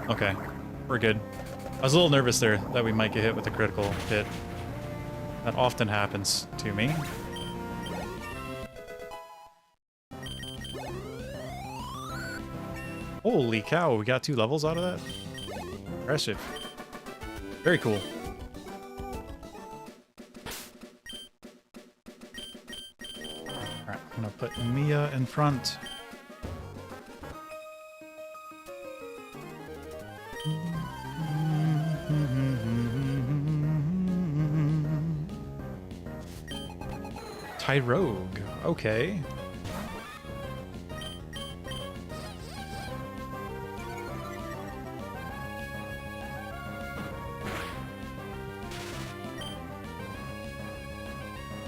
Okay, we're good. I was a little nervous there that we might get hit with a critical hit. That often happens to me. Holy cow, we got 2 levels out of that? Impressive. Very cool. Alright, I'm gonna put Mia in front. Tyrogue, okay.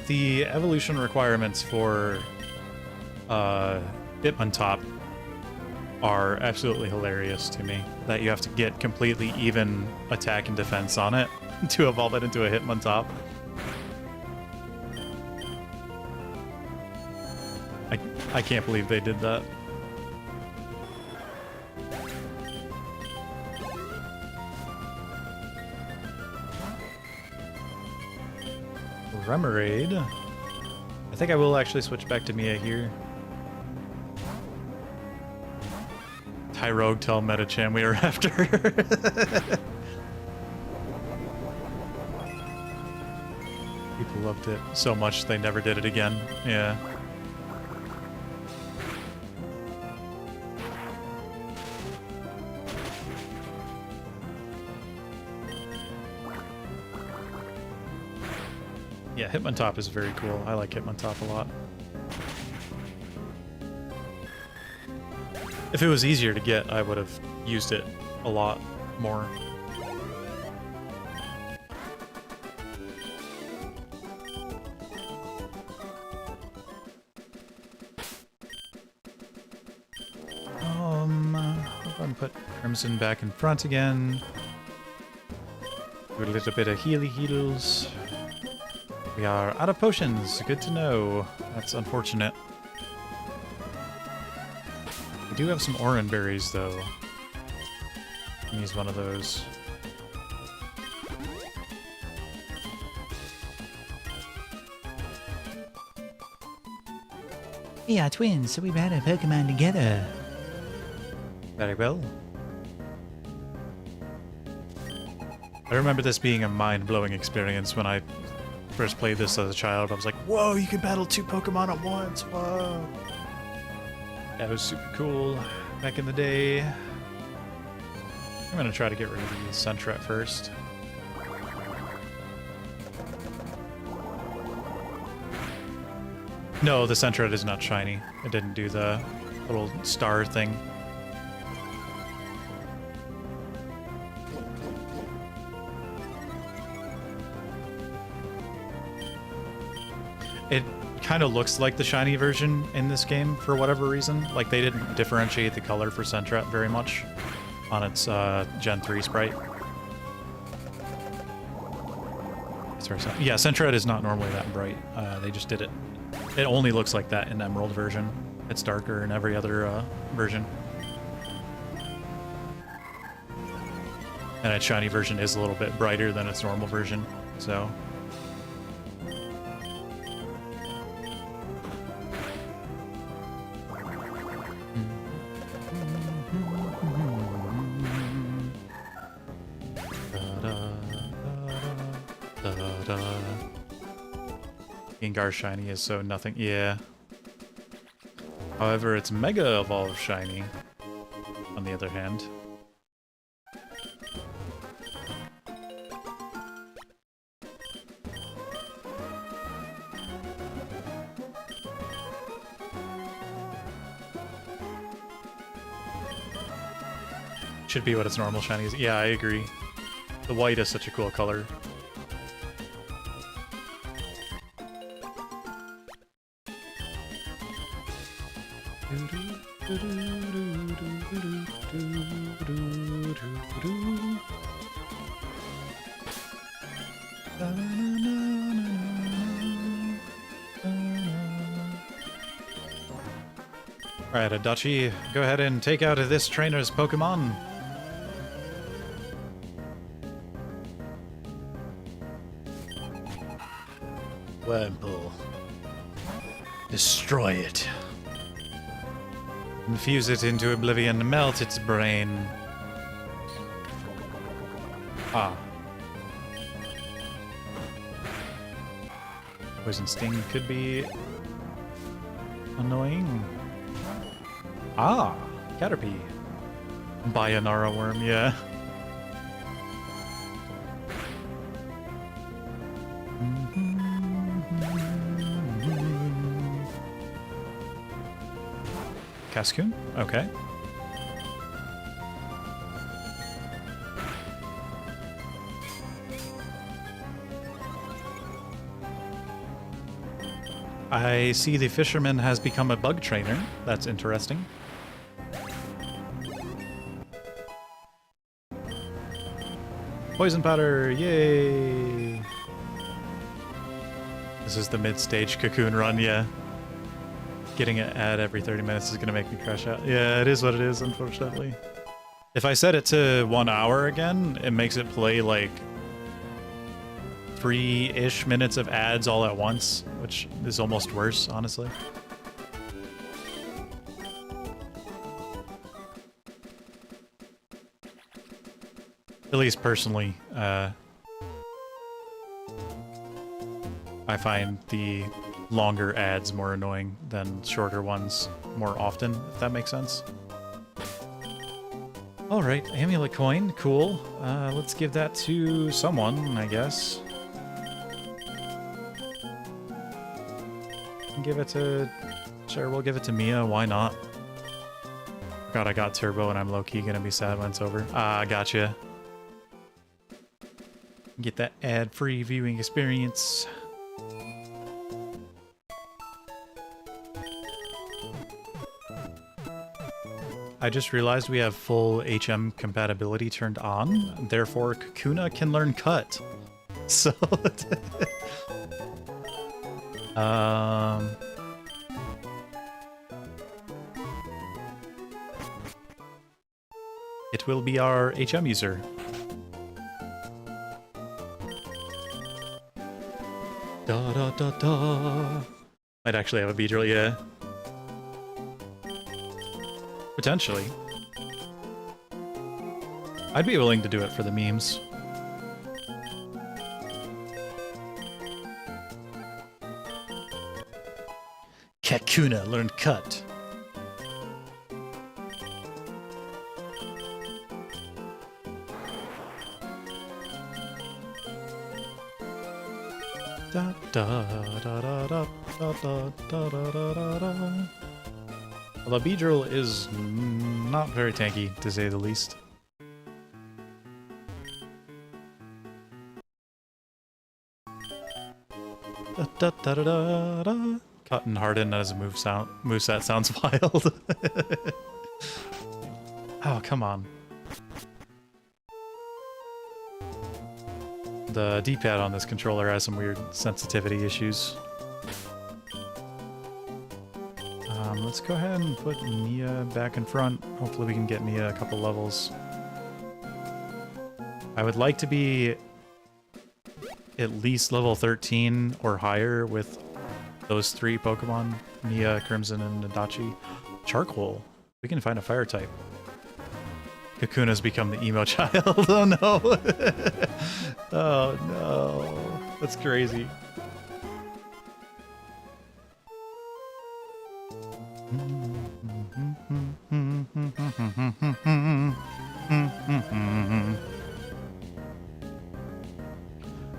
The evolution requirements for Hitmontop are absolutely hilarious to me. That you have to get completely even attack and defense on it to evolve it into a Hitmontop. I can't believe they did that. Remoraid. I think I will actually switch back to Mia here. Tyrogue, tell Metachan we are after. people loved it so much they never did it again. Yeah. Yeah, Hitmontop is very cool. I like Hitmontop a lot. If it was easier to get, I would have used it a lot more. I'll go and put Crimson back in front again. Do a little bit of heals. We are out of potions. Good to know. That's unfortunate. We do have some Oran berries, though. Use one of those. We are twins, so we've had a Pokemon together. Very well. I remember this being a mind-blowing experience when I first played this as a child. I was like, whoa, you can battle 2 Pokemon at once, whoa. That was super cool back in the day. I'm gonna try to get rid of the Sentret first. No, the Sentret is not shiny. It didn't do the little star thing. It kind of looks like the shiny version in this game for whatever reason. Like, they didn't differentiate the color for Sentret very much on its Gen 3 sprite. Yeah, Sentret is not normally that bright. They just did it. It only looks like that in Emerald version. It's darker in every other version. And its shiny version is a little bit brighter than its normal version, so... Gengar shiny is so nothing. Yeah. However, it's Mega Evolve shiny, on the other hand. Should be what its normal shiny is. Yeah, I agree. The white is such a cool color. Alright, Adachi, go ahead and take out this trainer's Pokemon. Wurmple. Destroy it. Infuse it into oblivion, melt its brain. Ah. Poison Sting could be annoying. Ah, Caterpie. Bayonara Worm, yeah. Cascoon? Okay. I see the fisherman has become a bug trainer. That's interesting. Poison powder, yay! This is the mid-stage cocoon run, yeah. Getting an ad every 30 minutes is gonna make me crash out. Yeah, it is what it is, unfortunately. If I set it to 1 hour again, it makes it play like 3-ish minutes of ads all at once, which is almost worse, honestly. At least personally, I I find the longer ads more annoying than shorter ones more often, if that makes sense. Alright, amulet coin, cool. Let's give that to someone, I guess. Give it to... Sure, we'll give it to Mia, why not? God, I got Turbo and I'm low-key gonna be sad when it's over. Ah, gotcha. Get that ad-free viewing experience. I just realized we have full HM compatibility turned on, therefore Kakuna can learn Cut. So... It will be our HM user. Da da da da. Might actually have a Beedrill, yeah. Potentially. I'd be willing to do it for the memes. Kakuna learned Cut. Da da da da da da da da da da. Although Beedrill is not very tanky, to say the least. Da da da da da da. Cut and Harden as a moveset sounds wild. Oh, come on. The D-pad on this controller has some weird sensitivity issues. Let's go ahead and put Mia back in front. Hopefully we can get Mia a couple levels. I would like to be at least level 13 or higher with those three Pokemon, Mia, Crimson, and Adachi. Charcoal. We can find a fire type. Kakuna's become the emo child. Oh no. Oh no. That's crazy.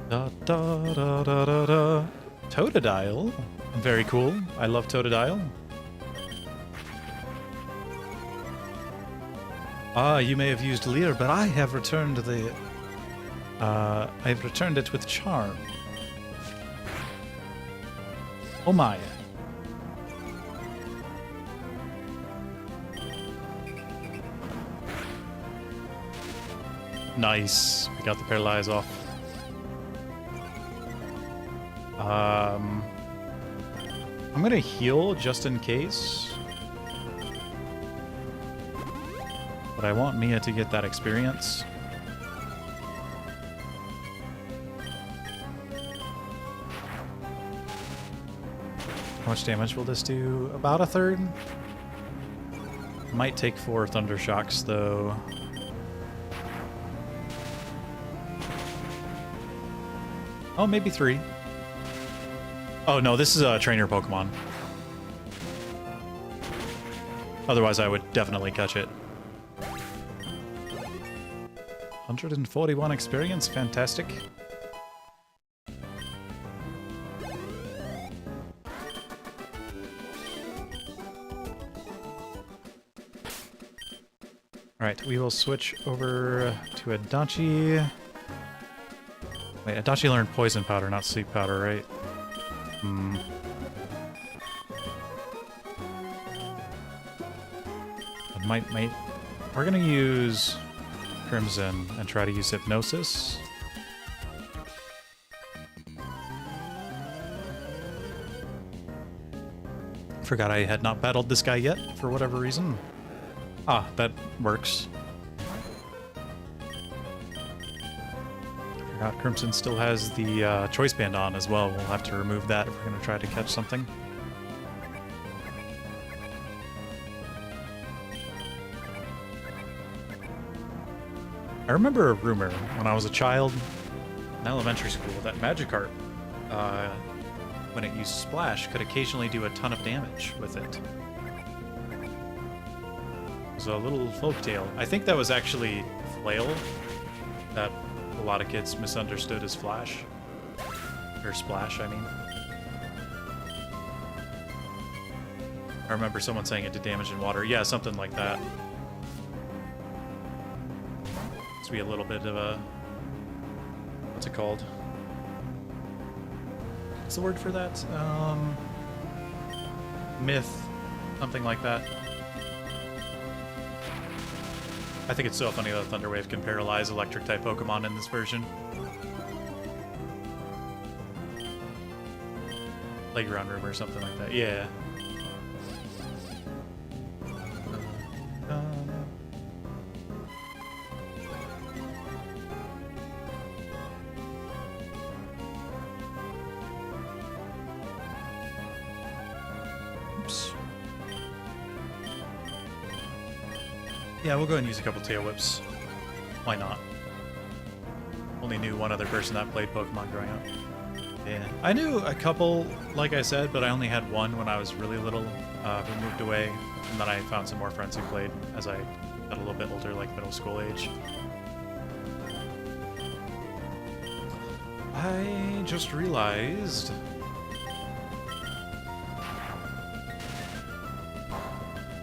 Da da da da da da. Totodile. Very cool. I love Totodile. Ah, you may have used Leer, but I have returned the... I've returned it with Charm. Oh my. Nice. We got the Paralyze off. I'm gonna heal just in case. But I want Mia to get that experience. How much damage will this do? About a third? Might take 4 Thunder Shocks, though. Oh, maybe 3. Oh, no, this is a trainer Pokemon. Otherwise, I would definitely catch it. 141 experience, fantastic. Alright, we will switch over to Adachi. Wait, Adachi learned Poison Powder, not Sleep Powder, right? We're gonna use Crimson and try to use Hypnosis. Forgot I had not battled this guy yet, for whatever reason. Ah, that works. Forgot Crimson still has the Choice Band on as well. We'll have to remove that if we're going to try to catch something. I remember a rumor when I was a child in elementary school that Magikarp when it used Splash, could occasionally do a ton of damage with it. It was a little folktale. I think that was actually Flail that a lot of kids misunderstood as Flash. Or Splash, I mean. I remember someone saying it did damage in water. Yeah, something like that. Be a little bit of a, what's it called? What's the word for that? Myth, something like that. I think it's so funny that Thunderwave can paralyze electric type Pokemon in this version. Playground room or something like that. Yeah. Yeah, we'll go ahead and use a couple Tail Whips. Why not? Only knew one other person that played Pokemon growing up. Yeah. I knew a couple, like I said, but I only had one when I was really little, who moved away. And then I found some more friends who played as I got a little bit older, like middle school age. I just realized...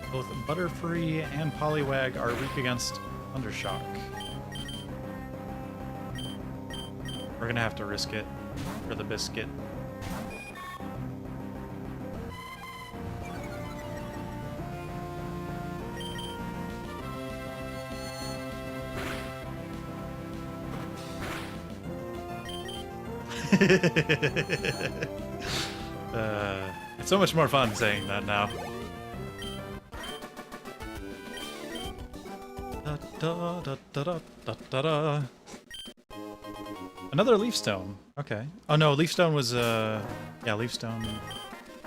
both Butterfree and Poliwag are weak against Thundershock. We're gonna have to risk it for the biscuit. It's so much more fun saying that now. Da, da, da, da, da, da, da. Another Leaf Stone. Okay. Oh no, Leaf Stone was yeah, Leaf Stone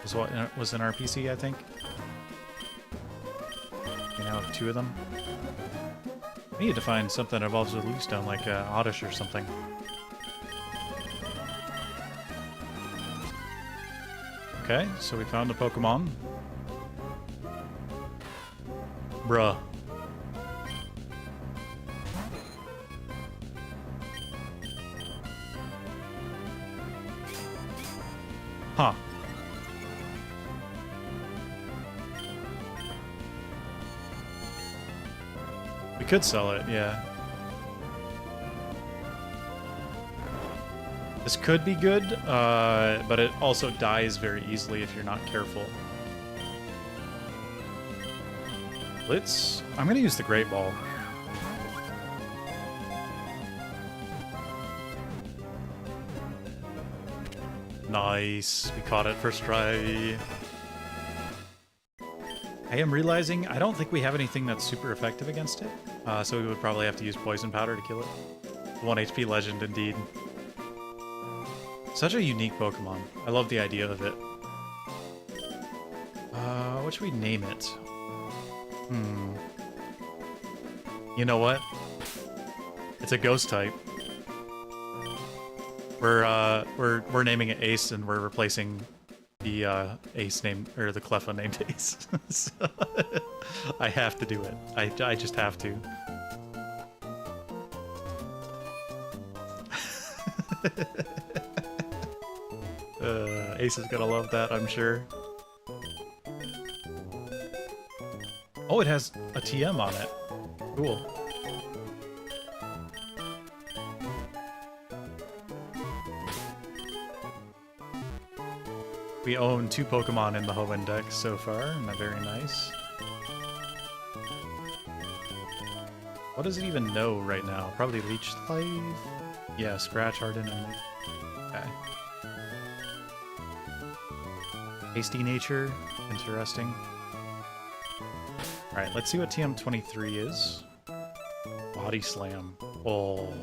was what was an RPC, I think. You know, 2 of them. We need to find something that evolves with Leaf Stone, like Oddish or something. Okay, so we found a Pokemon. Bruh. Huh. We could sell it, yeah. This could be good, but it also dies very easily if you're not careful. I'm gonna use the Great Ball. Nice, we caught it first try. I am realizing I don't think we have anything that's super effective against it, so we would probably have to use Poison Powder to kill it. 1 HP legend indeed. Such a unique Pokemon. I love the idea of it. What should we name it? You know what? It's a ghost type. We're naming it Ace, and we're replacing the Ace name, or the Cleffa named Ace. So, I have to do it. I just have to. Ace is gonna love that, I'm sure. Oh, it has a TM on it. Cool. We own 2 Pokemon in the home index so far, and they're very nice. What does it even know right now? Probably Leech Life? Yeah, Scratch, Harden, and... okay. Hasty Nature. Interesting. Alright, let's see what TM23 is. Body Slam. Oh.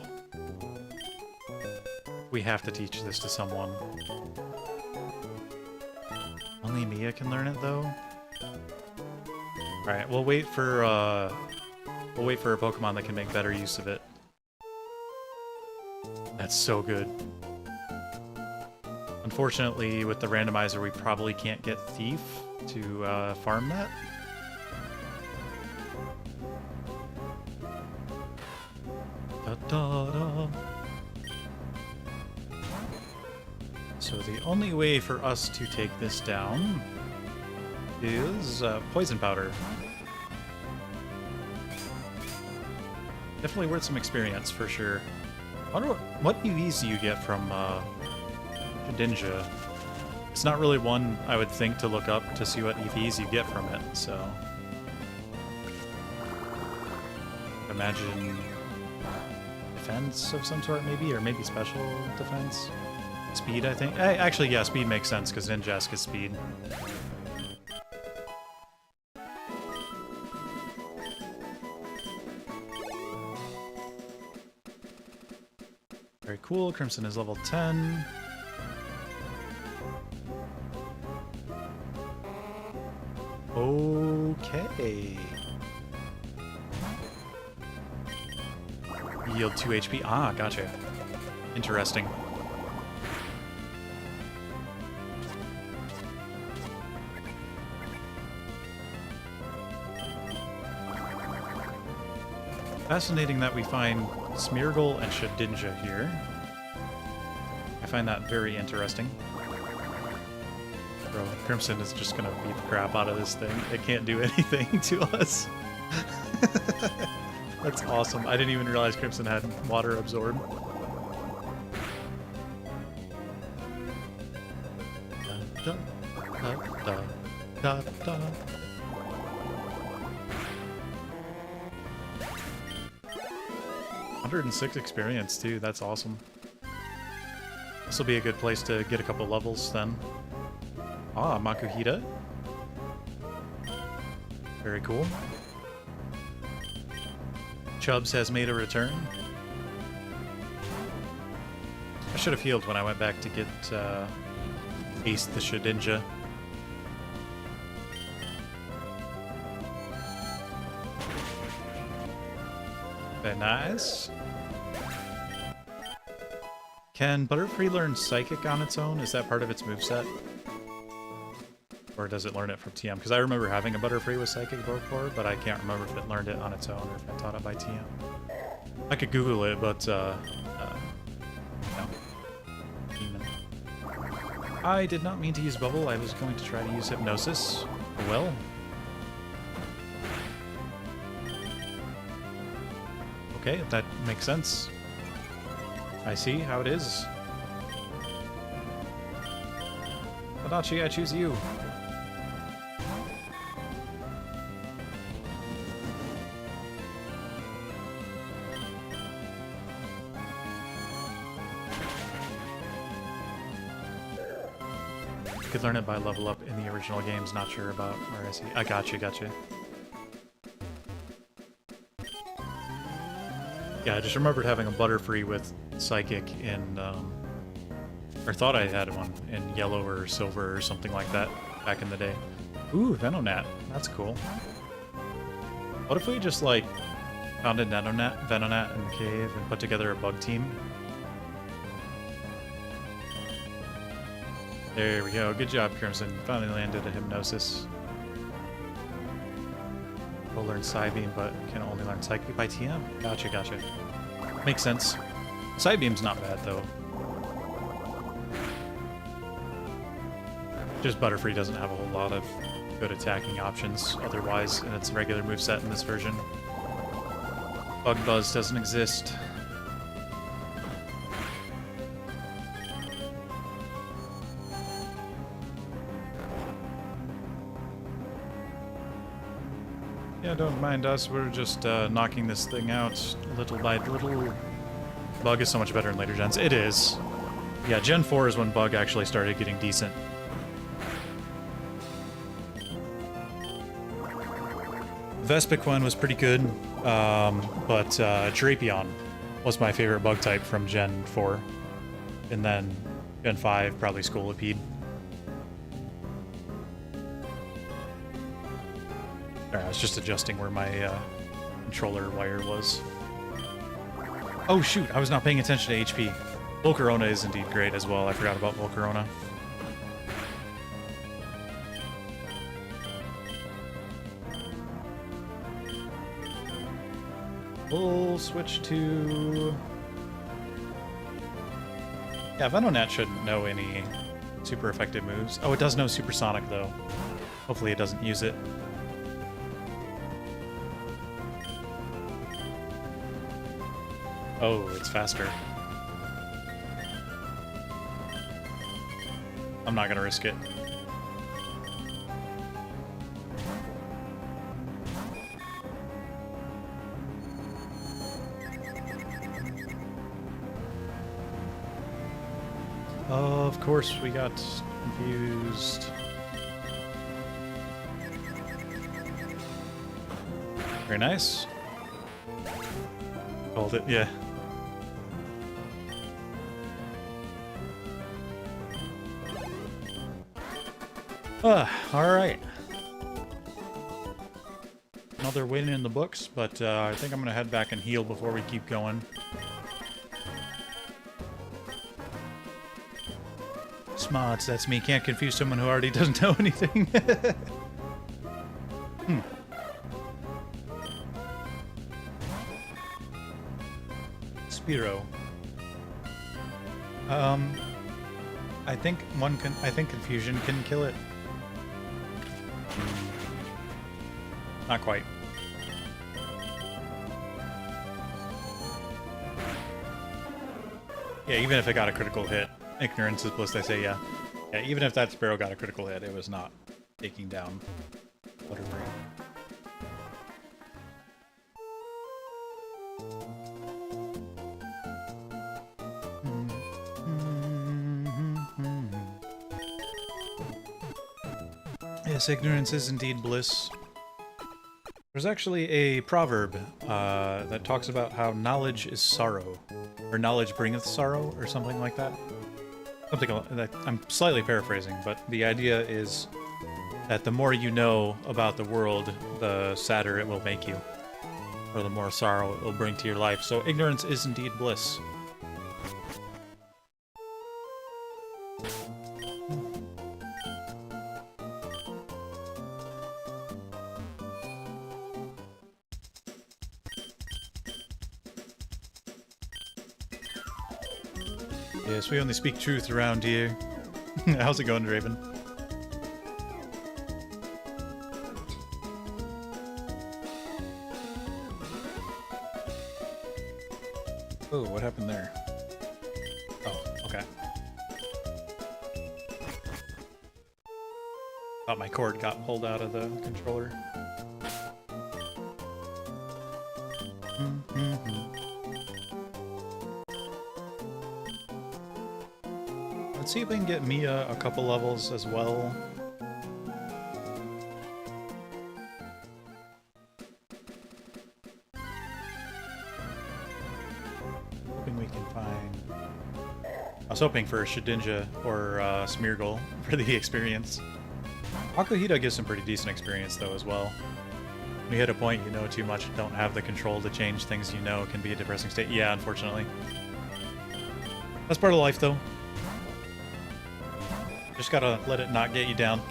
We have to teach this to someone. Only Mia can learn it, though? Alright, we'll wait for a Pokemon that can make better use of it. That's so good. Unfortunately, with the randomizer, we probably can't get Thief to farm that. Da, da, da. So the only way for us to take this down is poison powder. Definitely worth some experience for sure. I wonder what EVs do you get from Shedinja? It's not really one I would think to look up to see what EVs you get from it, so imagine defense of some sort maybe, or maybe special defense. Speed, I think. Actually, yeah, speed makes sense because Ninjask is speed. Very cool. Crimson is level 10. Okay. Yield 2 HP. Ah, gotcha. Interesting. Fascinating that we find Smeargle and Shedinja here. I find that very interesting. Bro, Crimson is just gonna beat the crap out of this thing. It can't do anything to us. That's awesome. I didn't even realize Crimson had water absorb. Da, da, da, da, da. $106 experience too, that's awesome. This will be a good place to get a couple levels then. Ah, Makuhita. Very cool. Chubbs has made a return. I should have healed when I went back to get Ace the Shedinja. Very nice. Can Butterfree learn Psychic on its own? Is that part of its moveset? Or does it learn it from TM? Because I remember having a Butterfree with Psychic before, but I can't remember if it learned it on its own or if I taught it by TM. I could Google it, but no. Demon. I did not mean to use Bubble. I was going to try to use Hypnosis. Well. Okay, that makes sense. I see how it is. Adachi, I choose you. You could learn it by level up in the original games, not sure about RSE. I gotcha. Yeah, I just remembered having a Butterfree with Psychic in, or thought I had one in Yellow or Silver or something like that back in the day. Ooh, Venonat. That's cool. What if we just, like, found a Venonat in the cave and put together a bug team? There we go. Good job, Crimson. Finally landed a Hypnosis. We'll learn Psybeam, but can only learn Psychic by TM. Gotcha. Makes sense. Psybeam's not bad, though. Just Butterfree doesn't have a whole lot of good attacking options otherwise in its regular moveset in this version. Bug Buzz doesn't exist. Yeah, don't mind us. We're just knocking this thing out little by little. Bug is so much better in later gens. It is. Yeah, Gen 4 is when Bug actually started getting decent. Vespiquen was pretty good, but Drapion was my favorite bug type from Gen 4. And then Gen 5, probably Scolipede. I was just adjusting where my controller wire was. Oh shoot, I was not paying attention to HP. Volcarona is indeed great as well. I forgot about Volcarona. We'll switch to... Yeah, Venonat shouldn't know any super effective moves. Oh, it does know Supersonic, though. Hopefully it doesn't use it. Oh, it's faster. I'm not gonna risk it. Of course, we got confused. Very nice. Hold it, yeah. Alright. Another win in the books, but I think I'm gonna head back and heal before we keep going. Smarts, that's me. Can't confuse someone who already doesn't know anything. Spiro. I think confusion can kill it. Not quite. Yeah, even if it got a critical hit. Ignorance is bliss, they say, yeah. Yeah, even if that Sparrow got a critical hit, it was not taking down Butterfree. Yes, ignorance is indeed bliss. There's actually a proverb that talks about how knowledge is sorrow, or knowledge bringeth sorrow, or something like that. Something that I'm slightly paraphrasing, but the idea is that the more you know about the world, the sadder it will make you, or the more sorrow it will bring to your life. So ignorance is indeed bliss. Yes, we only speak truth around here. How's it going, Draven? Oh, what happened there? Oh, okay. Thought my cord got pulled out of the controller. Let's see if we can get Mia a couple levels as well. Hoping we can find... I was hoping for Shedinja or Smeargle for the experience. Akuhita gives some pretty decent experience though as well. When you hit a point you know too much and don't have the control to change things you know, it can be a depressing state. Yeah, unfortunately. That's part of life though. Just gotta let it not get you down.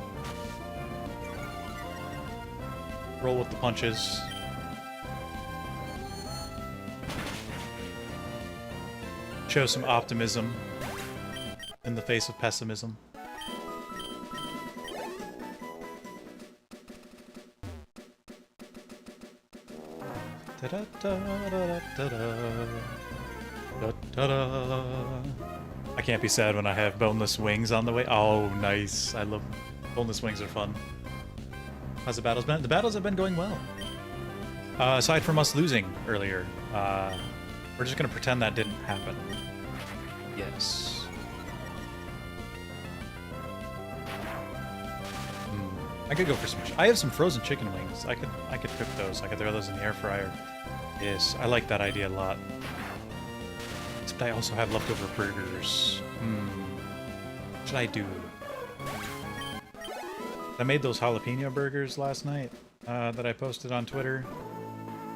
Roll with the punches. Show some optimism in the face of pessimism. I can't be sad when I have boneless wings on the way. Oh, nice. I love... boneless wings are fun. How's the battles been? The battles have been going well. Aside from us losing earlier, we're just gonna pretend that didn't happen. Yes. I could go for some... I have some frozen chicken wings. I could cook those. I could throw those in the air fryer. Yes, I like that idea a lot. Except I also have leftover burgers. What should I do? I made those jalapeno burgers last night that I posted on Twitter.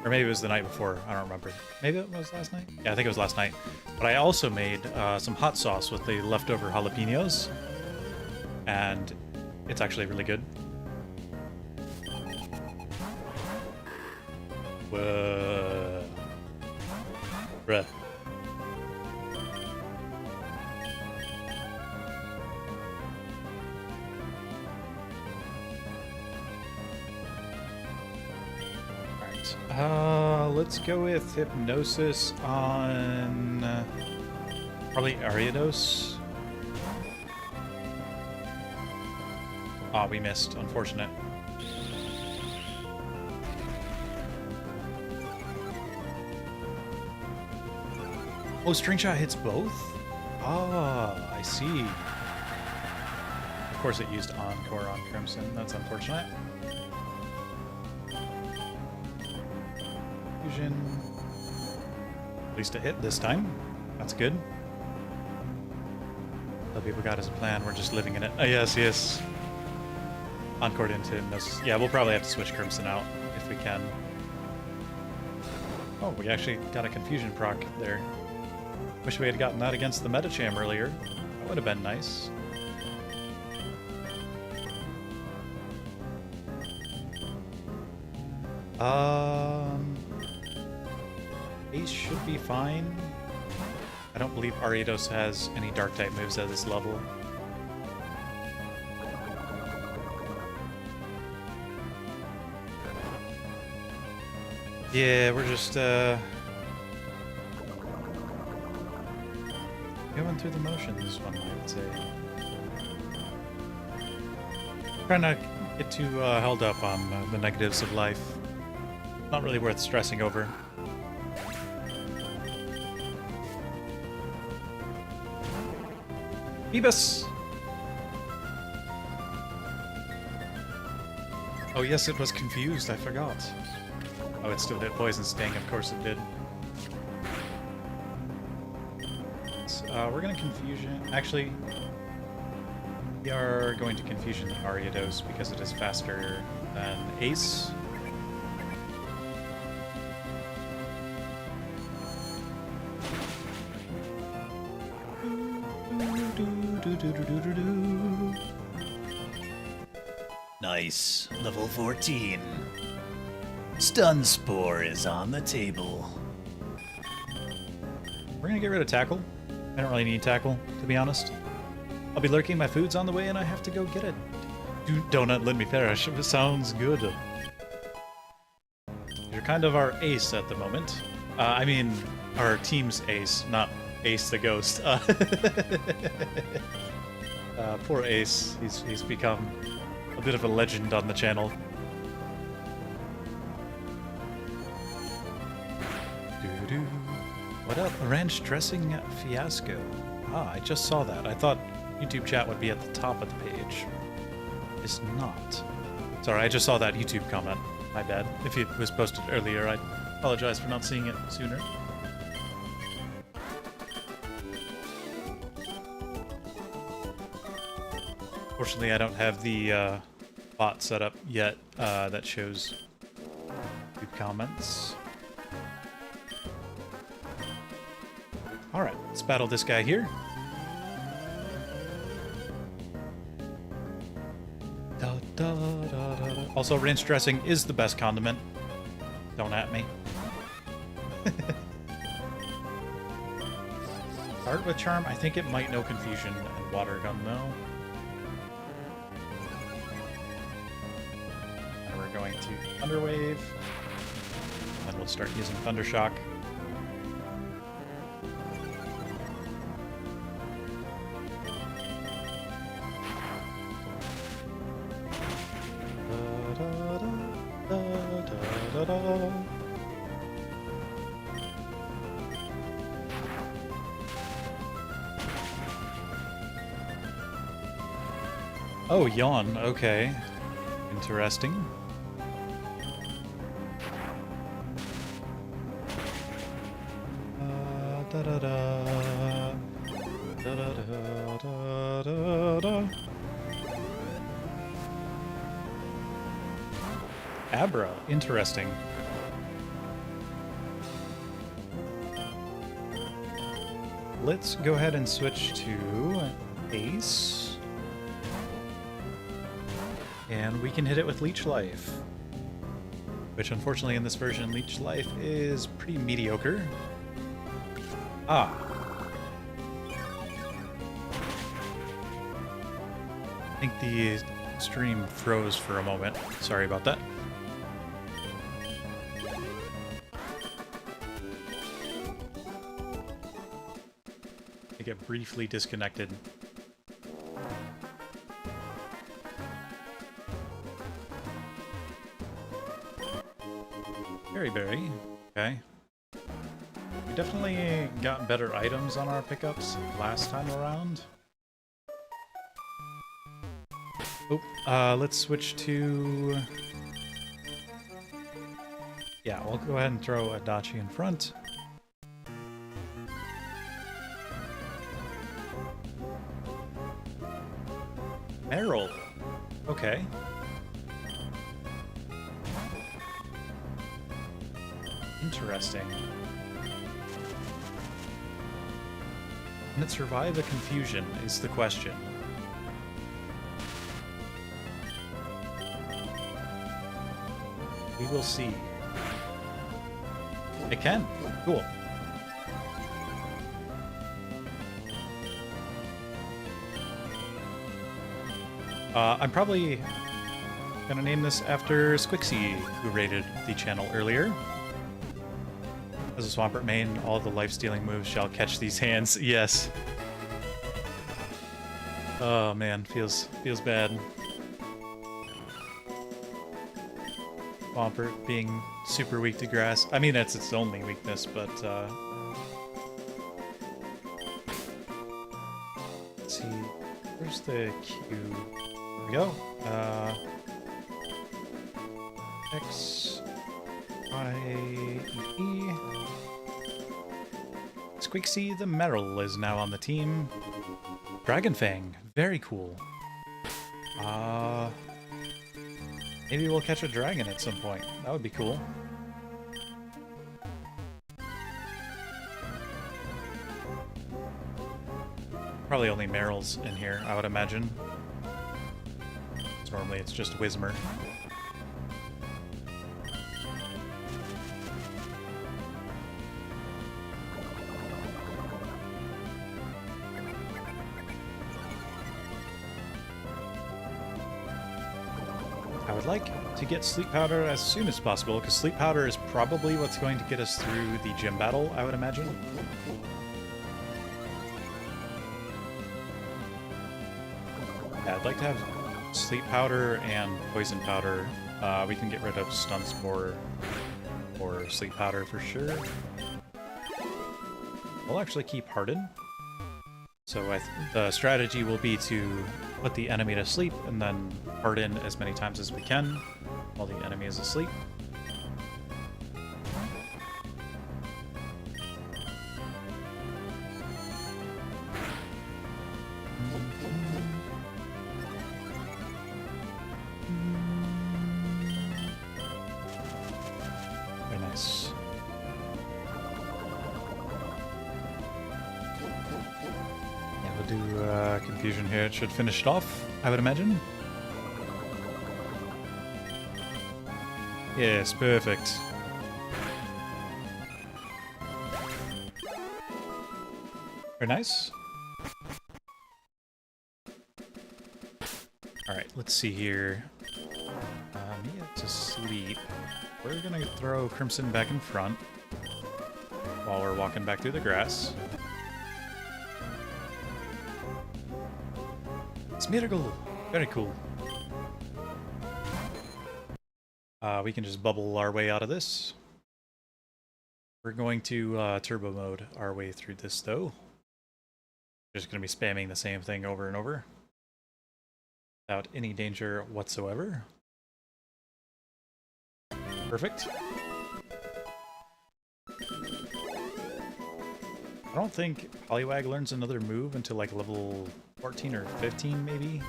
Or maybe it was the night before. I don't remember. Maybe it was last night? Yeah, I think it was last night. But I also made some hot sauce with the leftover jalapenos. And it's actually really good. Whoa. Bruh. Alright. Let's go with Hypnosis on probably Ariados. Ah, we missed. Unfortunate. Oh, String Shot hits both? Ah, I see. Of course it used Encore on Crimson. That's unfortunate. Fusion. At least a hit this time. That's good. Other people got his plan. We're just living in it. Oh, yes, yes. Encore into Hypnosis. Yeah, we'll probably have to switch Crimson out if we can. Oh, we actually got a Confusion proc there. Wish we had gotten that against the Metacham earlier. That would have been nice. Ace should be fine. I don't believe Ariados has any Dark-type moves at this level. Yeah, we're just, going through the motions, one might say. Trying not to get too held up on the negatives of life. Not really worth stressing over. Phoebus! Oh yes, it was confused, I forgot. Oh, it still did Poison Sting, of course it did. We're gonna Confusion. Actually, we are going to Confusion the Ariados because it is faster than Ace. Nice. Level 14. Stun Spore is on the table. We're gonna get rid of Tackle. I don't really need Tackle, to be honest. I'll be lurking, my food's on the way, and I have to go get it. Don't let me perish. It sounds good. You're kind of our ace at the moment. I mean, our team's ace, not Ace the Ghost. Poor Ace. He's become a bit of a legend on the channel. What up? Ranch dressing fiasco. Ah, I just saw that. I thought YouTube chat would be at the top of the page. It's not. Sorry, I just saw that YouTube comment. My bad. If it was posted earlier, I apologize for not seeing it sooner. Fortunately, I don't have the bot set up yet that shows YouTube comments. Alright, let's battle this guy here. Da, da, da, da, da. Also, rinse dressing is the best condiment. Don't at me. Start with Charm. I think it might know Confusion and Water Gun, though. And we're going to Thunder Wave. And we'll start using Thunder Shock. Oh, yawn. Okay. Interesting. Da da da. Da da da da da da. Abra. Interesting. Let's go ahead and switch to Ace. And we can hit it with Leech Life. Which, unfortunately, in this version, Leech Life is pretty mediocre. Ah. I think the stream froze for a moment. Sorry about that. I get briefly disconnected. Berry. Okay. We definitely got better items on our pickups last time around. Oh, let's switch to... Yeah, we'll go ahead and throw Adachi in front. Meryl. Okay. Interesting. Can it survive a confusion is the question. We will see. It can. Cool. I'm probably gonna name this after Squixie, who rated the channel earlier. As a Swampert main, all the life-stealing moves shall catch these hands. Yes. Oh man, feels bad. Swampert being super weak to grass. I mean, that's its only weakness, but let's see. Where's the Q? There we go. X, Y, E. Squixie the Meryl is now on the team. Dragonfang, very cool. Maybe we'll catch a dragon at some point. That would be cool. Probably only Meryls in here, I would imagine. Normally it's just Whismer. I would like to get Sleep Powder as soon as possible, because Sleep Powder is probably what's going to get us through the gym battle, I would imagine. Yeah, I'd like to have Sleep Powder and Poison Powder. We can get rid of stunts more or Sleep Powder for sure. We'll actually keep Harden. So the strategy will be to put the enemy to sleep and then harden as many times as we can while the enemy is asleep. Very nice. Do confusion here. It should finish it off, I would imagine. Yes, perfect. Very nice. Alright, let's see here. Mia to sleep. We're gonna throw Crimson back in front while we're walking back through the grass. Miracle! Very cool. We can just bubble our way out of this. We're going to turbo mode our way through this, though. Just going to be spamming the same thing over and over without any danger whatsoever. Perfect. I don't think Poliwag learns another move until like level 14 or 15, maybe?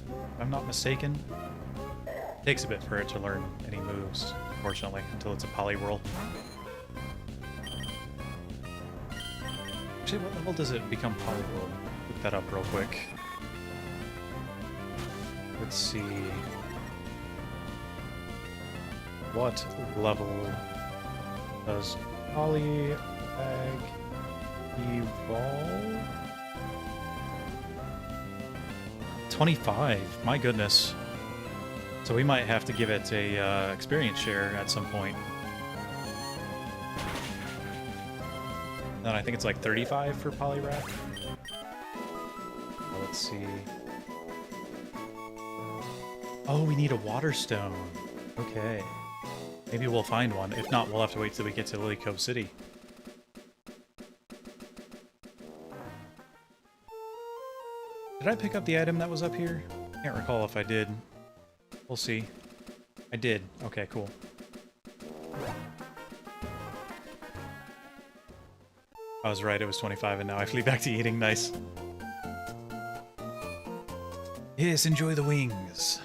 If I'm not mistaken. It takes a bit for it to learn any moves, unfortunately, until it's a Poliwhirl. Actually, what level does it become Poliwhirl? Look that up real quick. Let's see. What level does Polybag Evolve. 25. My goodness. So we might have to give it a experience share at some point. Then I think it's like 35 for Poliwrath. Let's see. Oh, we need a water stone. Okay. Maybe we'll find one. If not, we'll have to wait till we get to Lily Cove City. Did I pick up the item that was up here? Can't recall if I did. We'll see. I did. Okay, cool. I was right, it was 25 and now I flee back to eating. Nice. Yes, enjoy the wings.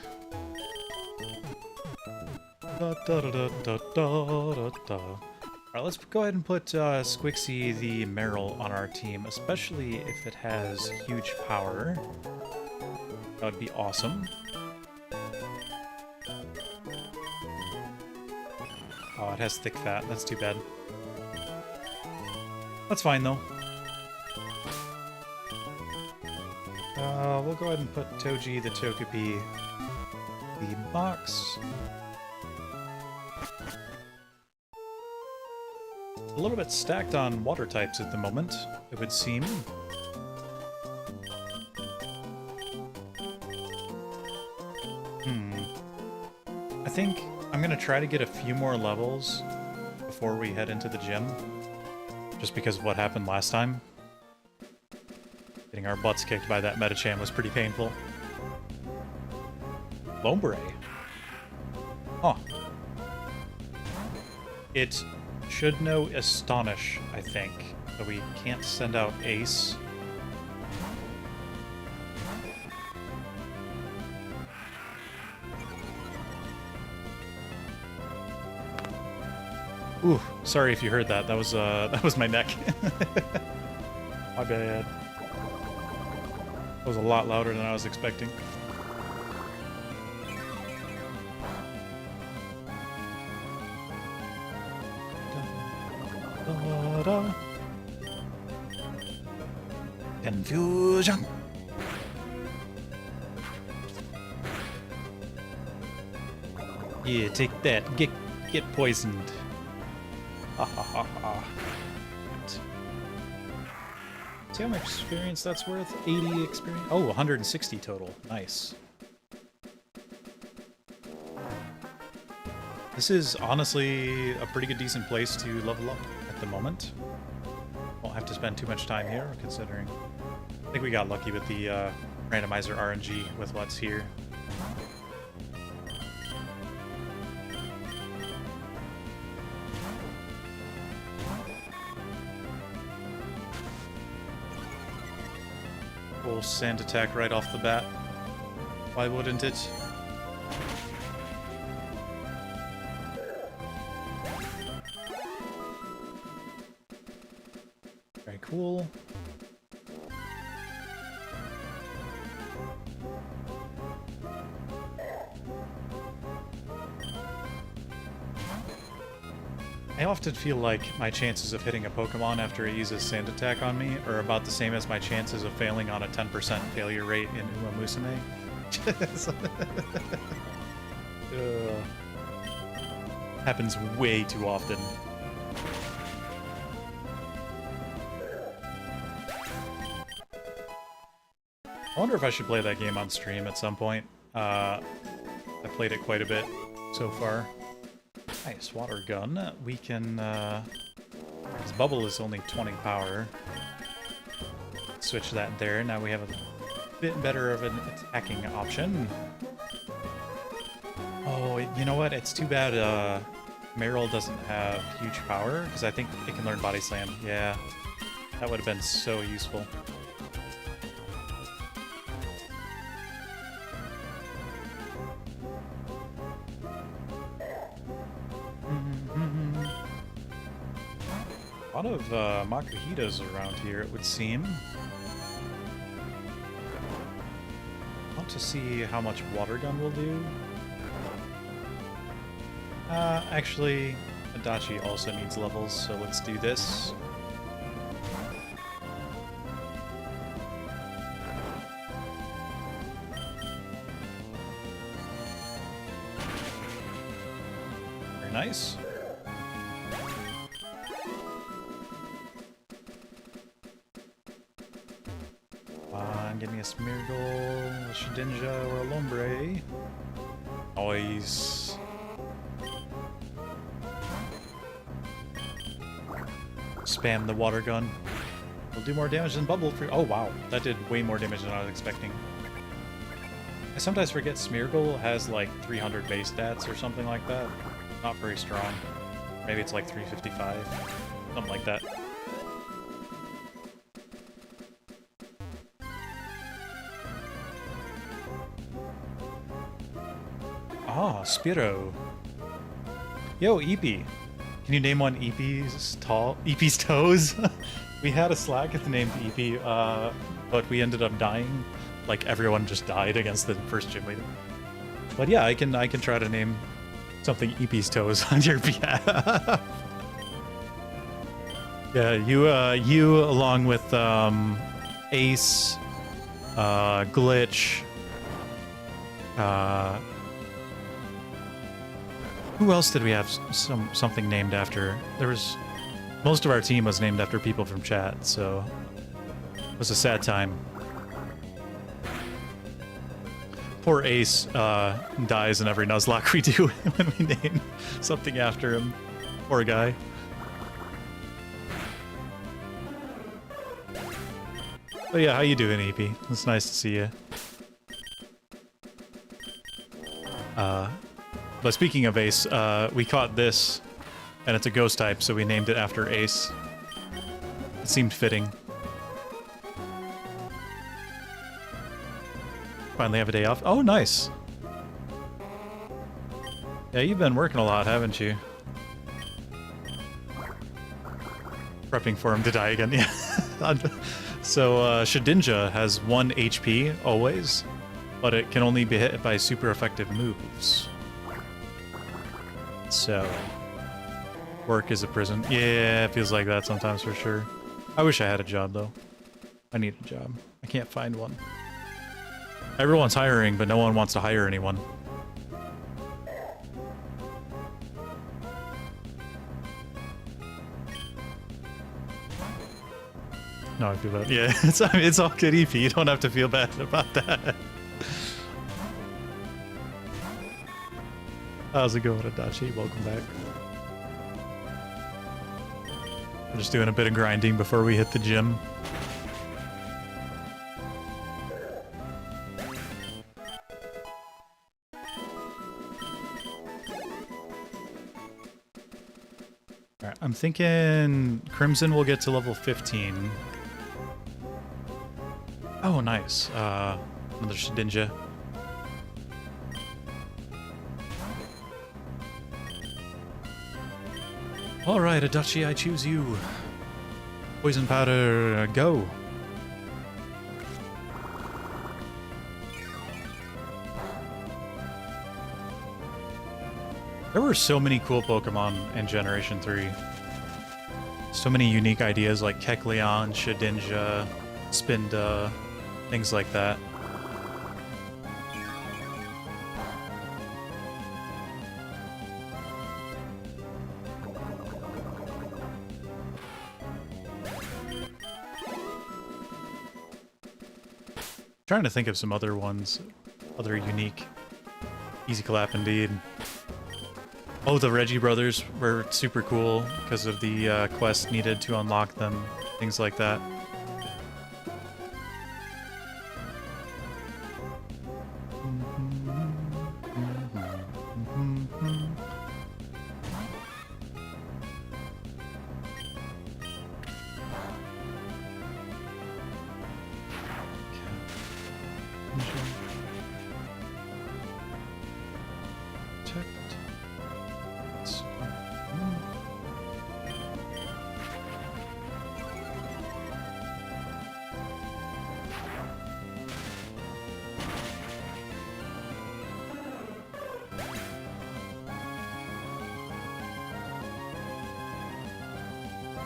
Da, da, da, da, da, da, da. Alright, let's go ahead and put Squixie the Meryl on our team, especially if it has huge power. That would be awesome. Oh, it has thick fat. That's too bad. That's fine, though. We'll go ahead and put Toji the Togepi the box. A little bit stacked on water types at the moment, it would seem. I think I'm gonna try to get a few more levels before we head into the gym. Just because of what happened last time. Getting our butts kicked by that Metachan was pretty painful. Lombre. Huh. It should know Astonish, I think. So we can't send out Ace. Ooh, sorry if you heard that. That was my neck. My bad. That was a lot louder than I was expecting. Confusion. Yeah, take that. Get poisoned. Ha ha ha ha. See how much experience that's worth? 80 experience? Oh, 160 total. Nice. This is honestly a pretty good decent place to level up at the moment. Won't have to spend too much time here, considering... I think we got lucky with the randomizer RNG with what's here. Full sand attack right off the bat. Why wouldn't it? Very cool. I often feel like my chances of hitting a Pokemon after it uses Sand Attack on me are about the same as my chances of failing on a 10% failure rate in Uma Musume. Happens way too often. I wonder if I should play that game on stream at some point. I played it quite a bit so far. Nice, water gun. We can, his bubble is only 20 power. Switch that there. Now we have a bit better of an attacking option. Oh, you know what? It's too bad, Meryl doesn't have huge power, because I think it can learn Body Slam. Yeah, that would have been so useful. A lot of Makuhitas around here, it would seem. I want to see how much Water Gun will do. Actually, Adachi also needs levels, so let's do this. Very nice. Give me a Smeargle, a Shedinja, or a Lombre. Nice. Spam the water gun. Will do more damage than Bubble for. Oh wow, that did way more damage than I was expecting. I sometimes forget Smeargle has like 300 base stats or something like that. Not very strong. Maybe it's like 355, something like that. Ah, Spiro. Yo, Eepee. Can you name one Eepee's toes? We had a Slack named Eepee, but we ended up dying. Like everyone just died against the first gym leader. But yeah, I can try to name something Eepee's toes on your behalf. Yeah, you along with Ace, Glitch, who else did we have something named after? There was... Most of our team was named after people from chat, so... It was a sad time. Poor Ace dies in every Nuzlocke we do when we name something after him. Poor guy. But yeah, how you doing, EP? It's nice to see you. But speaking of Ace, we caught this, and it's a ghost type, so we named it after Ace. It seemed fitting. Finally have a day off. Oh, nice! Yeah, you've been working a lot, haven't you? Prepping for him to die again, yeah. So, Shedinja has 1 HP, always, but it can only be hit by super effective moves. So, work is a prison. Yeah, it feels like that sometimes for sure. I wish I had a job, though. I need a job. I can't find one. Everyone's hiring, but no one wants to hire anyone. No, I feel bad. Yeah, it's all good, EP. You don't have to feel bad about that. How's it going, Adachi? Welcome back. We're just doing a bit of grinding before we hit the gym. Alright, I'm thinking Crimson will get to level 15. Oh, nice. Another Shedinja. Alright, Adachi, I choose you. Poison powder, go. There were so many cool Pokemon in Generation 3. So many unique ideas like Kecleon, Shedinja, Spinda, things like that. Trying to think of some other ones, other unique. Easy clap indeed. Oh, the Reggie brothers were super cool because of the quest needed to unlock them, things like that.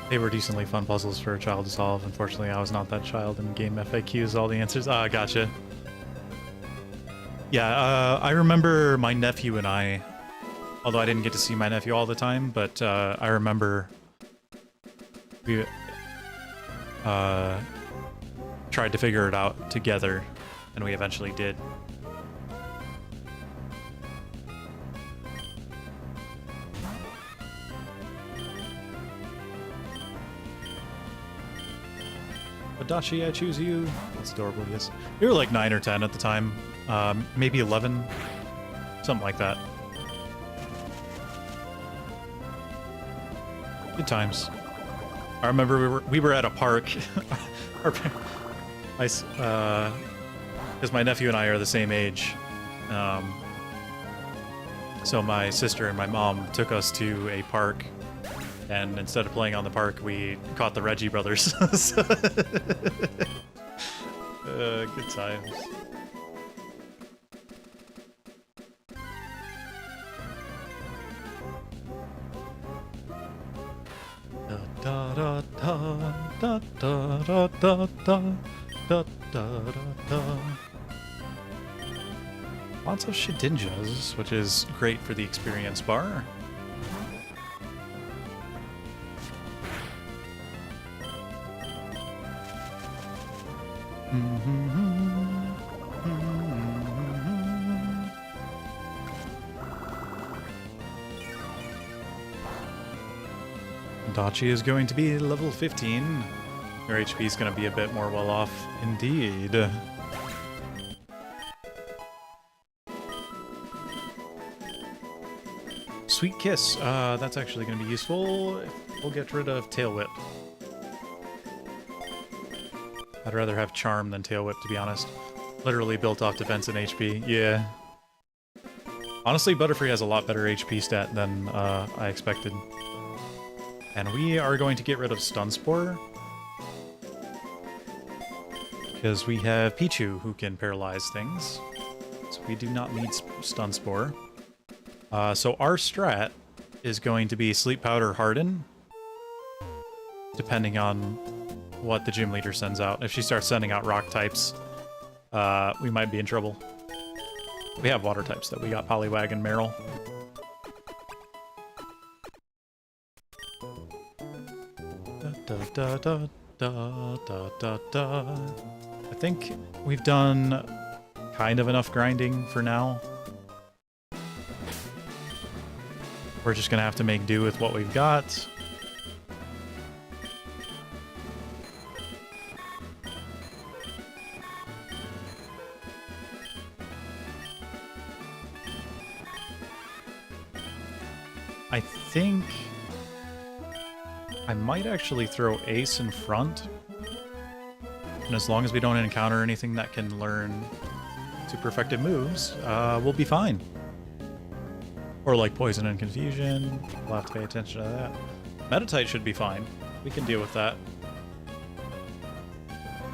They were decently fun puzzles for a child to solve. Unfortunately, I was not that child, and game FAQs all the answers. Ah, gotcha. Yeah, I remember my nephew and I, although I didn't get to see my nephew all the time, but I remember we tried to figure it out together, and we eventually did. Adachi, I choose you. That's adorable, yes. We were like 9 or 10 at the time. Maybe 11. Something like that. Good times. I remember we were at a park. Because my nephew and I are the same age. So my sister and my mom took us to a park. And instead of playing on the park, we caught the Reggie brothers. Good times. Da da da da da da da da da da. Lots of shedinjas, which is great for the experience bar. Dachi is going to be level 15. Your HP is going to be a bit more well off indeed. Sweet Kiss, that's actually going to be useful. We'll get rid of Tail Whip. I'd rather have Charm than Tail Whip, to be honest. Literally built off defense and HP. Yeah. Honestly, Butterfree has a lot better HP stat than I expected. And we are going to get rid of Stun Spore. Because we have Pichu, who can paralyze things. So we do not need Stun Spore. So our strat is going to be Sleep Powder Harden. Depending on what the gym leader sends out. If she starts sending out rock types, we might be in trouble. We have water types though. We got Poliwag and Meryl. Da, da, da, da, da, da. I think we've done kind of enough grinding for now. We're just gonna have to make do with what we've got. I think I might actually throw Ace in front. And as long as we don't encounter anything that can learn super effective moves, we'll be fine. Or like Poison and Confusion. We'll have to pay attention to that. Meditite should be fine. We can deal with that.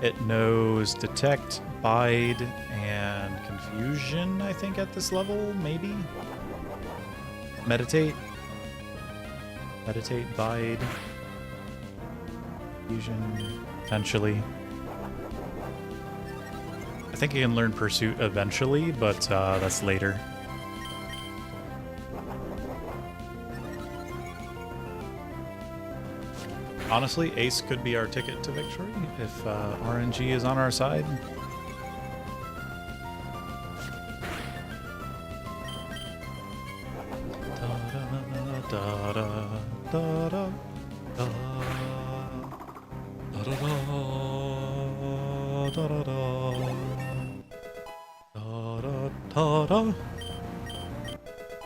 It knows Detect, Bide, and Confusion, I think, at this level, maybe? Meditate. Meditate, Bide. Confusion, potentially. I think it can learn Pursuit eventually, but that's later. Honestly, Ace could be our ticket to victory if RNG is on our side.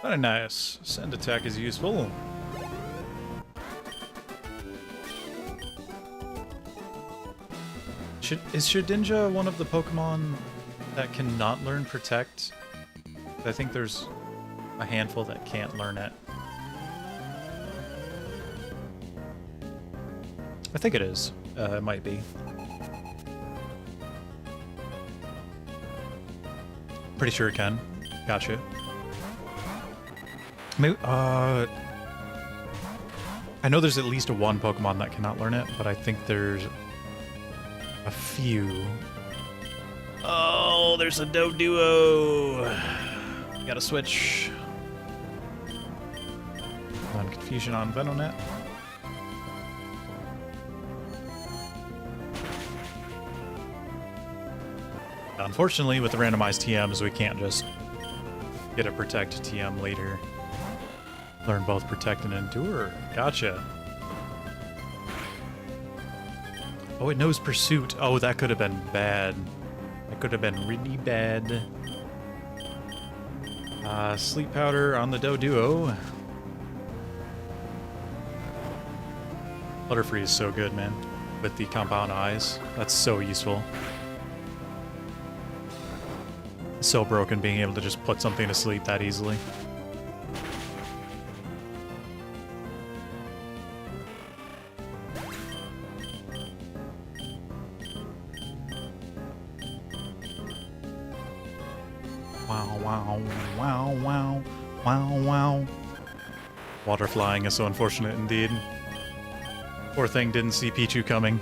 Very nice. Send attack is useful. Is Shedinja one of the Pokemon that cannot learn Protect? I think there's a handful that can't learn it. I think it is. It might be. Pretty sure it can. Gotcha. Maybe, I I know there's at least one Pokemon that cannot learn it, but I think there's a few. Oh, there's a Doduo. Gotta switch. On Confusion on Venonet. Unfortunately, with the randomized TMs, we can't just get a Protect TM later. Learn both Protect and Endure. Gotcha. Oh, it knows Pursuit. Oh, that could have been bad. That could have been really bad. Sleep Powder on the Doduo. Butterfree is so good, man. With the Compound Eyes. That's so useful. So broken being able to just put something to sleep that easily. Wow, wow, wow, wow, wow, wow. Water flying is so unfortunate indeed. Poor thing didn't see Pichu coming.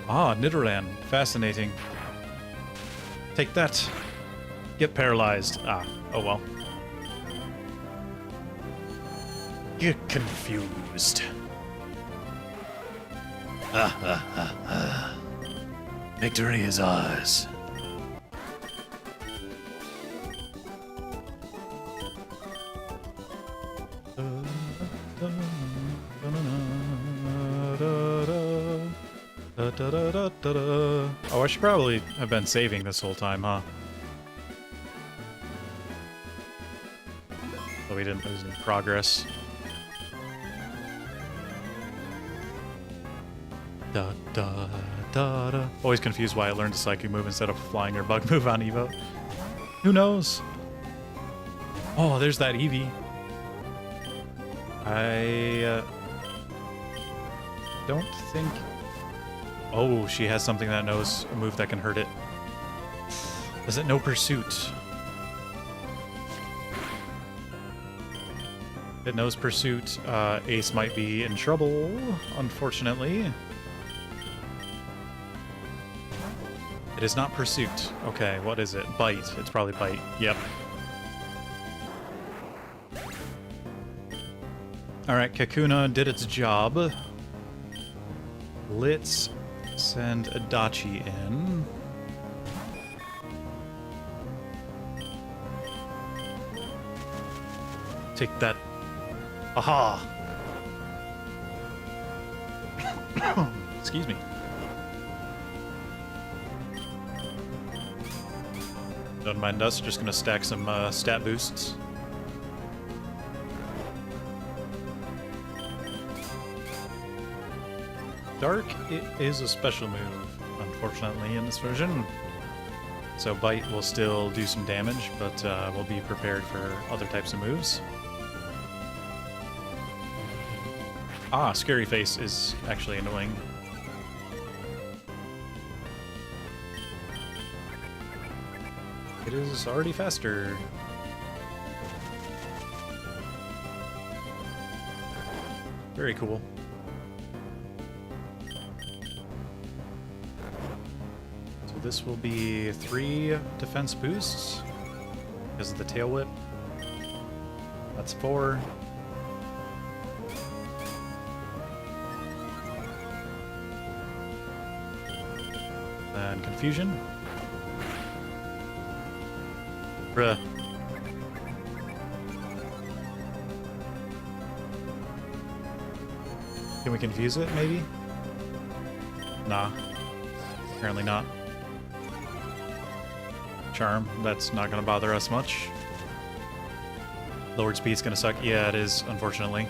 Ah, Nidoran. Fascinating. Take that. Get paralyzed. Ah, oh well. Get confused. Victory is ours. Oh, I should probably have been saving this whole time, huh? So we didn't lose any progress. Da da da da. Always confused why I learned a psychic move instead of flying or bug move on Evo. Who knows? Oh, there's that Eevee. I don't think... Oh, she has something that knows a move that can hurt it. Does it know Pursuit? If it knows Pursuit, Ace might be in trouble, unfortunately. It is not Pursuit. Okay, what is it? Bite. It's probably Bite. Yep. Alright, Kakuna did its job. Let's send Adachi in. Take that. Aha! Excuse me. Don't mind us, just gonna stack some stat boosts. Dark it is a special move, unfortunately, in this version. So Bite will still do some damage, but we'll be prepared for other types of moves. Ah, Scary Face is actually annoying. It is already faster. Very cool. So this will be 3 defense boosts because of the Tail Whip. That's 4. And Confusion. Bruh. Can we confuse it, maybe? Nah. Apparently not. Charm. That's not gonna bother us much. Lowered speed's gonna suck. Yeah, it is, unfortunately.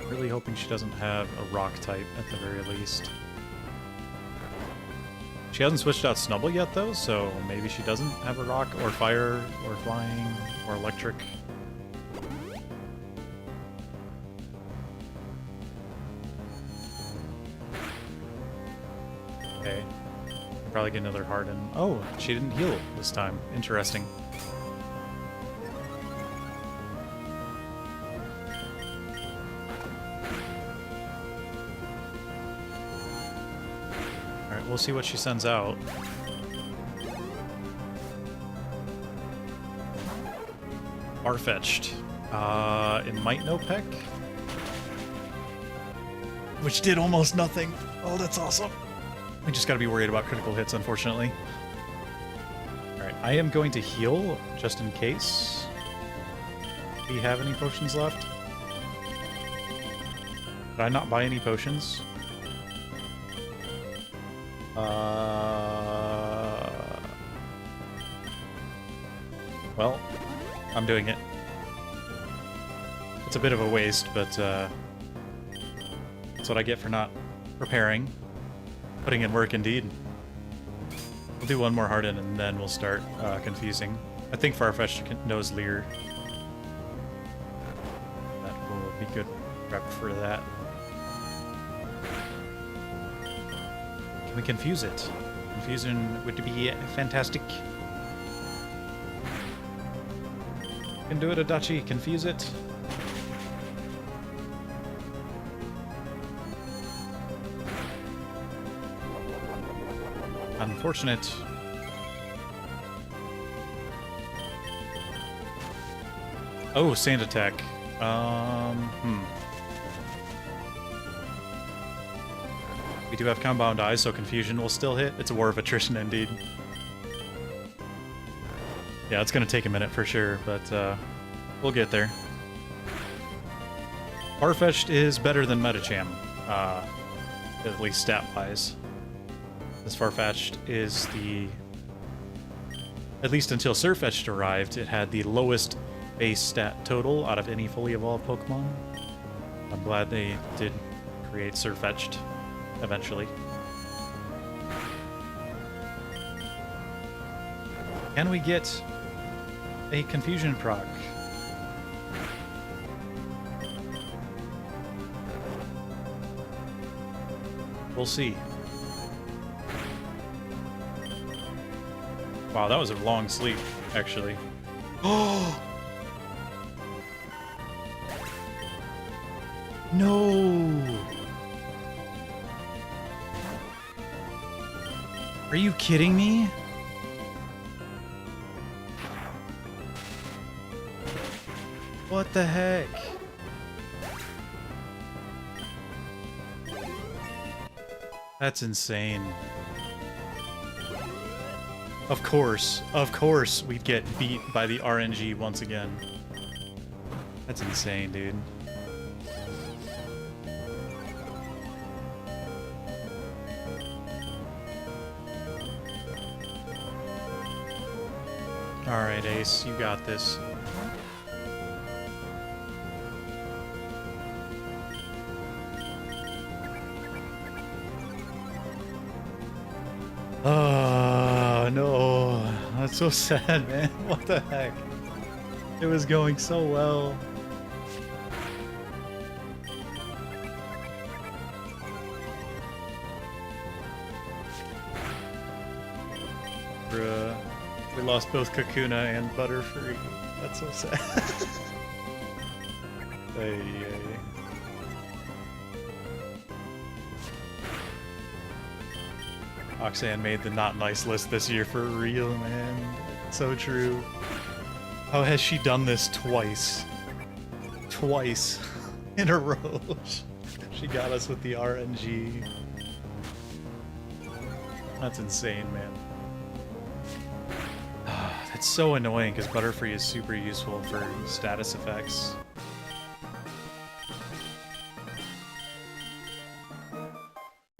Really hoping she doesn't have a rock type at the very least. She hasn't switched out Snubble yet though, so maybe she doesn't have a rock or fire or flying or electric. Okay. Probably get another Harden. Oh, she didn't heal this time. Interesting. Alright, we'll see what she sends out. Farfetched. It might no peck. Which did almost nothing. Oh, that's awesome. We just gotta be worried about critical hits, unfortunately. Alright, I am going to heal, just in case. Do we have any potions left? Did I not buy any potions? Well, I'm doing it. It's a bit of a waste, but that's what I get for not preparing. Putting in work, indeed. We'll do one more Harden, and then we'll start confusing. I think Farfetch'd knows Leer. That will be good prep for that. Can we confuse it? Confusion would be fantastic. Can do it, Adachi. Confuse it. Unfortunate. Oh, sand attack. We do have compound eyes, so confusion will still hit. It's a war of attrition indeed. Yeah, it's gonna take a minute for sure, but we'll get there. Farfetch'd is better than Metacham, at least stat-wise. This Farfetch'd is the... At least until Surfetch'd arrived, it had the lowest base stat total out of any fully evolved Pokemon. I'm glad they did create Surfetch'd eventually. Can we get a confusion proc? We'll see. Wow, that was a long sleep, actually. Oh! No! Are you kidding me? What the heck? That's insane. Of course we'd get beat by the RNG once again. That's insane, dude. Alright, Ace, you got this. Oh, no. That's so sad, man. What the heck? It was going so well. Bruh. We lost both Kakuna and Butterfree. That's so sad. Hey, hey. Roxanne made the not nice list this year for real, man. So true. How has she done this twice? Twice in a row. She got us with the RNG. That's insane, man. That's so annoying because Butterfree is super useful for status effects.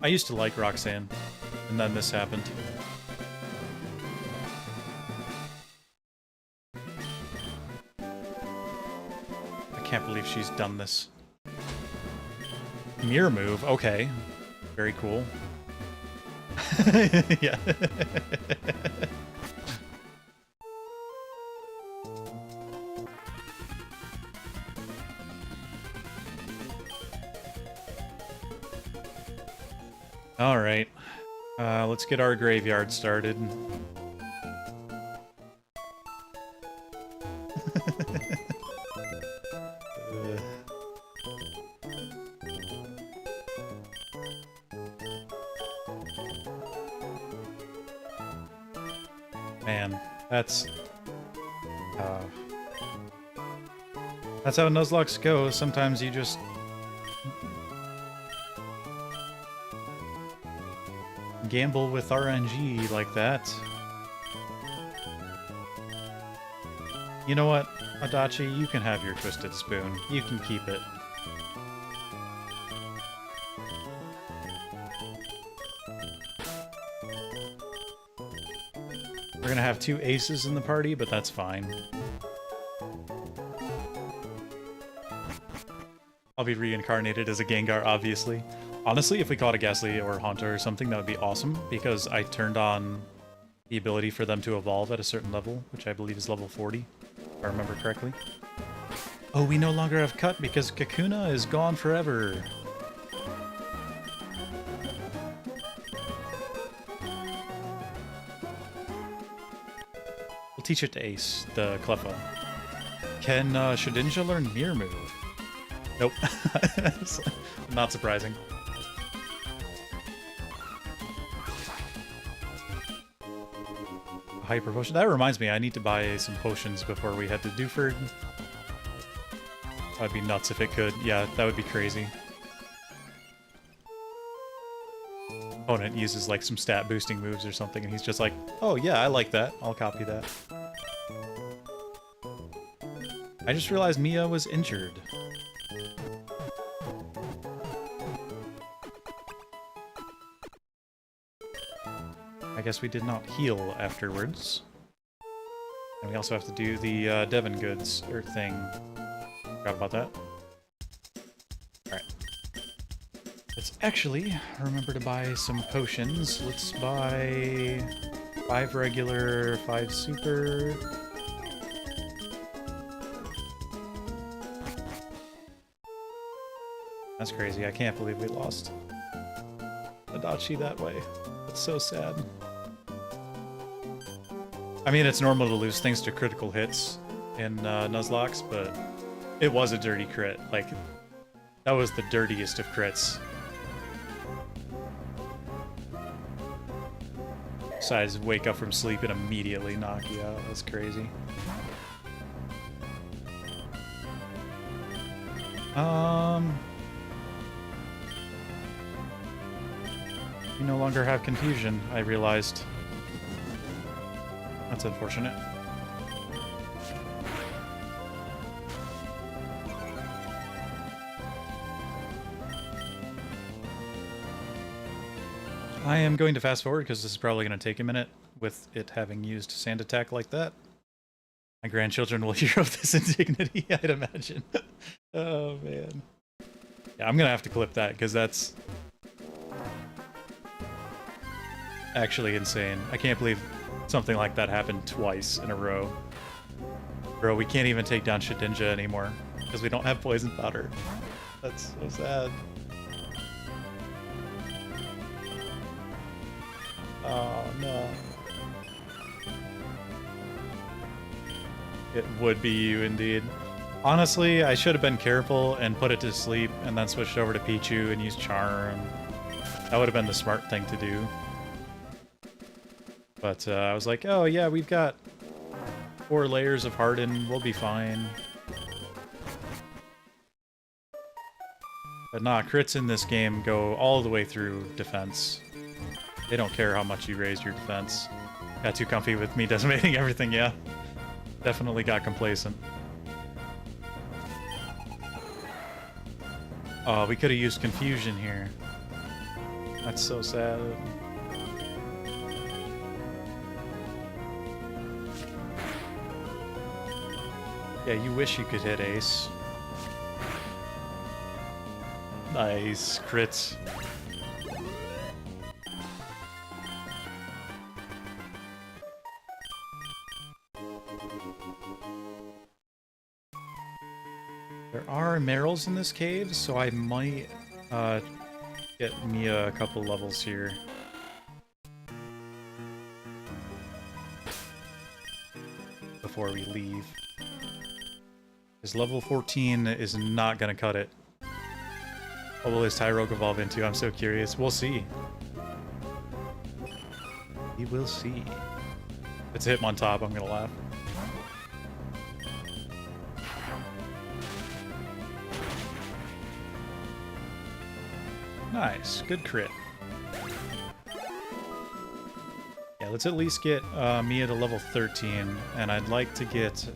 I used to like Roxanne, and then this happened. I can't believe she's done this. Mirror move, okay. Very cool. Yeah. Alright. Let's get our graveyard started. Man, that's how Nuzlocks go. Sometimes you just gamble with RNG like that. You know what, Adachi? You can have your Twisted Spoon. You can keep it. We're gonna have 2 aces in the party, but that's fine. I'll be reincarnated as a Gengar, obviously. Honestly, if we caught a Ghastly or Haunter or something, that would be awesome, because I turned on the ability for them to evolve at a certain level, which I believe is level 40, if I remember correctly. Oh, we no longer have Cut because Kakuna is gone forever. We'll teach it to Ace, the Cleffa. Can Shedinja learn Mirror Move? Nope. Not surprising. Hyper Potion. That reminds me, I need to buy some potions before we head to Dewford. That'd be nuts if it could. Yeah, that would be crazy. Opponent uses like some stat boosting moves or something, and he's just like, oh yeah, I like that. I'll copy that. I just realized Mia was injured. I guess we did not heal afterwards. And we also have to do the Devon Goods or thing. Forgot about that. Alright. Let's actually remember to buy some potions. Let's buy 5 regular, 5 super. That's crazy. I can't believe we lost Adachi that way. That's so sad. I mean, it's normal to lose things to critical hits in Nuzlocke, but it was a dirty crit. Like, that was the dirtiest of crits. Besides, wake up from sleep and immediately knock you out. That's crazy. We no longer have confusion, I realized. That's unfortunate. I am going to fast forward because this is probably going to take a minute with it having used Sand Attack like that. My grandchildren will hear of this indignity, I'd imagine. Oh, man. Yeah, I'm going to have to clip that because that's actually insane. I can't believe something like that happened twice in a row. Bro, we can't even take down Shedinja anymore because we don't have Poison Powder. That's so sad. Oh, no. It would be you, indeed. Honestly, I should have been careful and put it to sleep and then switched over to Pichu and used Charm. That would have been the smart thing to do. But I was like, oh yeah, we've got 4 layers of Harden, we'll be fine. But nah, crits in this game go all the way through defense. They don't care how much you raise your defense. Got too comfy with me decimating everything, yeah. Definitely got complacent. Oh, we could have used Confusion here. That's so sad. Yeah, you wish you could hit Ace. Nice, crits. There are Merrills in this cave, so I might get Mia a couple levels here. before we leave. His level 14 is not going to cut it. What will his Tyrogue evolve into? I'm so curious. We'll see. We will see. If it's a Hitmontop, I'm going to laugh. Nice. Good crit. Yeah, let's at least get Mia to level 13, and I'd like to get...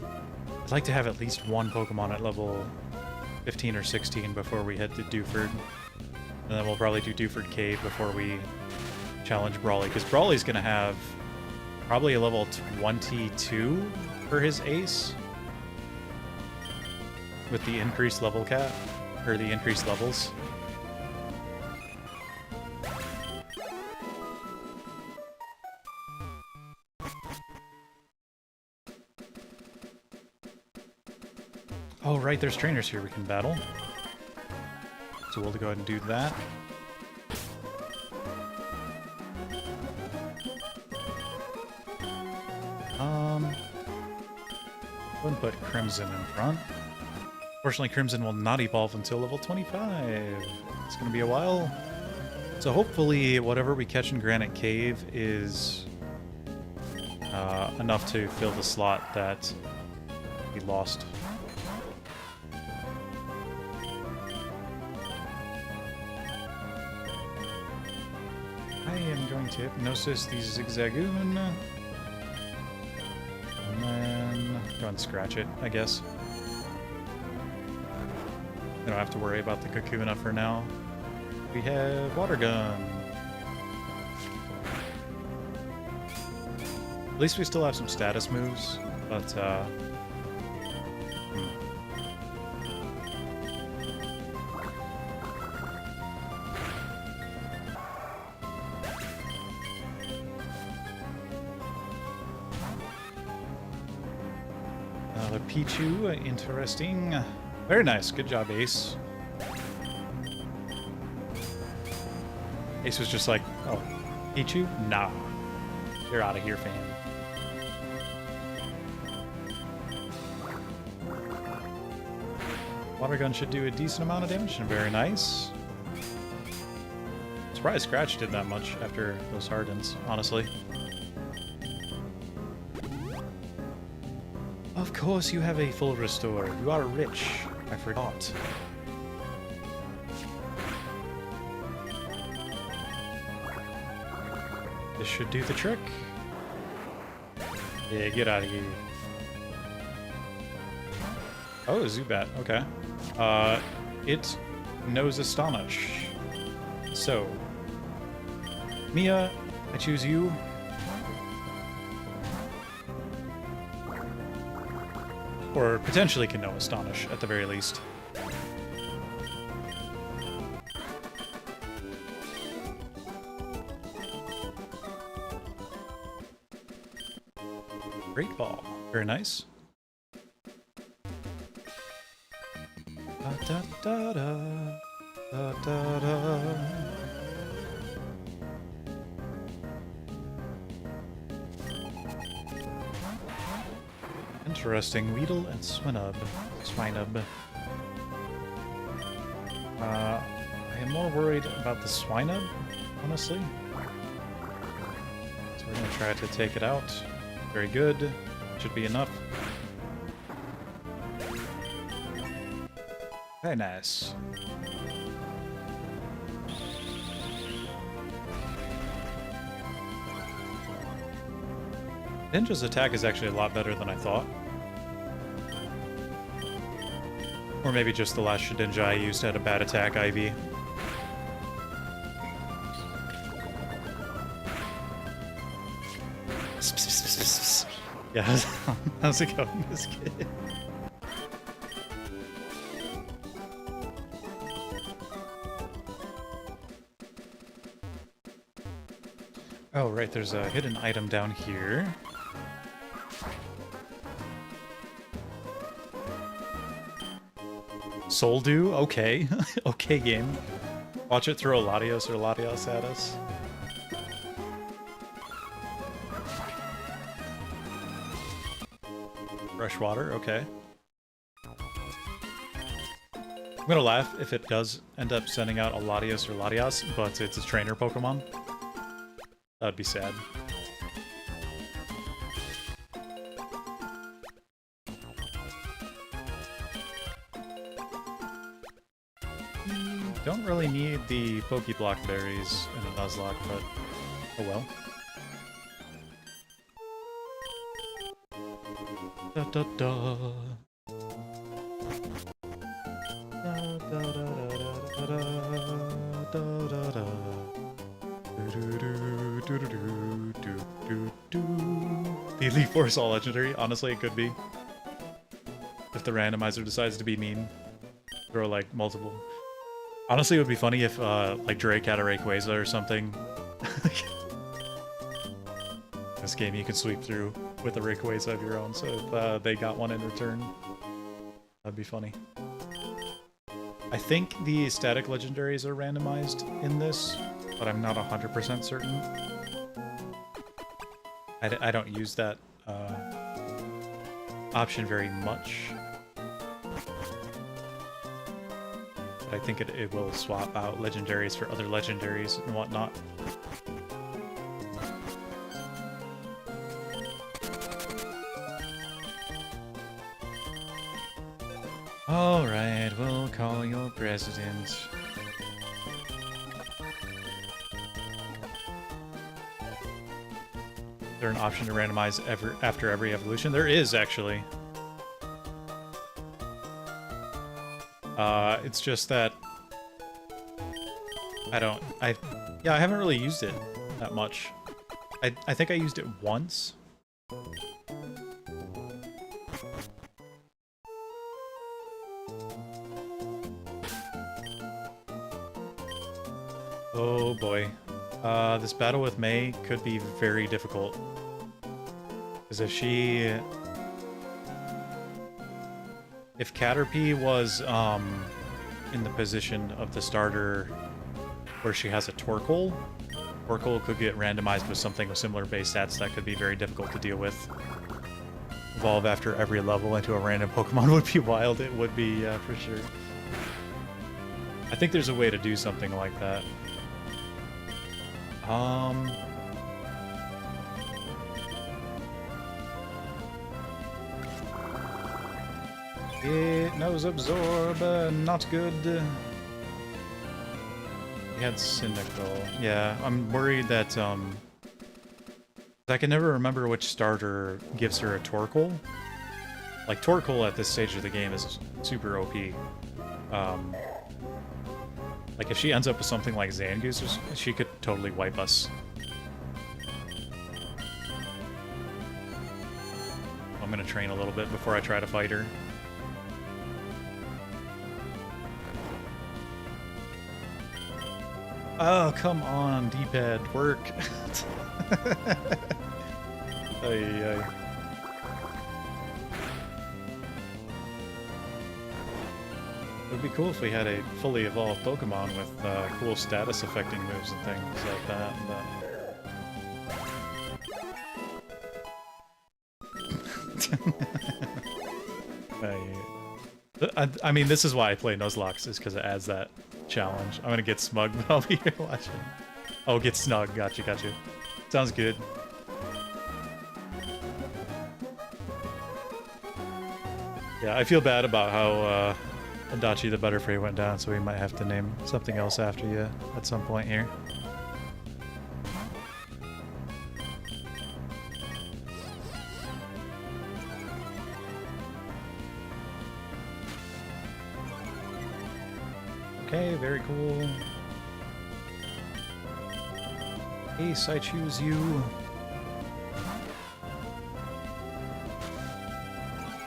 I'd like to have at least one Pokemon at level 15 or 16 before we head to Dewford. And then we'll probably do Dewford Cave before we challenge Brawly, because Brawly's going to have probably a level 22 for his ace with the increased level cap, or the increased levels. Oh, right, there's trainers here we can battle. So we'll go ahead and do that. Go ahead and put Crimson in front. Fortunately, Crimson will not evolve until level 25. It's going to be a while. So hopefully whatever we catch in Granite Cave is enough to fill the slot that we lost. I am going to Hypnosis the Zigzagoon. And then go and scratch it, I guess. I don't have to worry about the Kakuna for now. We have Water Gun. At least we still have some status moves, but another Pichu, interesting. Very nice, good job, Ace. Ace was just like, oh, Pichu? Nah. You're out of here, fam. Water Gun should do a decent amount of damage, and very nice. Surprised Scratch did that much after those Hardens, honestly. Of course you have a full restore. You are rich. I forgot. This should do the trick. Yeah, get out of here. Oh, Zubat. Okay. It knows Astonish. So, Mia, I choose you. Or potentially can know Astonish, at the very least. Great Ball. Very nice. Da, da, da, da, da, da, da. Interesting. Weedle and Swinub. I am more worried about the Swinub, honestly. So we're going to try to take it out. Very good. Should be enough. Very nice. Ninja's attack is actually a lot better than I thought. Or maybe just the last Shedinja I used had a bad attack IV. Yeah, how's it going, this kid? Oh, right, there's a hidden item down here. Soul Dew? Okay. Okay, game. Watch it throw Latios or Latios at us. Fresh water, okay. I'm gonna laugh if it does end up sending out a Latios or Latias, but it's a trainer Pokemon. That would be sad. Don't really need the Pokeblock berries in a Nuzlocke, but oh well. Da da da. The Elite Four is all legendary. Honestly, it could be. If the randomizer decides to be mean. Throw like multiple. Honestly, it would be funny if like Drake had a Rayquaza or something. This game you can sweep through with a Rayquaza of your own, so if they got one in return, that'd be funny. I think the static legendaries are randomized in this, but I'm not 100% certain. I don't use that option very much. But I think it will swap out legendaries for other legendaries and whatnot. Alright, we'll call your president. Is there an option to randomize after every evolution? There is, actually. It's just that I haven't really used it that much. I think I used it once. Oh boy. This battle with May could be very difficult. Because if Caterpie was in the position of the starter where she has a Torkoal, Torkoal could get randomized with something with similar base stats that could be very difficult to deal with. Evolve after every level into a random Pokemon would be wild. It would be, yeah, for sure. I think there's a way to do something like that. It knows Absorb, not good. He had Cynical. Yeah, I'm worried that, I can never remember which starter gives her a Torkoal. Like, Torkoal at this stage of the game is super OP. Like, if she ends up with something like Zangoose, she could totally wipe us. I'm gonna train a little bit before I try to fight her. Oh, come on, D-pad, work. Ay, ay. It would be cool if we had a fully evolved Pokemon with cool status affecting moves and things like that. I mean, this is why I play Nuzlocke, is because it adds that challenge. I'm gonna get smug, but I'll be here watching. Oh, get snug. Gotcha, gotcha. Sounds good. Yeah, I feel bad about how Adachi the Butterfree went down, so we might have to name something else after you at some point here. Okay, very cool. Ace, I choose you.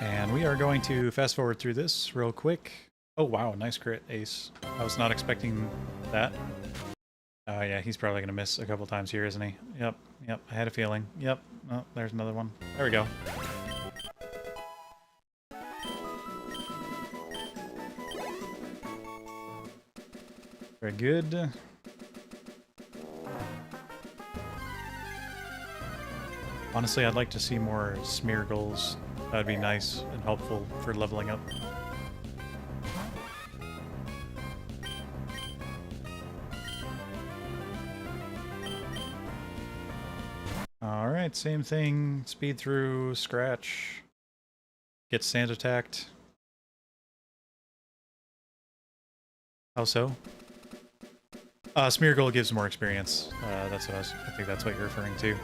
And we are going to fast forward through this real quick. Oh wow, nice crit, Ace. I was not expecting that. Oh yeah, he's probably going to miss a couple times here, isn't he? Yep, yep, I had a feeling. Yep, oh, there's another one. There we go. Very good. Honestly, I'd like to see more Smeargles That'd be nice and helpful for leveling up. Alright, same thing. Speed through, scratch. Get sand attacked. How so? Smeargle gives more experience. That's what I think that's what you're referring to.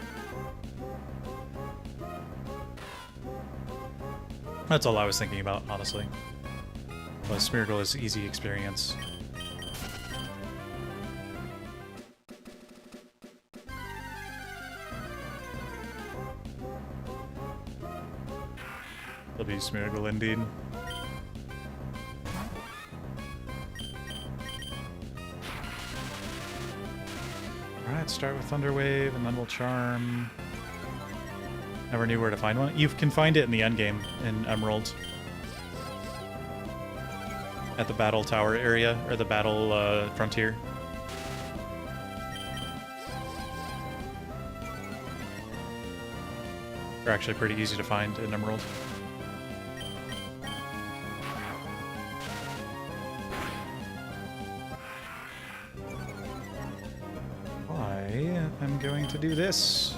That's all I was thinking about, honestly. But Smeargle is easy experience. It'll be Smeargle indeed. Alright, start with Thunder Wave, and then we'll Charm. Never knew where to find one. You can find it in the endgame in Emerald. At the Battle Tower area, or the Battle Frontier. They're actually pretty easy to find in Emerald. I'm going to do this.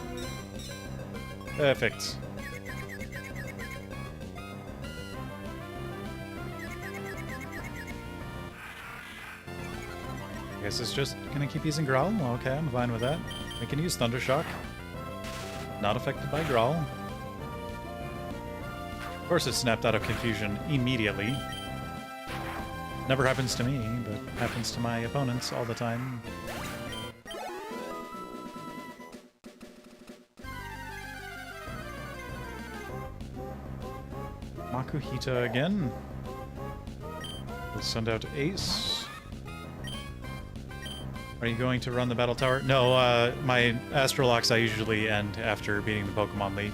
Perfect. I guess it's just gonna keep using Growl? Okay, I'm fine with that. We can use Thundershock. Not affected by Growl. Of course it snapped out of confusion immediately. Never happens to me, but happens to my opponents all the time. Makuhita again. We'll send out Ace. Are you going to run the Battle Tower? No, my Astralocks I usually end after beating the Pokemon League.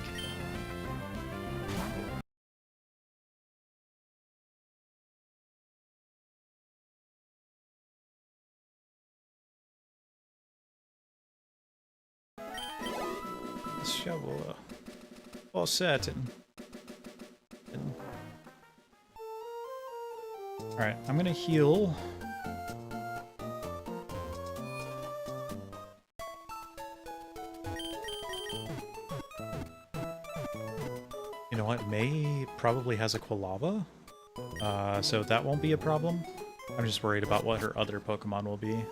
Shovel. For certain. Alright, I'm gonna heal. You know what? May probably has a Quilava, so that won't be a problem. I'm just worried about what her other Pokemon will be.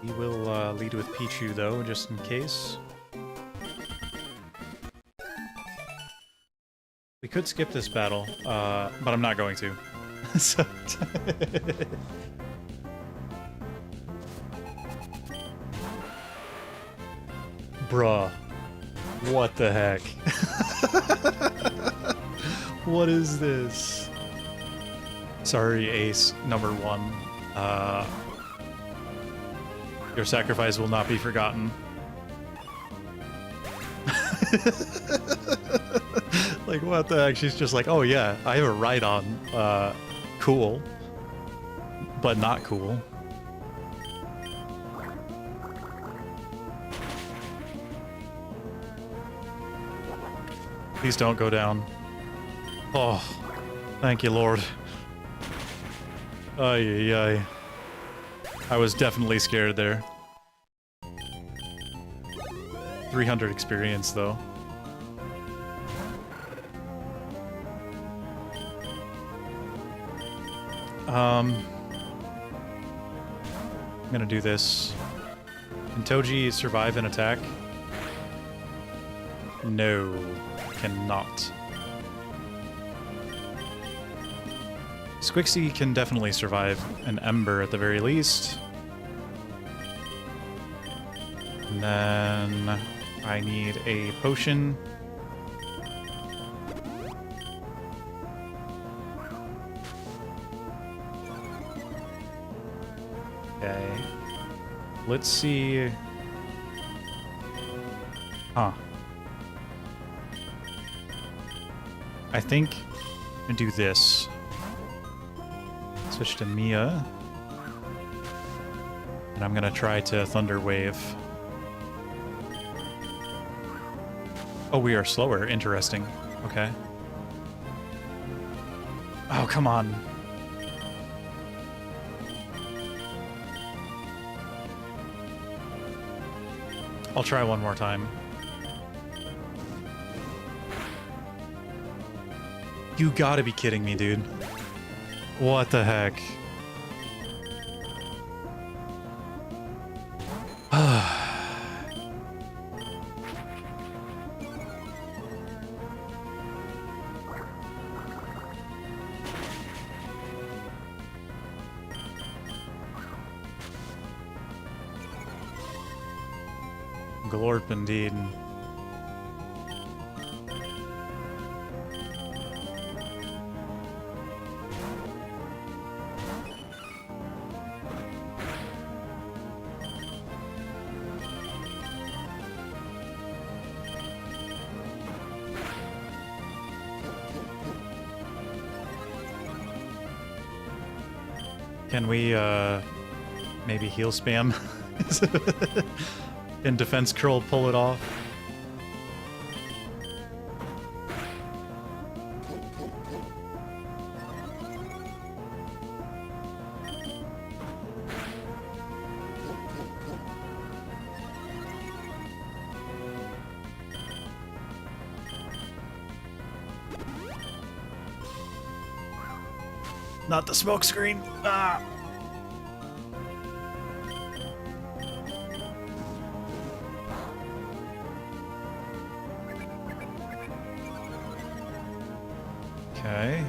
We will lead with Pichu, though, just in case. We could skip this battle, but I'm not going to. So bruh. What the heck? What is this? Sorry, Ace, number 1. Your sacrifice will not be forgotten. Like, what the heck? She's just like, oh yeah, I have a Rhydon. Cool. But not cool. Please don't go down. Oh, thank you, Lord. Ay, ay, ay. I was definitely scared there. 300 experience, though. I'm gonna do this. Can Toji survive an attack? No, cannot. Squixie can definitely survive an Ember at the very least. And then I need a potion. Okay. Let's see. Huh. I think I'm gonna do this. Switch to Mia. And I'm gonna try to Thunder Wave. Oh, we are slower. Interesting. Okay. Oh, come on. I'll try one more time. You gotta be kidding me, dude. What the heck? Glorp indeed. Can we, maybe heal spam? Can defense curl pull it off? Not the smoke screen. Ah. Okay.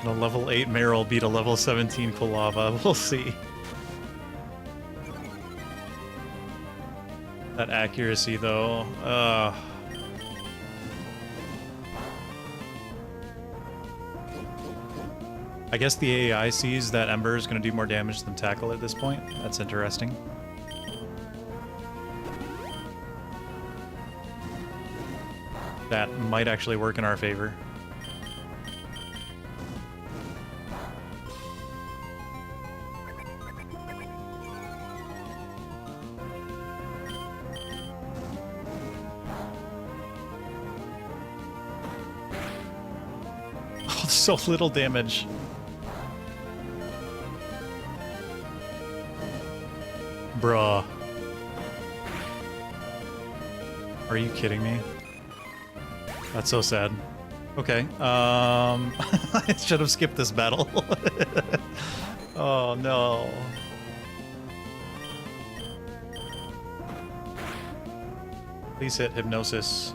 Can a level 8 Meryl beat a level 17 Kulava? We'll see. That accuracy, though. I guess the AI sees that Ember is going to do more damage than Tackle at this point. That's interesting. That might actually work in our favor. Oh, so little damage. Bruh. Are you kidding me? That's so sad. Okay, I should have skipped this battle. Oh no. Please hit Hypnosis.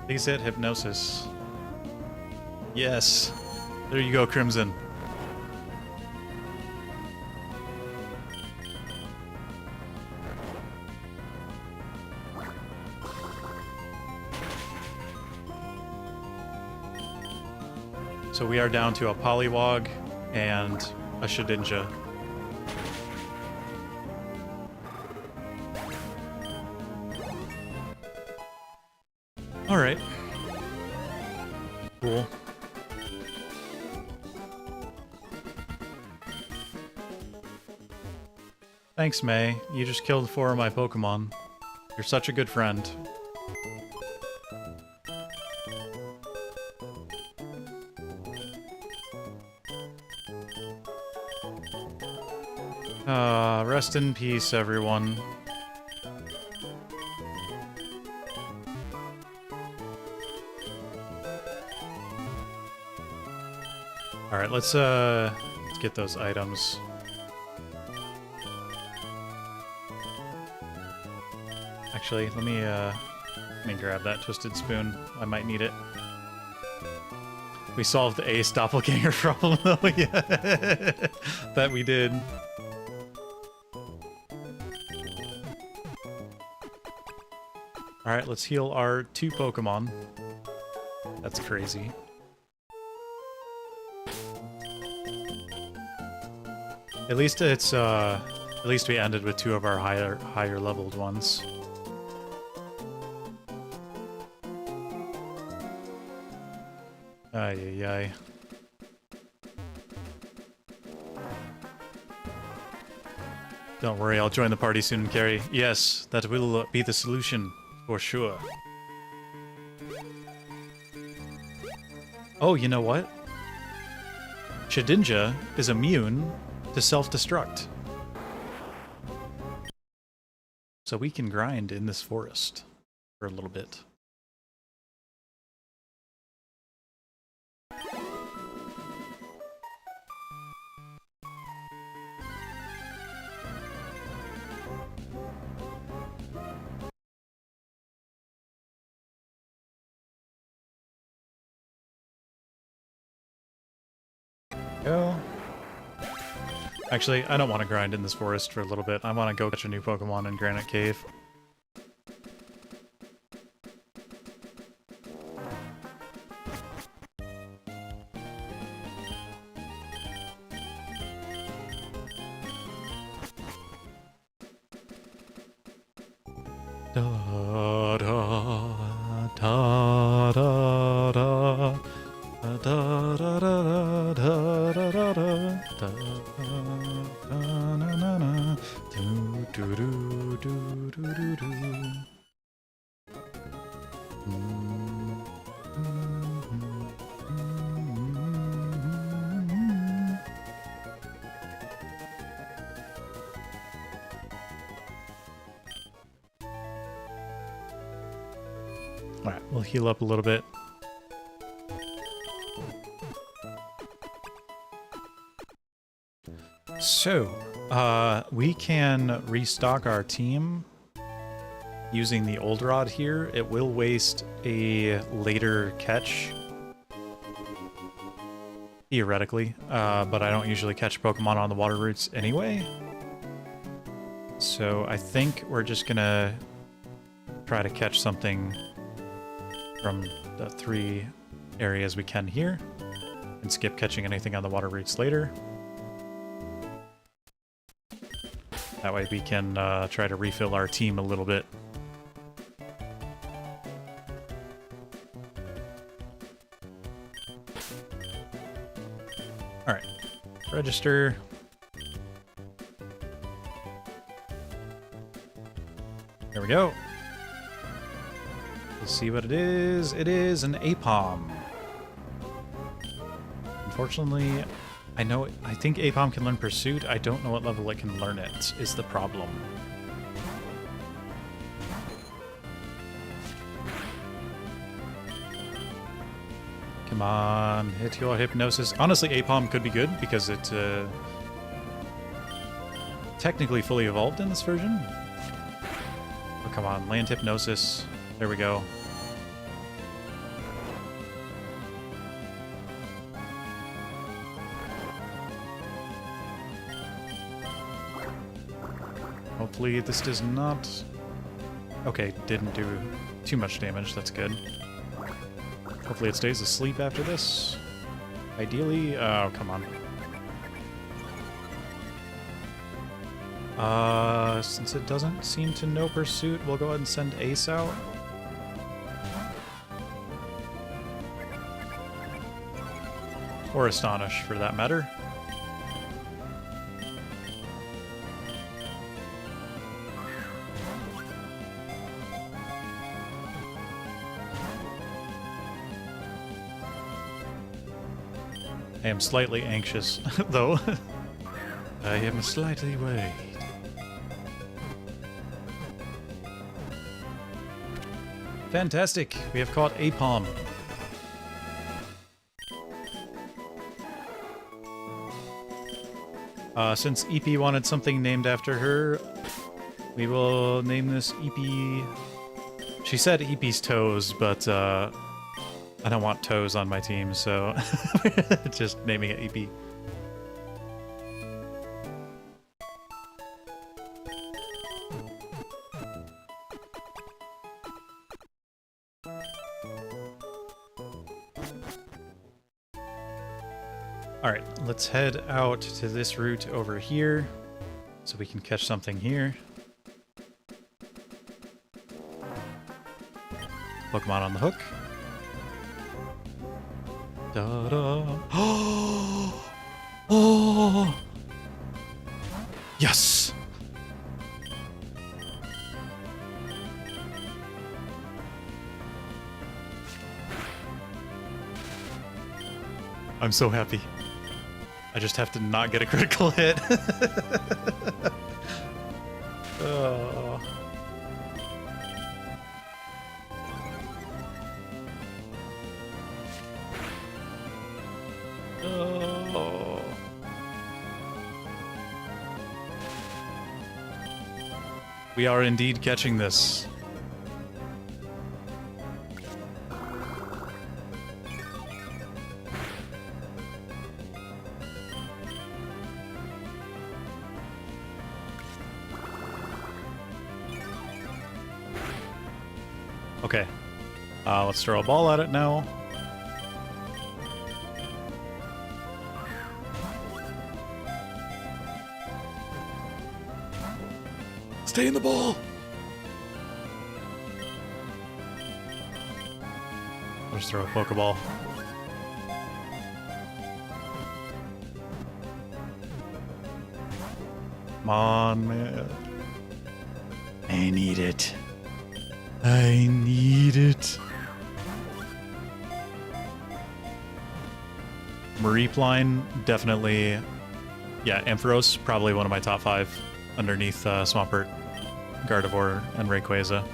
Please hit Hypnosis. Yes. There you go, Crimson. So we are down to a Poliwag and a Shedinja. Alright. Cool. Thanks, May. You just killed 4 of my Pokemon. You're such a good friend. Rest in peace, everyone. Alright, let's get those items. Actually, let me grab that Twisted Spoon. I might need it. We solved the Ace doppelganger problem, though. Yeah, that we did. Alright, let's heal our 2 Pokemon. That's crazy. At least it's at least we ended with 2 of our higher leveled ones. Ay ay ay. Don't worry, I'll join the party soon, Carrie. Yes, that will be the solution, for sure. Oh, you know what? Shedinja is immune to self-destruct. So we can grind in this forest for a little bit. Go. Actually, I don't want to grind in this forest for a little bit. I want to go catch a new Pokemon in Granite Cave. Da da da da da. Da da da da da da da da da na na na do do do do do do do. All right, we'll heal up a little bit. So, we can restock our team using the old rod here. It will waste a later catch, theoretically, but I don't usually catch Pokemon on the water routes anyway. So I think we're just gonna try to catch something from the 3 areas we can here, and skip catching anything on the water routes later. That way we can try to refill our team a little bit. Alright. Register. There we go. Let's see what it is. It is an Apom. Unfortunately, I think Apom can learn Pursuit. I don't know what level it can learn it, is the problem. Come on, hit your Hypnosis. Honestly, Apom could be good because it technically fully evolved in this version. Oh, come on, land Hypnosis. There we go. Hopefully this does not... Okay, didn't do too much damage, that's good. Hopefully it stays asleep after this. Ideally... Oh, come on. Since it doesn't seem to know Pursuit, we'll go ahead and send Ace out. Or Astonish, for that matter. I am slightly anxious, though. I am slightly worried. Fantastic! We have caught Apom. Since EP wanted something named after her, we will name this EP... She said EP's Toes, but I don't want toes on my team, so just naming it EP. All right, let's head out to this route over here so we can catch something here. Pokemon on the hook. Da-da. Oh! Yes! I'm so happy. I just have to not get a critical hit. Oh. Oh. We are indeed catching this. Okay. Let's throw a ball at it now. Stay in the ball! Let's throw a Pokeball. Come on, man. I need it. I need it. Maripline, definitely. Yeah, Ampharos, probably one of my top 5 underneath Swampert, Gardevoir, and Rayquaza.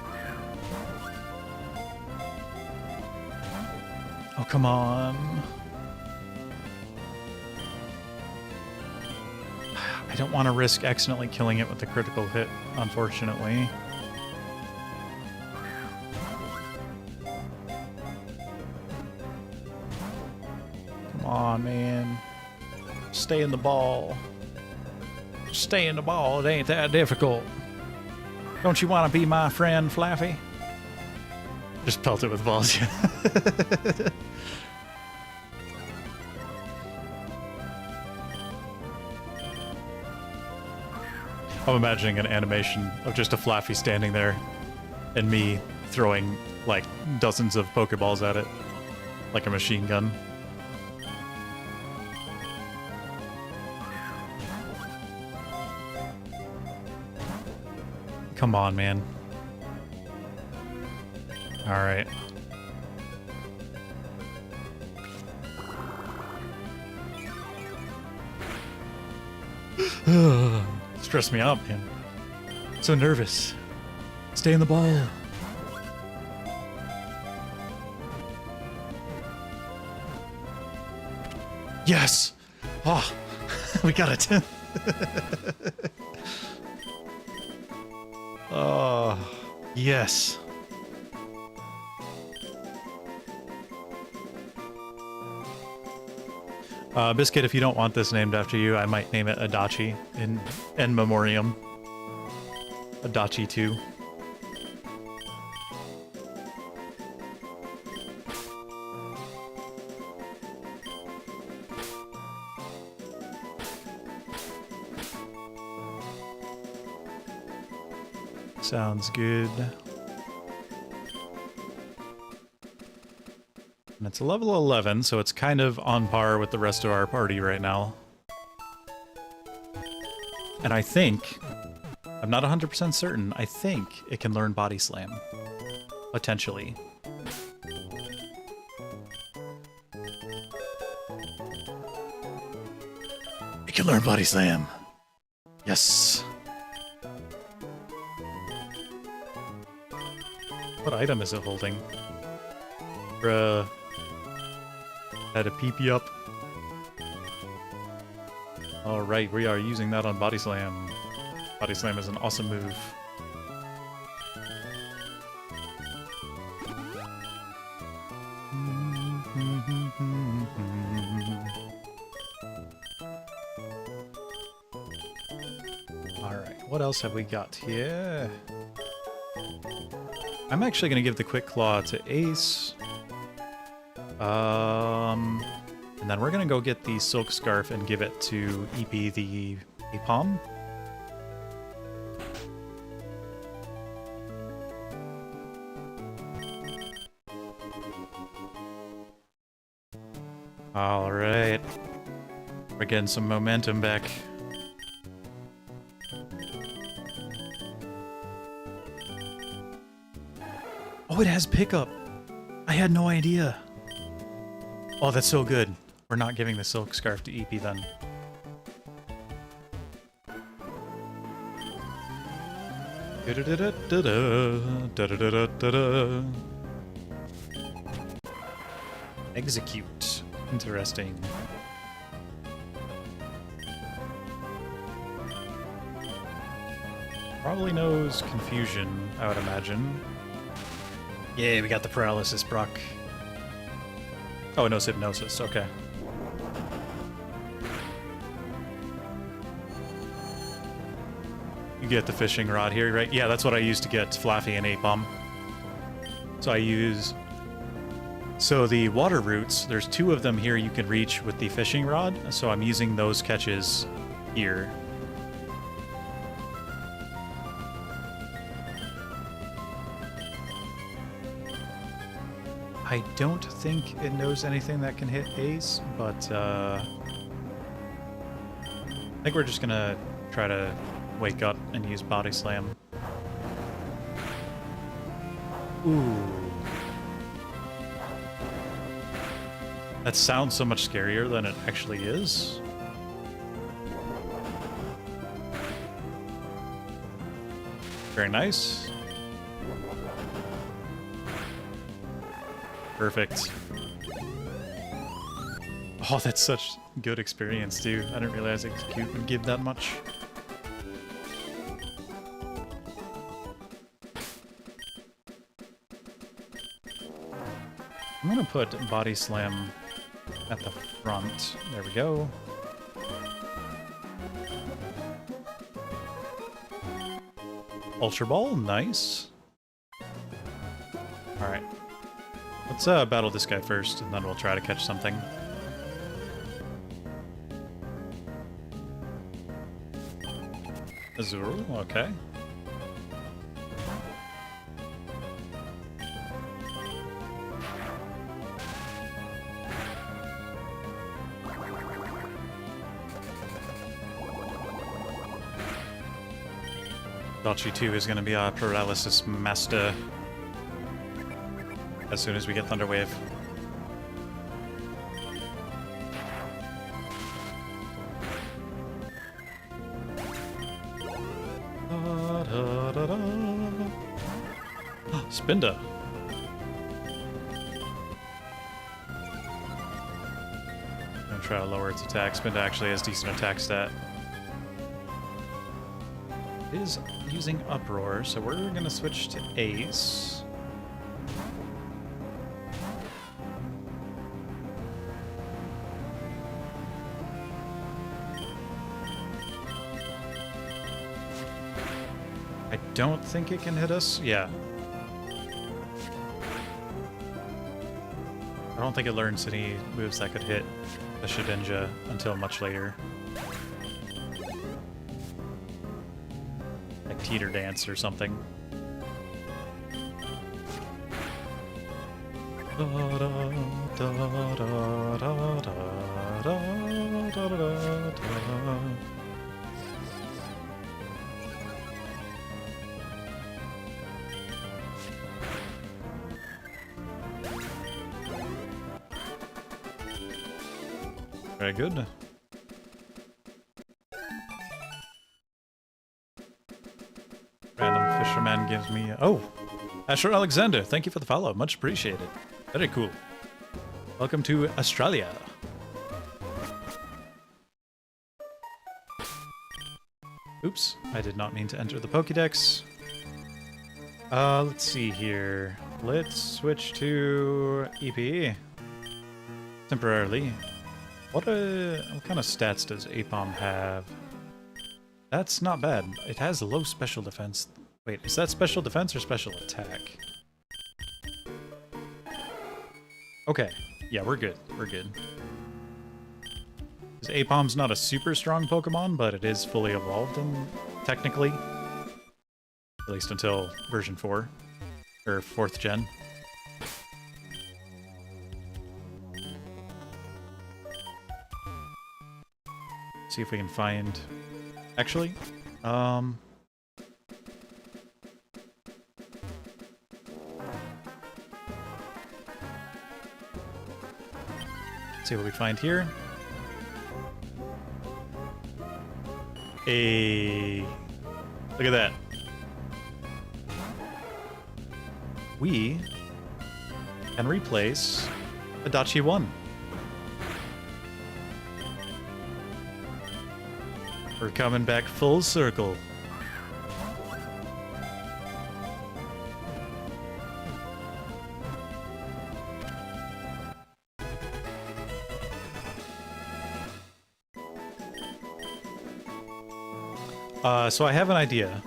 Oh, come on. I don't want to risk accidentally killing it with a critical hit, unfortunately. Come on, man. Stay in the ball. Stay in the ball. It ain't that difficult. Don't you want to be my friend, Flaffy? Just pelt it with balls. I'm imagining an animation of just a Flaffy standing there and me throwing like dozens of Pokeballs at it like a machine gun. Come on, man. All right. Stress me out, man. So nervous. Stay in the ball. Yes! Oh, we got it. Oh, yes. Biscuit, if you don't want this named after you, I might name it Adachi in memoriam. Adachi 2. Sounds good. And it's a level 11, so it's kind of on par with the rest of our party right now. And I think, I'm not 100% certain, I think it can learn Body Slam. Potentially. It can learn Body Slam. Yes. What item is it holding? Bruh. Had a peepee up. Alright, we are using that on Body Slam. Body Slam is an awesome move. Alright, what else have we got here? I'm actually going to give the Quick Claw to Ace. And then we're gonna go get the silk scarf and give it to EP the Apom. All right, we're getting some momentum back. Oh, it has pickup. I had no idea. Oh, that's so good. We're not giving the silk scarf to EP then. Execute. Interesting. Probably knows confusion, I would imagine. Yeah, we got the paralysis proc. Oh, it knows hypnosis, okay. You get the fishing rod here, right? Yeah, that's what I use to get Flaffy and Apom. So I use... So the water roots, there's 2 of them here you can reach with the fishing rod, so I'm using those catches here. I don't think it knows anything that can hit Ace, but I think we're just gonna try to wake up and use Body Slam. Ooh. That sounds so much scarier than it actually is. Very nice. Perfect. Oh, that's such good experience, too. I didn't realize Execute would give that much. I'm gonna put Body Slam at the front. There we go. Ultra Ball, nice. Alright. Let's battle this guy first, and then we'll try to catch something. Azul, okay. Dachi 2 is going to be our paralysis master as soon as we get Thunder Wave. Spinda. I'm going to try to lower its attack. Spinda actually has decent attack stat. It is using Uproar, so we're going to switch to Ace. I don't think it can hit us. Yeah. I don't think it learns any moves that could hit the Shedinja until much later. Like Teeter Dance or something. Very good. Random Fisherman gives me... Oh! Asher Alexander, thank you for the follow. Much appreciated. Very cool. Welcome to Australia. Oops, I did not mean to enter the Pokédex. Let's see here. Let's switch to EP. Temporarily. What kind of stats does Apom have? That's not bad. It has low special defense. Wait, is that special defense or special attack? Okay. Yeah, we're good. We're good. Because Apom's not a super strong Pokemon, but it is fully evolved, technically. At least until version 4. Or 4th gen. See if we can find... Actually, see what we find here. Look at that. We can replace Adachi 1. We're coming back full circle. So I have an idea.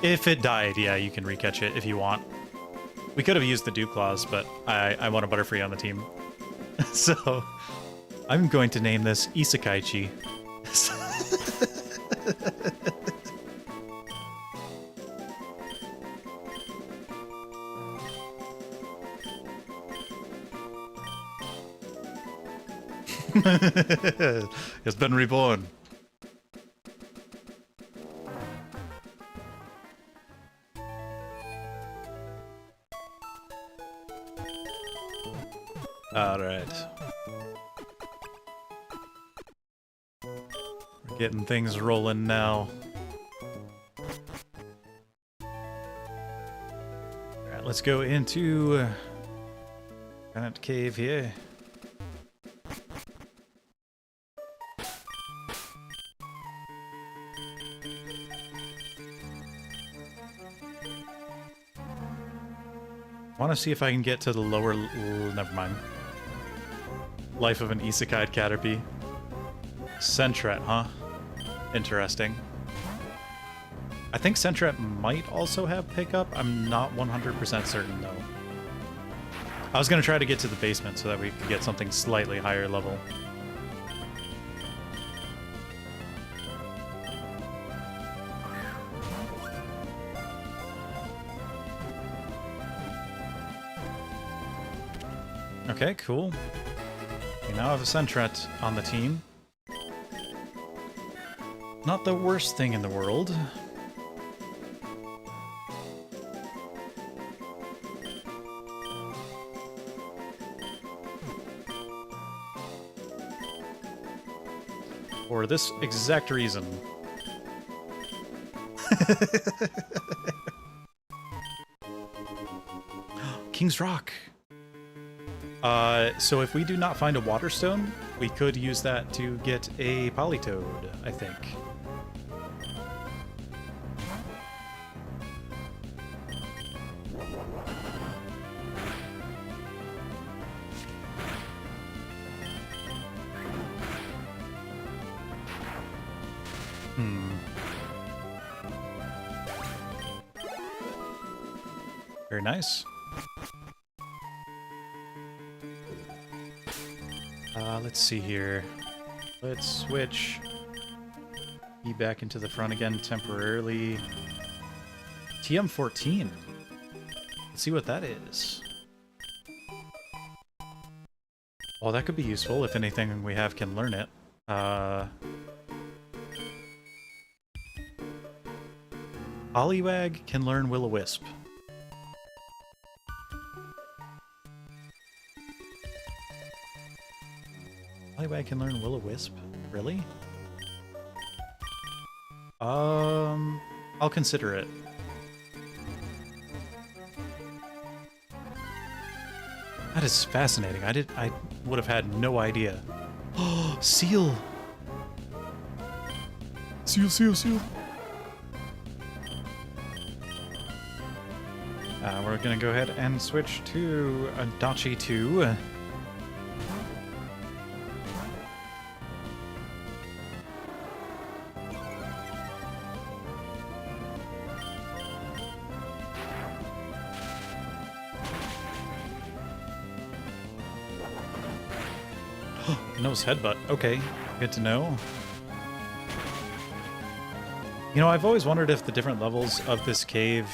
If it died, yeah, you can recatch it if you want. We could have used the Dew Claws, but I want a Butterfree on the team. So I'm going to name this Isekaichi. It's been reborn. Alright. We're getting things rolling now. Alright, let's go into Granite Cave here. I want to see if I can get to the lower... never mind. Life of an Isekai Caterpie. Sentret, huh? Interesting. I think Sentret might also have pickup. I'm not 100% certain, though. I was going to try to get to the basement so that we could get something slightly higher level. Okay, cool. We now have a Sentret on the team. Not the worst thing in the world. For this exact reason. King's Rock! So if we do not find a Water Stone, we could use that to get a Politoed, I think. Very nice. Let's see here. Let's switch E back into the front again temporarily. TM14. Let's see what that is. Well, that could be useful if anything we have can learn it. Poliwag can learn Will-O-Wisp. Poliwag can learn Will-O-Wisp? Really? I'll consider it. That is fascinating. I would have had no idea. Oh, Seal! Seal. We're gonna go ahead and switch to Adachi 2. Nose headbutt. Okay, good to know. You know, I've always wondered if the different levels of this cave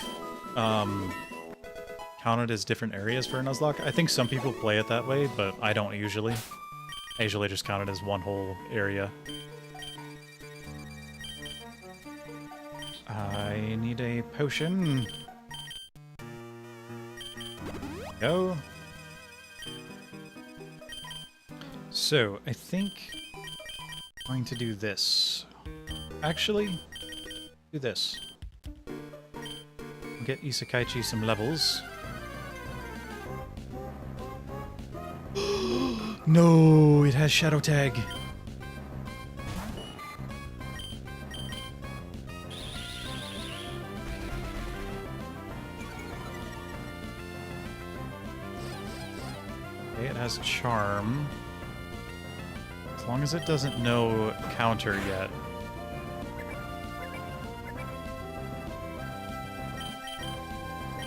counted as different areas for a Nuzlocke. I think some people play it that way, but I don't usually. I usually just count it as one whole area. I need a potion. Go. So, I think I'm going to do this. Actually, do this. Get Isakaichi some levels. No, it has Shadow Tag. Okay, it has Charm. As long as it doesn't know counter yet.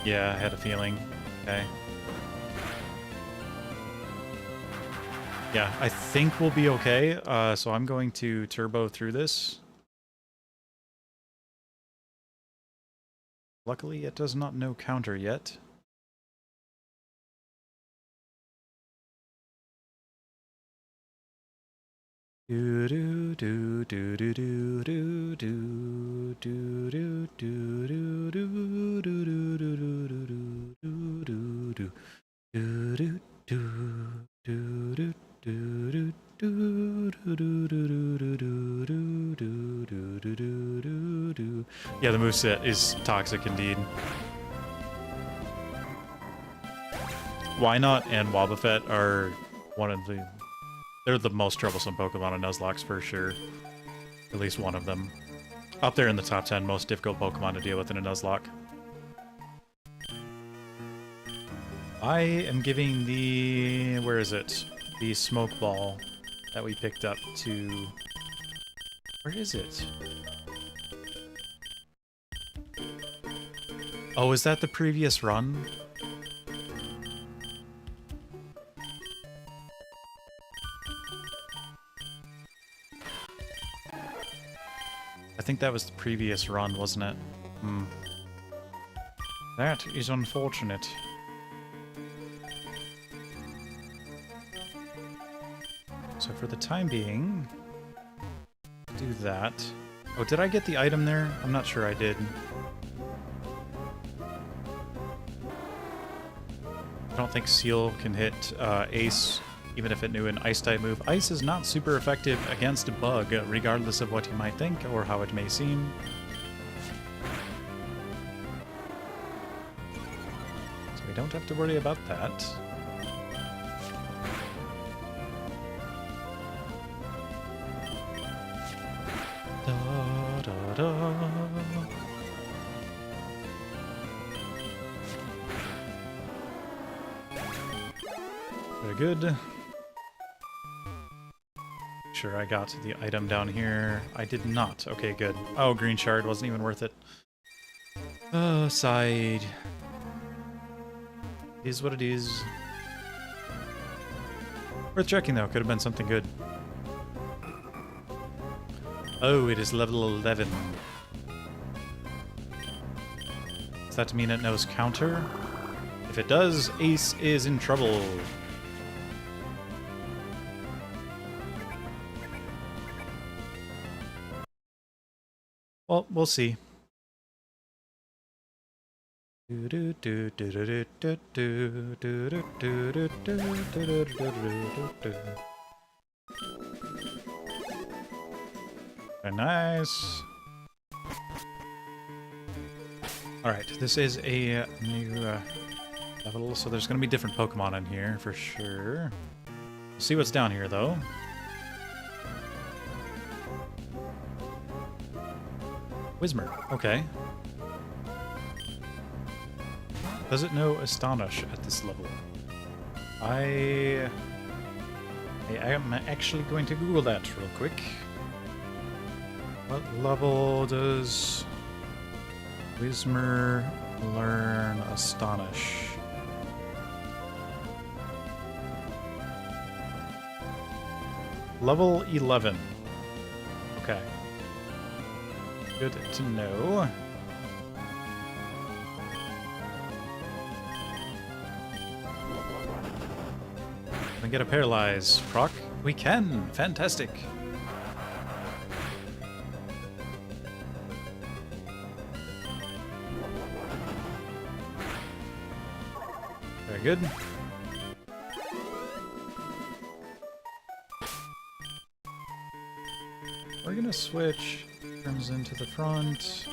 Yeah, I had a feeling. Okay. Yeah, I think we'll be okay. So I'm going to turbo through this. Luckily, it does not know counter yet. Do do do do do do do do do do do do do do do do do. Yeah, the moveset is toxic indeed. Why Not and Wobbuffet are one of the... They're the most troublesome Pokemon in Nuzlocke for sure. At least one of them. Up there in the top 10 most difficult Pokemon to deal with in a Nuzlocke. I am giving the... Where is it? The Smoke Ball that we picked up to... Where is it? Oh, is that the previous run? I think that was the previous run, wasn't it? Hmm. That is unfortunate. So for the time being, do that. Oh, did I get the item there? I'm not sure I did. I don't think Seal can hit Ace, even if it knew an Ice-type move. Ice is not super effective against a bug, regardless of what you might think or how it may seem. So we don't have to worry about that. Da, da, da. Very good. Sure, I got the item down here. I did not. Okay, good. Oh, green shard wasn't even worth it. Side. Is what it is. Worth checking though, could have been something good. Oh, it is level 11. Does that mean it knows counter? If it does, Ace is in trouble. Well, we'll see. Very nice. Alright, this is a new level, so there's going to be different Pokemon in here for sure. We'll see what's down here though. Whismur, okay. Does it know Astonish at this level? I am actually going to Google that real quick. What level does Whismur learn Astonish? Level 11. Okay. Good to know. Can we get a paralyze proc? We can! Fantastic! Very good. We're gonna switch turns into the front.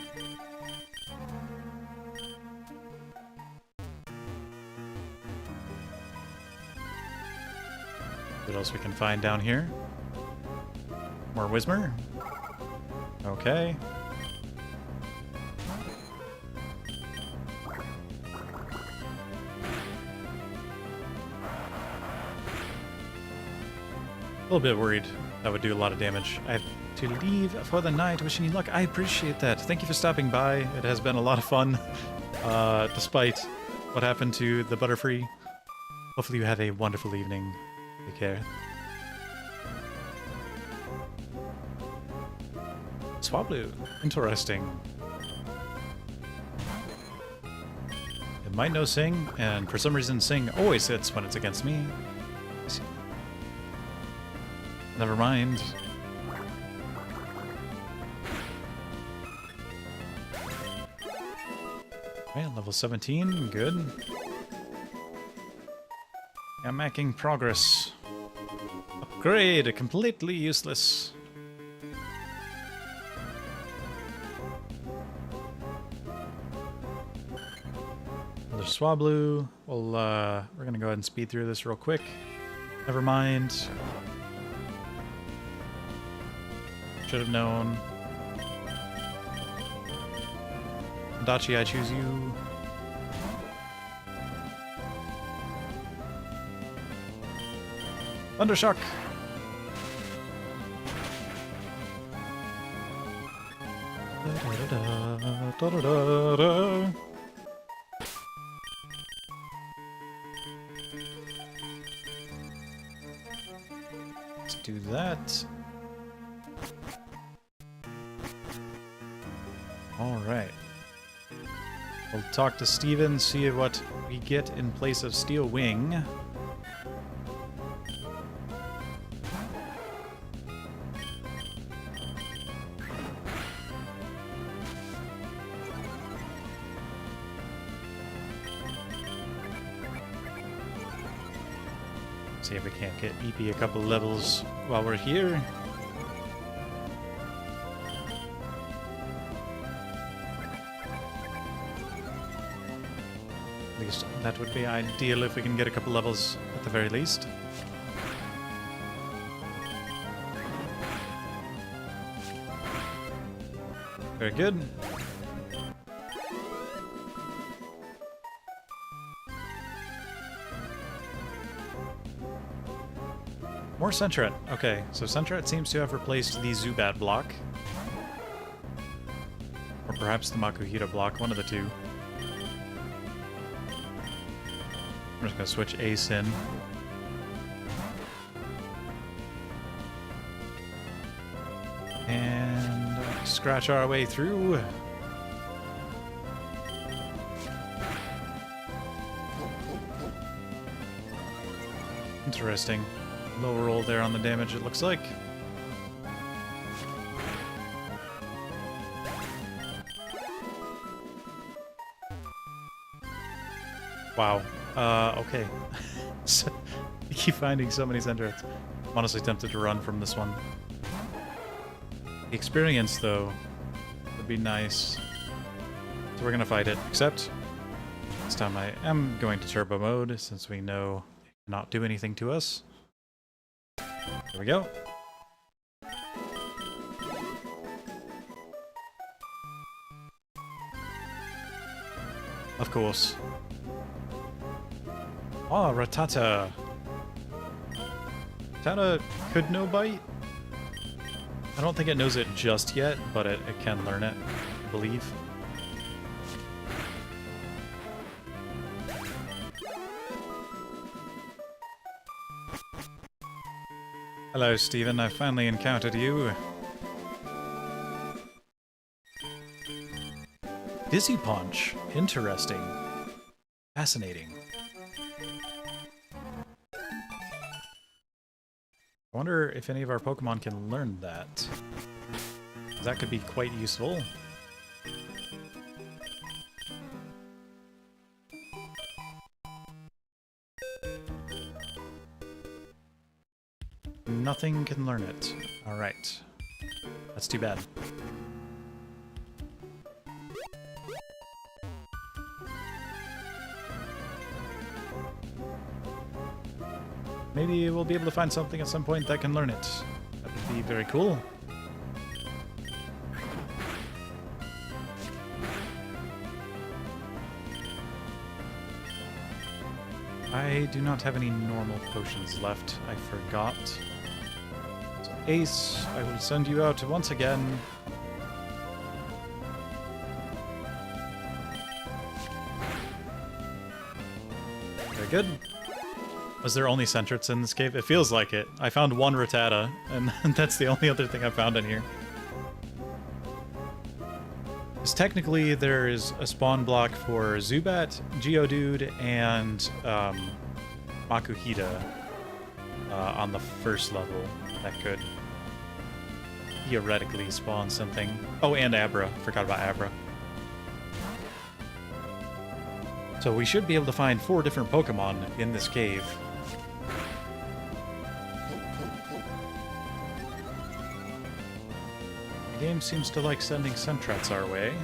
What else we can find down here? More Whismer. Okay. A little bit worried that would do a lot of damage. I have to leave for the night. Wishing you luck. I appreciate that. Thank you for stopping by. It has been a lot of fun, despite what happened to the Butterfree. Hopefully you have a wonderful evening. Take care. Swablu. Interesting. It might know Sing, and for some reason Sing always hits when it's against me. Never mind. Okay, level 17, good. I'm making progress. Upgrade, completely useless. Another Swablu. Well, we're gonna go ahead and speed through this real quick. Never mind. Should have known. Dachi, I choose you. Thundershock! Let's do that. Alright. We'll talk to Steven, see what we get in place of Steel Wing. See if we can't get EP a couple levels while we're here. At least that would be ideal if we can get a couple levels at the very least. Very good. More Sentret. Okay, so Sentret seems to have replaced the Zubat block. Or perhaps the Makuhita block, one of the two. I'm just gonna switch Ace in. And scratch our way through. Interesting. Low roll there on the damage, it looks like. Wow. Okay. So, I keep finding so many Sentrets. I'm honestly tempted to run from this one. The experience, though, would be nice. So we're gonna fight it, except this time I am going to turbo mode, since we know it cannot do anything to us. There we go. Of course. Oh, Rattata. Rattata could know Bite. I don't think it knows it just yet, but it can learn it, I believe. Hello, Stephen. I finally encountered you. Dizzy Punch. Interesting. Fascinating. I wonder if any of our Pokemon can learn that. That could be quite useful. Nothing can learn it. Alright. That's too bad. Maybe we'll be able to find something at some point that can learn it. That would be very cool. I do not have any normal potions left. I forgot. So Ace, I will send you out once again. Very good. Was there only Sentrets in this cave? It feels like it. I found one Rattata, and that's the only other thing I found in here. Because technically there is a spawn block for Zubat, Geodude, and Makuhita on the first level that could theoretically spawn something. Oh, and Abra. Forgot about Abra. So we should be able to find 4 different Pokemon in this cave. The game seems to like sending Sentrets our way.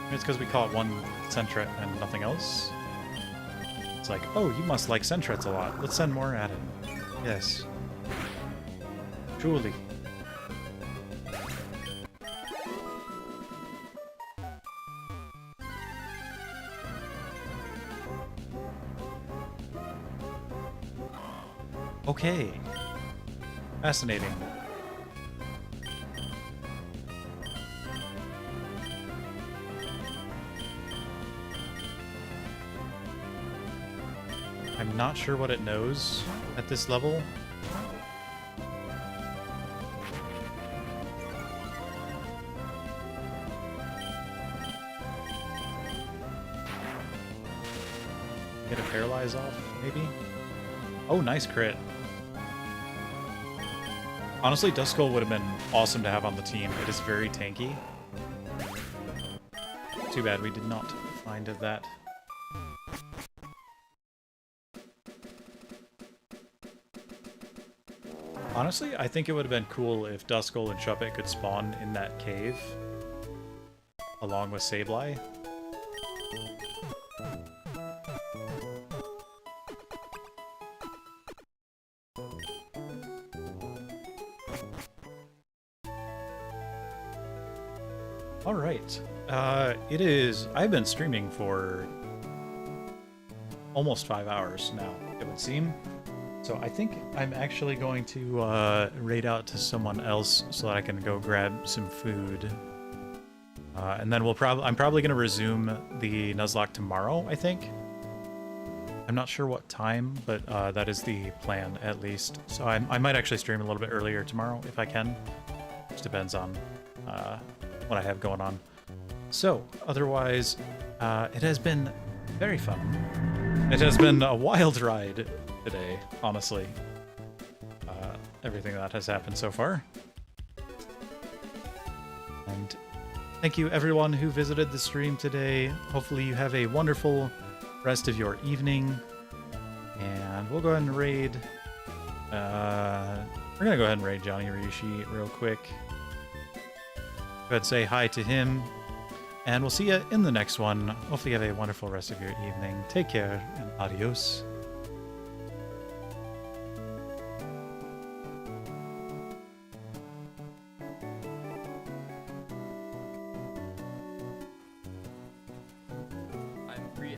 Maybe it's because we caught one Sentret and nothing else. It's like, oh, you must like Sentrets a lot. Let's send more at it. Yes. Truly. Okay. Fascinating. I'm not sure what it knows at this level. Get a paralyze off, maybe? Oh, nice crit. Honestly, Duskull would have been awesome to have on the team. It is very tanky. Too bad we did not find that. Honestly, I think it would have been cool if Duskull and Shuppet could spawn in that cave along with Sableye. Alright. I've been streaming for almost 5 hours now, it would seem. So I think I'm actually going to raid out to someone else so that I can go grab some food. And then I'm probably going to resume the Nuzlocke tomorrow, I think. I'm not sure what time, but that is the plan, at least. So I might actually stream a little bit earlier tomorrow, if I can. Just depends on what I have going on. So, otherwise, it has been very fun. It has been a wild ride today, honestly. Everything that has happened so far. And thank you everyone who visited the stream today. Hopefully you have a wonderful rest of your evening. And we'll go ahead and raid. We're gonna go ahead and raid Johnny Ryushi real quick. Go ahead and say hi to him. And we'll see you in the next one. Hopefully you have a wonderful rest of your evening. Take care and adios.